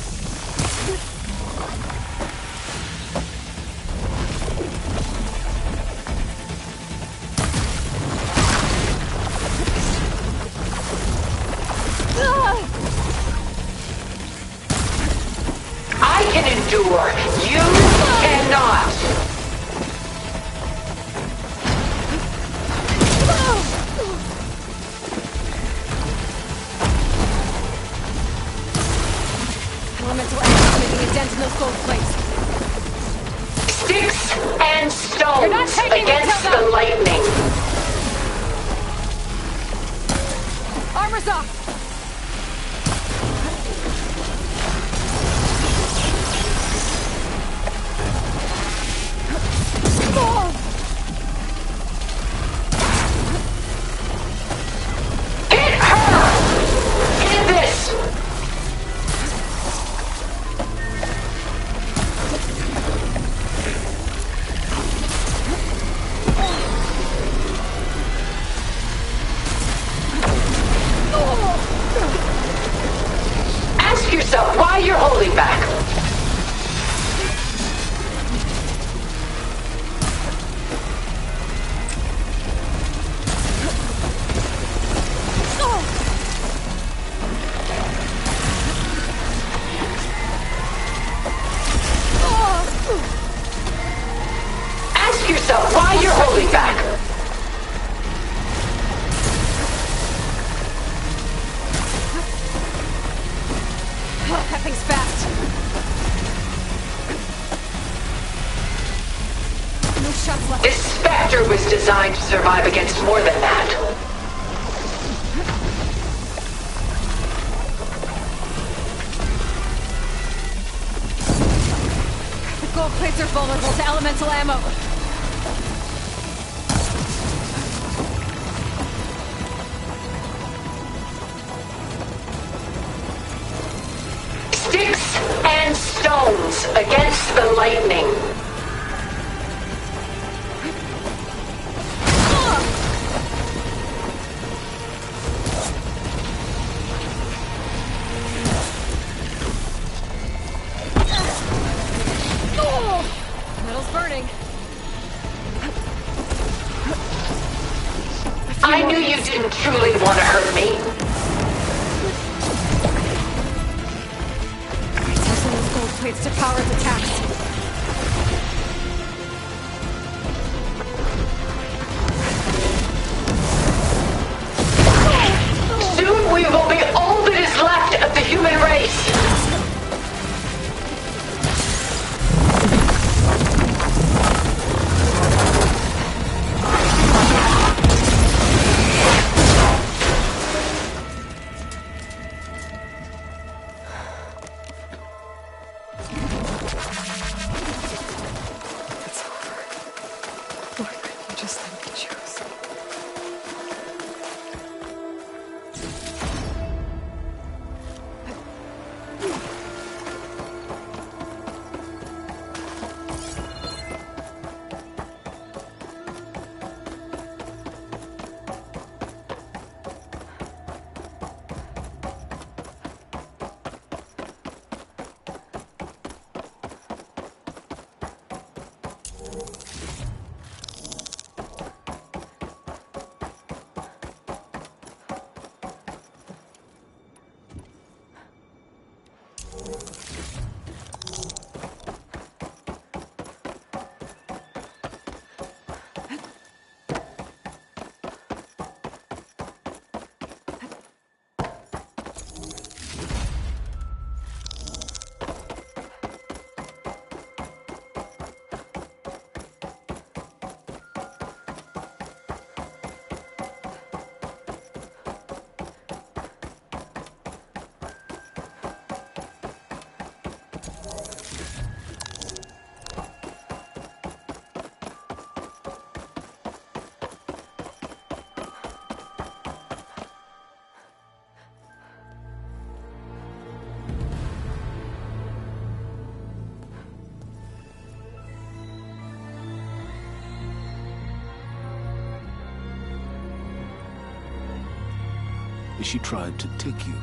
I can endure. You cannot. Elemental energy making a dent in those gold plates. Sticks and stones You're not taking against the lightning. Armor's off! Hit her! Hit this! Ask yourself why you're holding back. Ask yourself why you're holding back. Oh, that thing's fast. No shots left. This Spectre was designed to survive against more than that. The gold plates are vulnerable to elemental ammo. Sticks and stones against the lightning. Metal's burning. I knew you didn't truly want to hurt me. Testing those gold plates to power its attacks. Soon we will be all that is left of the human race. she tried to take you.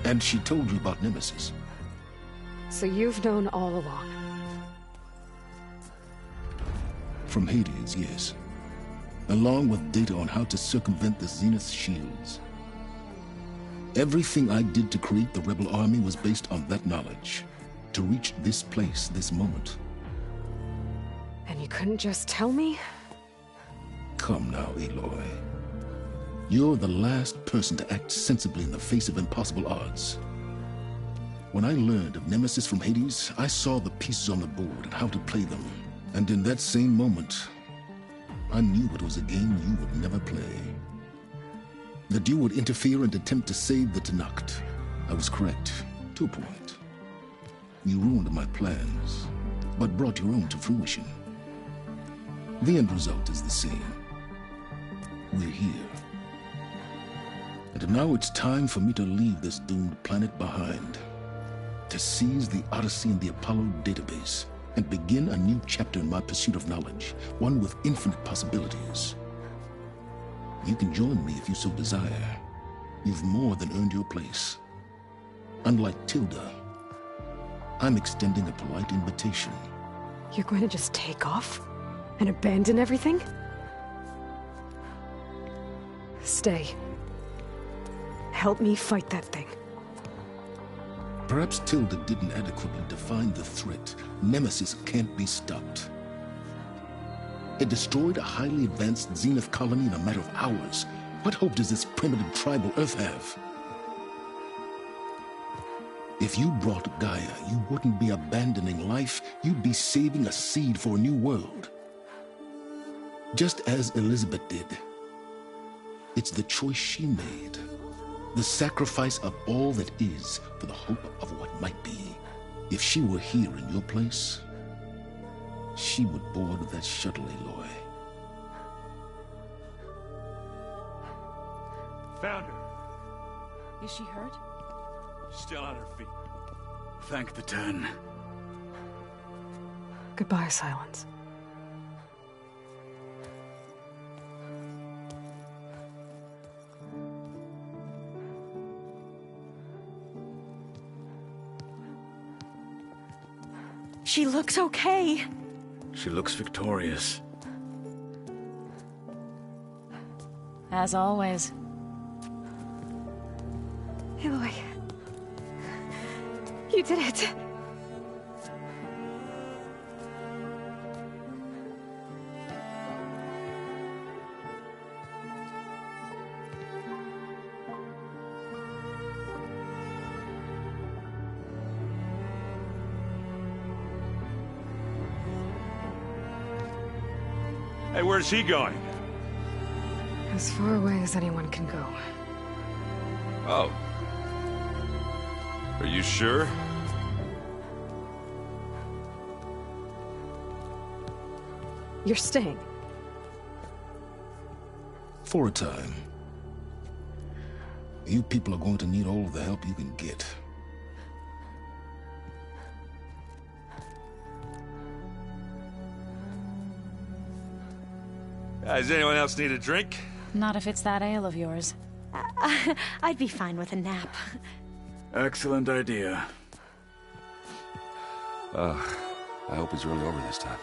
And she told you about Nemesis. So you've known all along. From Hades, yes. Along with data on how to circumvent the Zenith's shields. Everything I did to create the rebel army was based on that knowledge. To reach this place, this moment. And you couldn't just tell me? Come now, Aloy. You're the last person to act sensibly in the face of impossible odds. When I learned of Nemesis from Hades, I saw the pieces on the board and how to play them. And in that same moment, I knew it was a game you would never play. That you would interfere and attempt to save the Tenakth. I was correct, to a point. You ruined my plans, but brought your own to fruition. The end result is the same. We're here. And now it's time for me to leave this doomed planet behind. To seize the Odyssey and the Apollo database, and begin a new chapter in my pursuit of knowledge, one with infinite possibilities. You can join me if you so desire. You've more than earned your place. Unlike Tilda, I'm extending a polite invitation. You're going to just take off? And abandon everything? Stay. Help me fight that thing. Perhaps Tilda didn't adequately define the threat. Nemesis can't be stopped. It destroyed a highly advanced Zenith colony in a matter of hours. What hope does this primitive tribal Earth have? If you brought Gaia, you wouldn't be abandoning life, you'd be saving a seed for a new world. Just as Elizabeth did. It's the choice she made. The sacrifice of all that is for the hope of what might be. If she were here in your place, she would board that shuttle, Aloy. Found her. Is she hurt? Still on her feet. Thank the 10. Goodbye, Silence. She looks okay. She looks victorious. As always. Aloy. You did it. Hey, where's he going? As far away as anyone can go. Oh. Are you sure? You're staying. For a time. You people are going to need all of the help you can get. Does anyone else need a drink? Not if it's that ale of yours. I'd be fine with a nap. Excellent idea. I hope it's really over this time.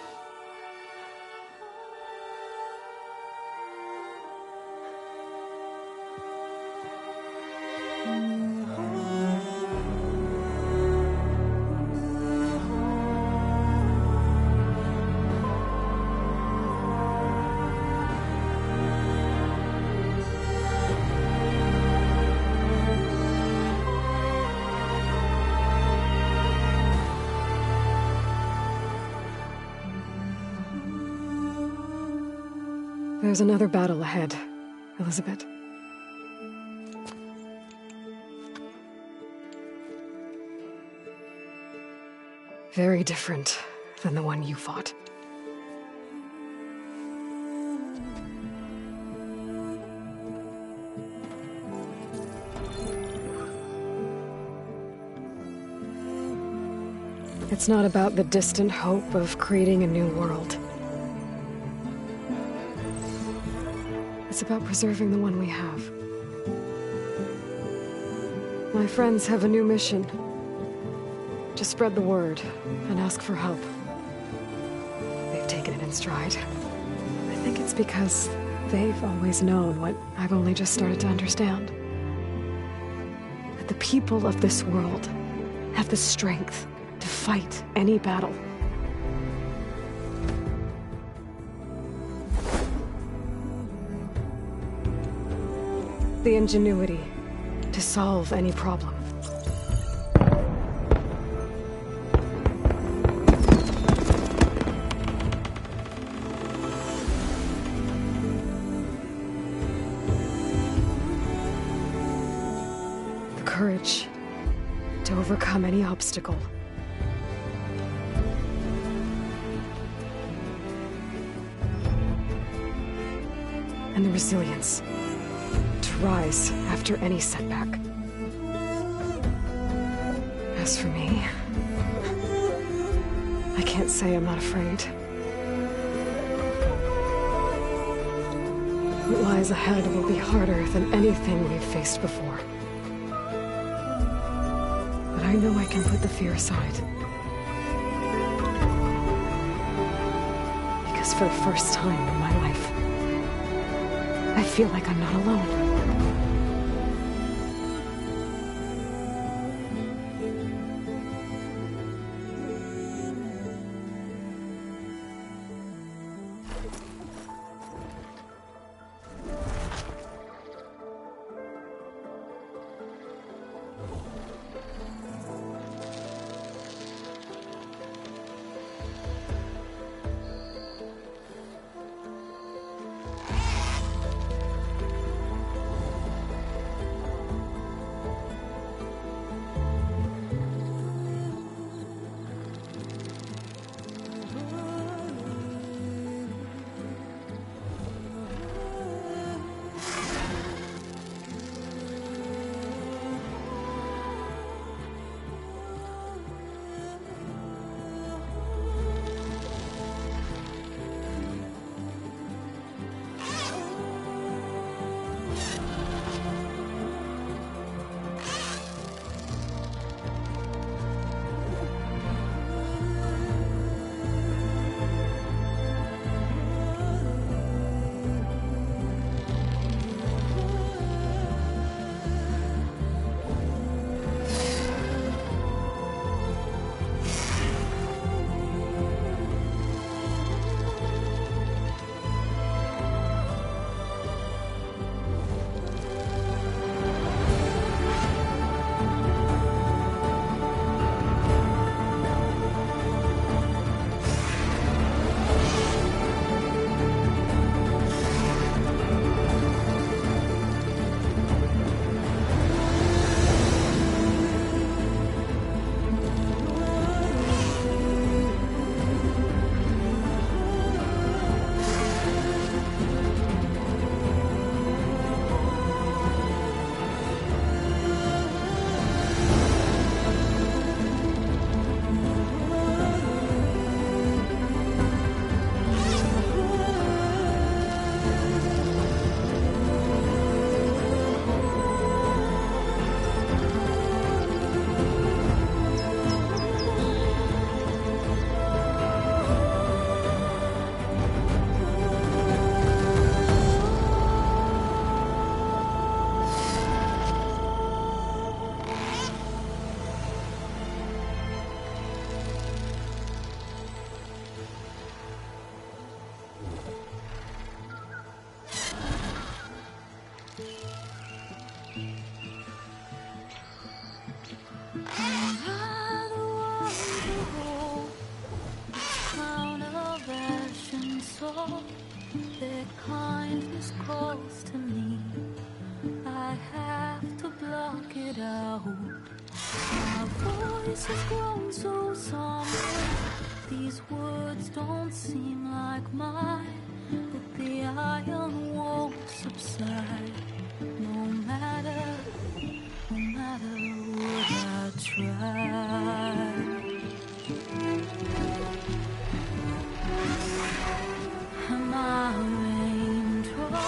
There's another battle ahead, Elizabeth. Very different than the one you fought. It's not about the distant hope of creating a new world. It's about preserving the one we have. My friends have a new mission. To spread the word and ask for help. They've taken it in stride. I think it's because they've always known what I've only just started to understand. That the people of this world have the strength to fight any battle. The ingenuity to solve any problem. The courage to overcome any obstacle. And the resilience to rise after any setback. As for me, I can't say I'm not afraid. What lies ahead will be harder than anything we've faced before. But I know I can put the fear aside. Because for the first time in my life, I feel like I'm not alone. Their kindness calls to me. I have to block it out. My voice has grown so somber. These words don't seem like mine, but the iron won't subside. No matter what I try. My raindrops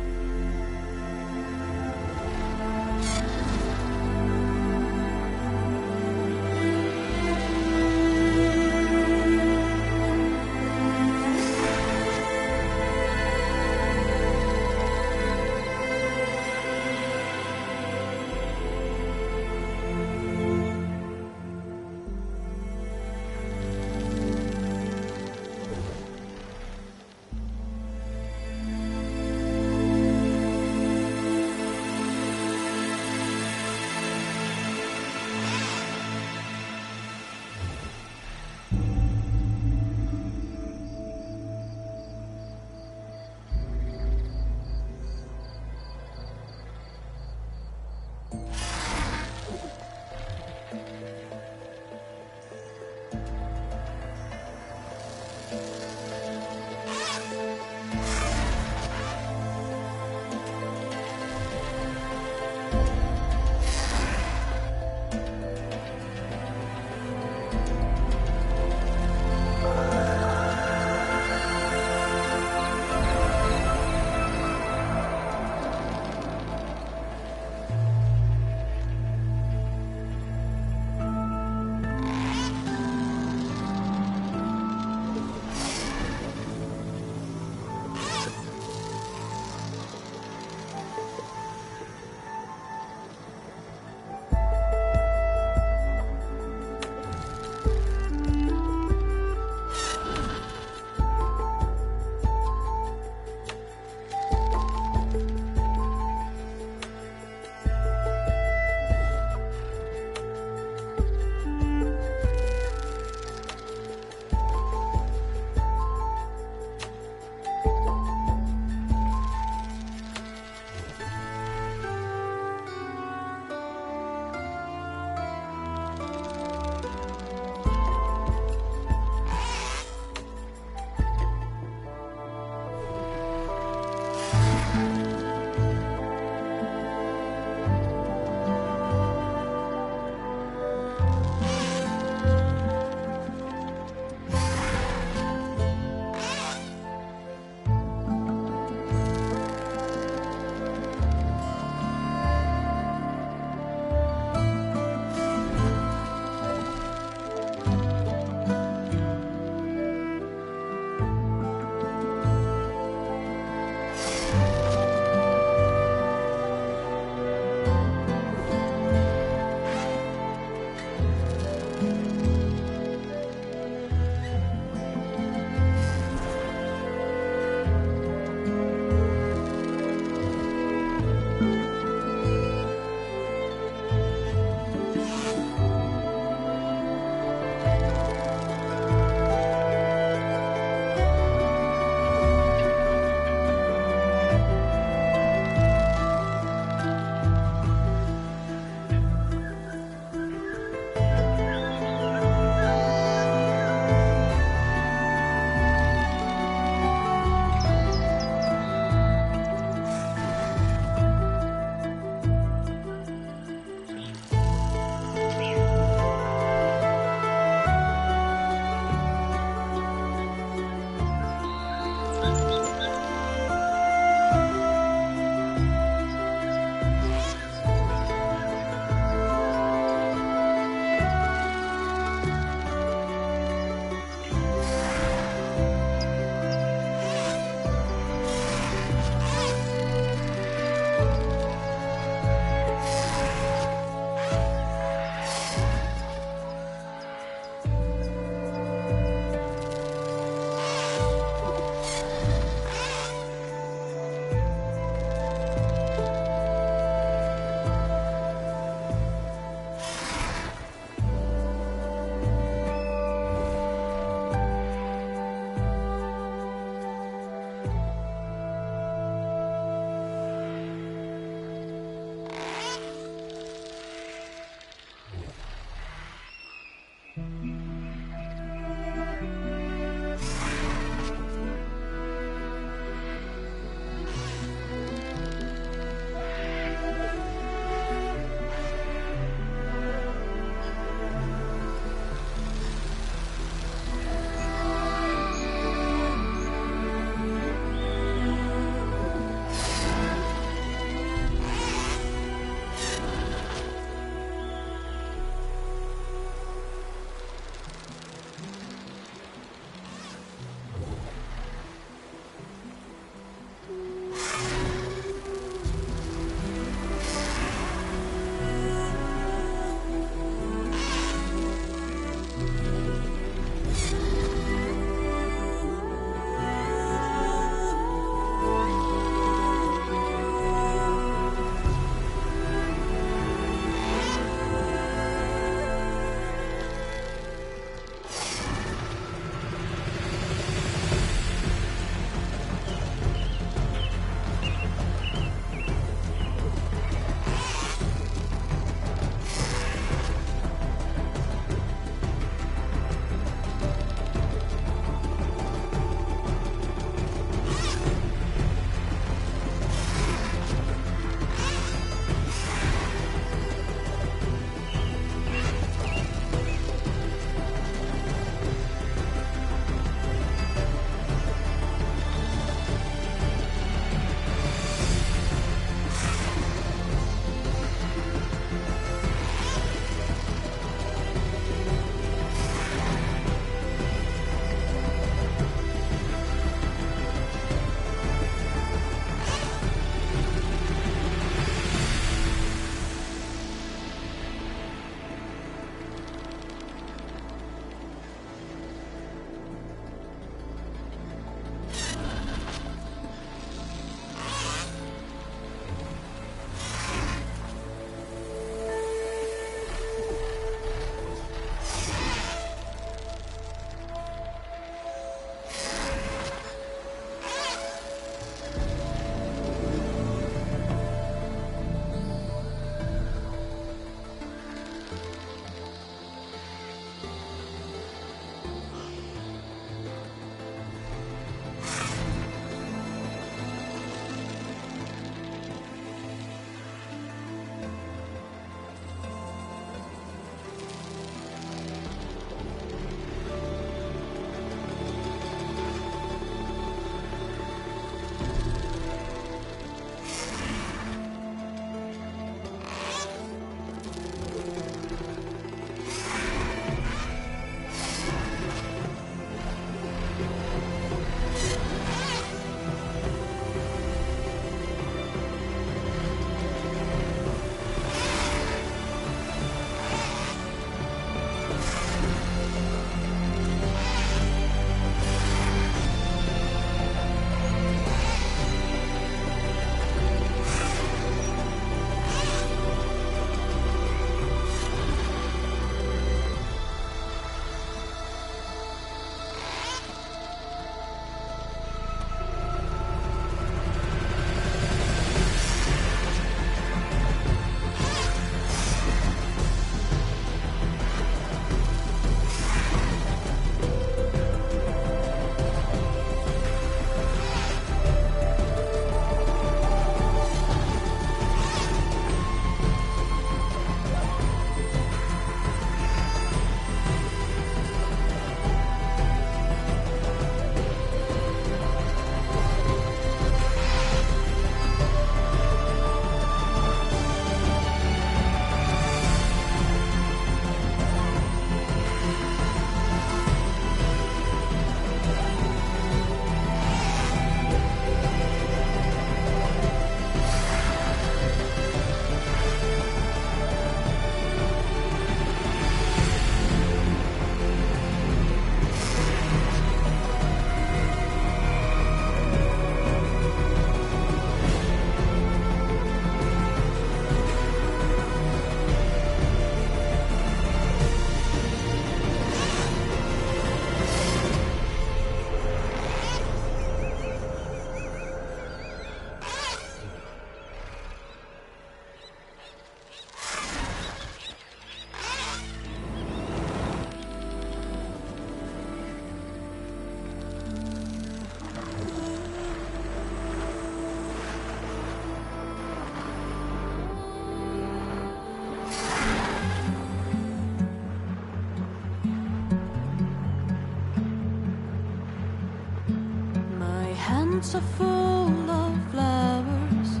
hands are full of flowers,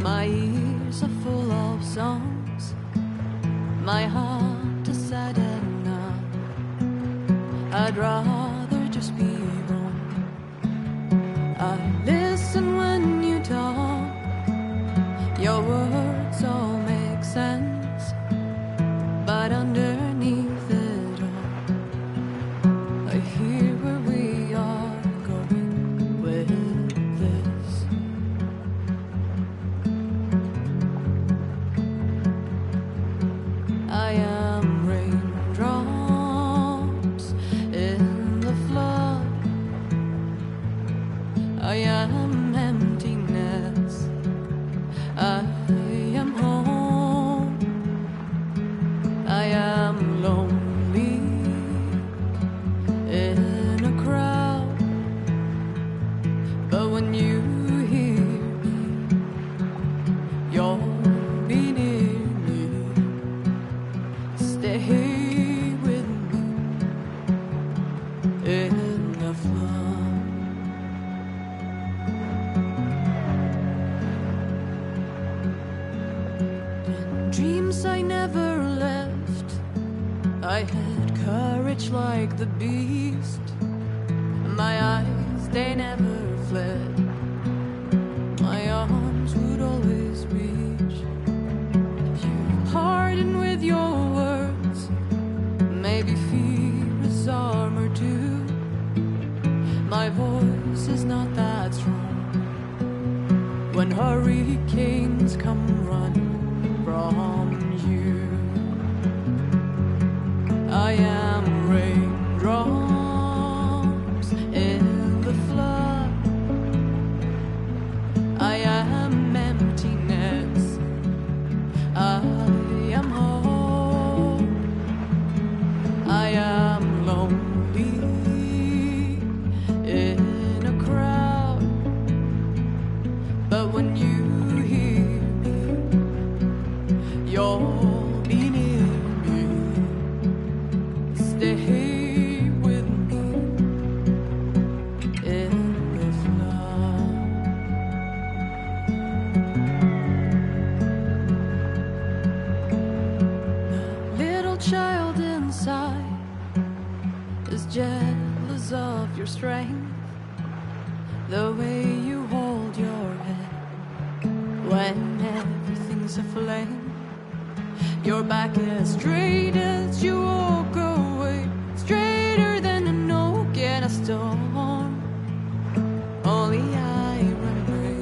my ears are full of songs, my heart is sad and numb. I'd rather just be wrong. I listen when you talk, your words all make sense, but underneath it all, I hear where we are going with this. I am raindrops in the flood, I am emptiness, I am home, I am lonely in a crowd, but when you hear me, you'll be near me. Stay with me in the flood. Dreams I never left, I had courage like the beast. My eyes, they never fled, my arms would always reach. You harden with your words, maybe fear is armor too. My voice is not that strong when hurricanes come running from you. I am raindrops in the flood, I am emptiness, I am home, I am lonely in a crowd, but when you hear me, you'll be near me. Stay with me in the flood. The little child inside is jealous of your strength, the way you hold your head when everything's aflame. Your back as straight as you walk away, straighter than an oak in a storm. Only I run away.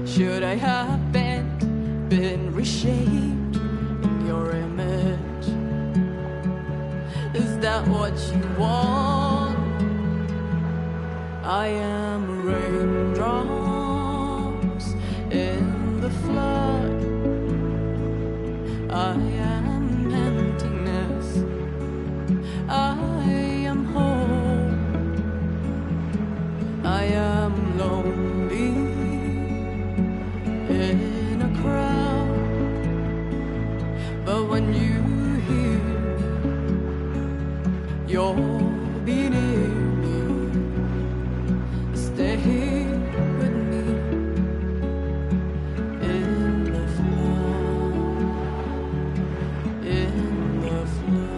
Should I have been reshaped in your image? Is that what you want? I am raindrops in the flood, I am emptiness, I am home, I am lonely in a crowd, but when you hear me, you'll be near me. Stay with me in the flood, in the flood.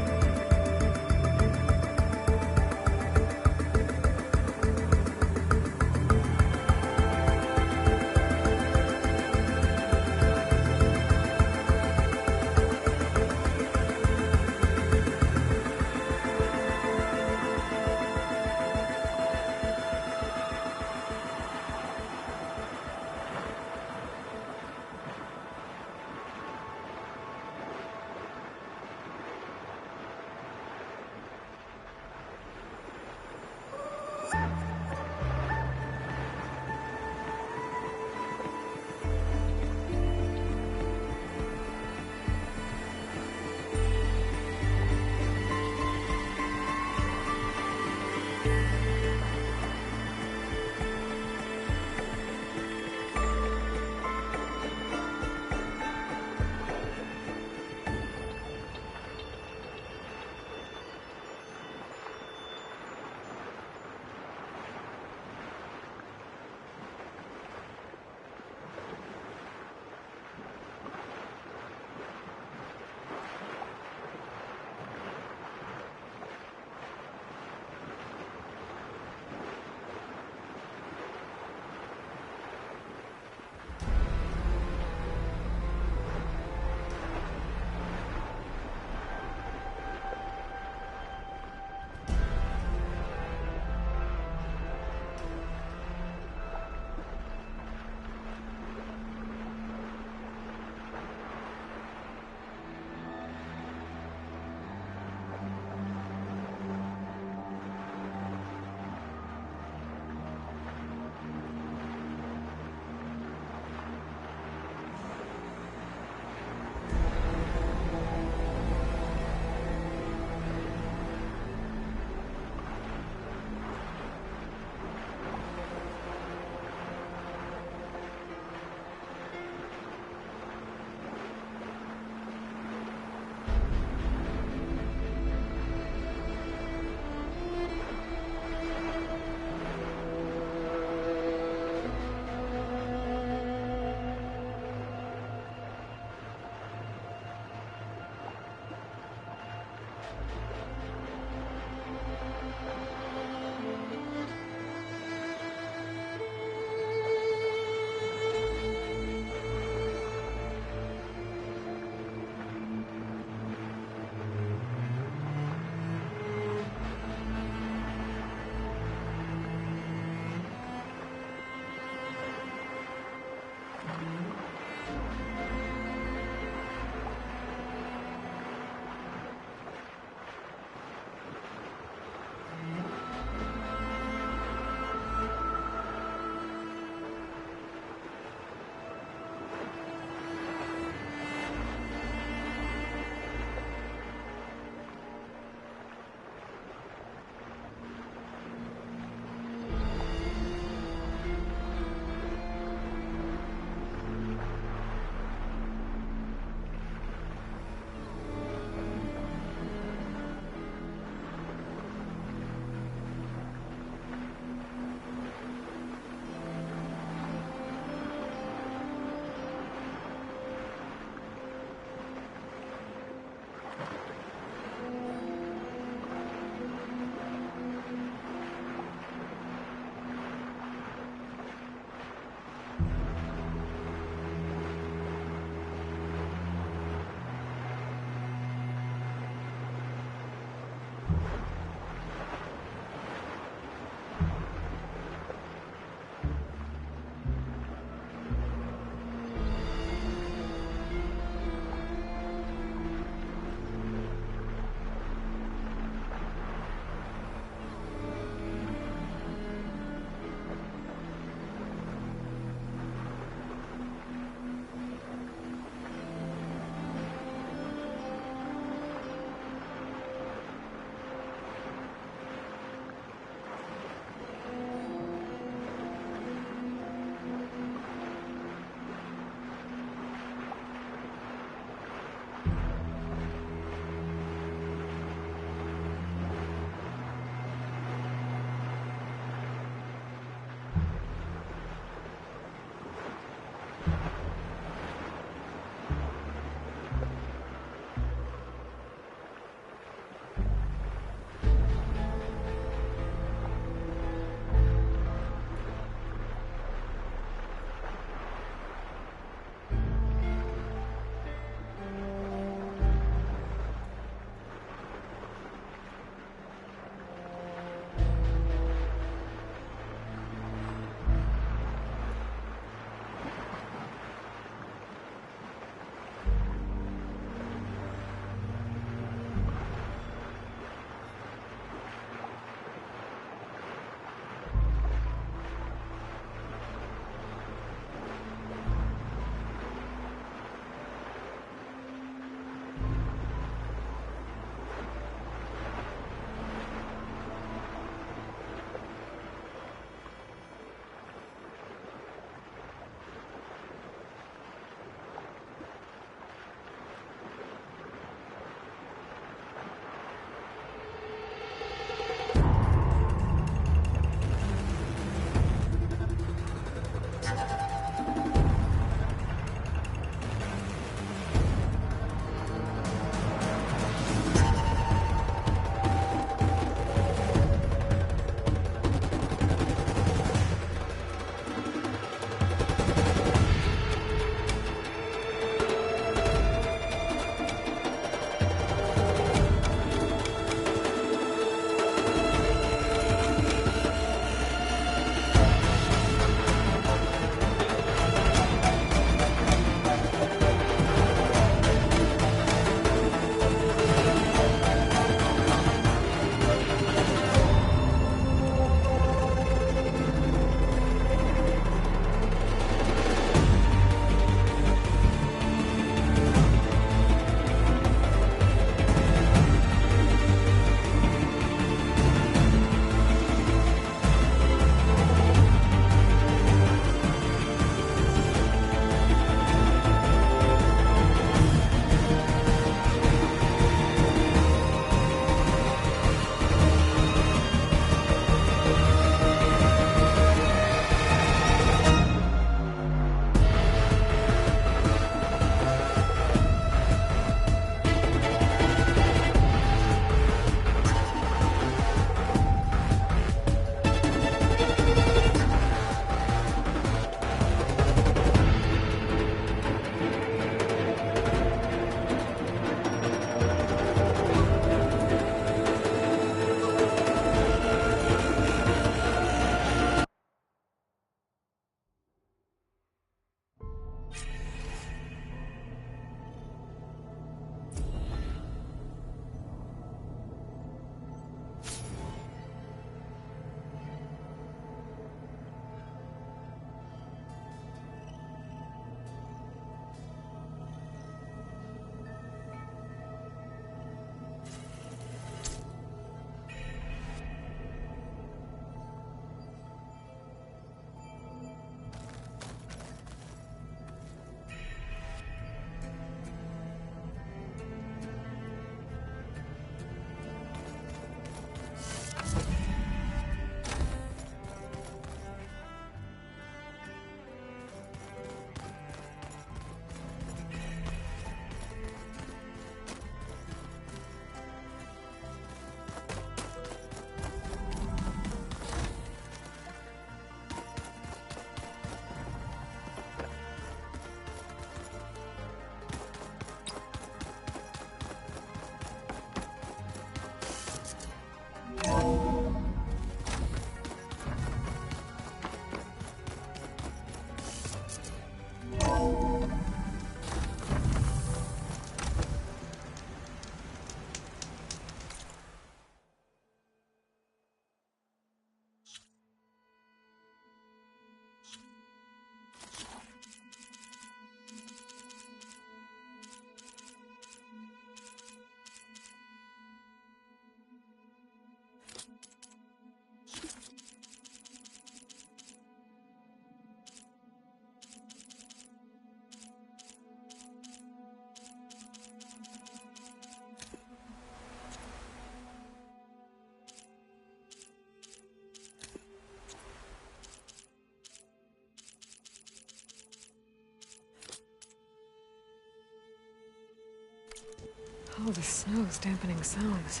Oh, the snow's dampening sounds.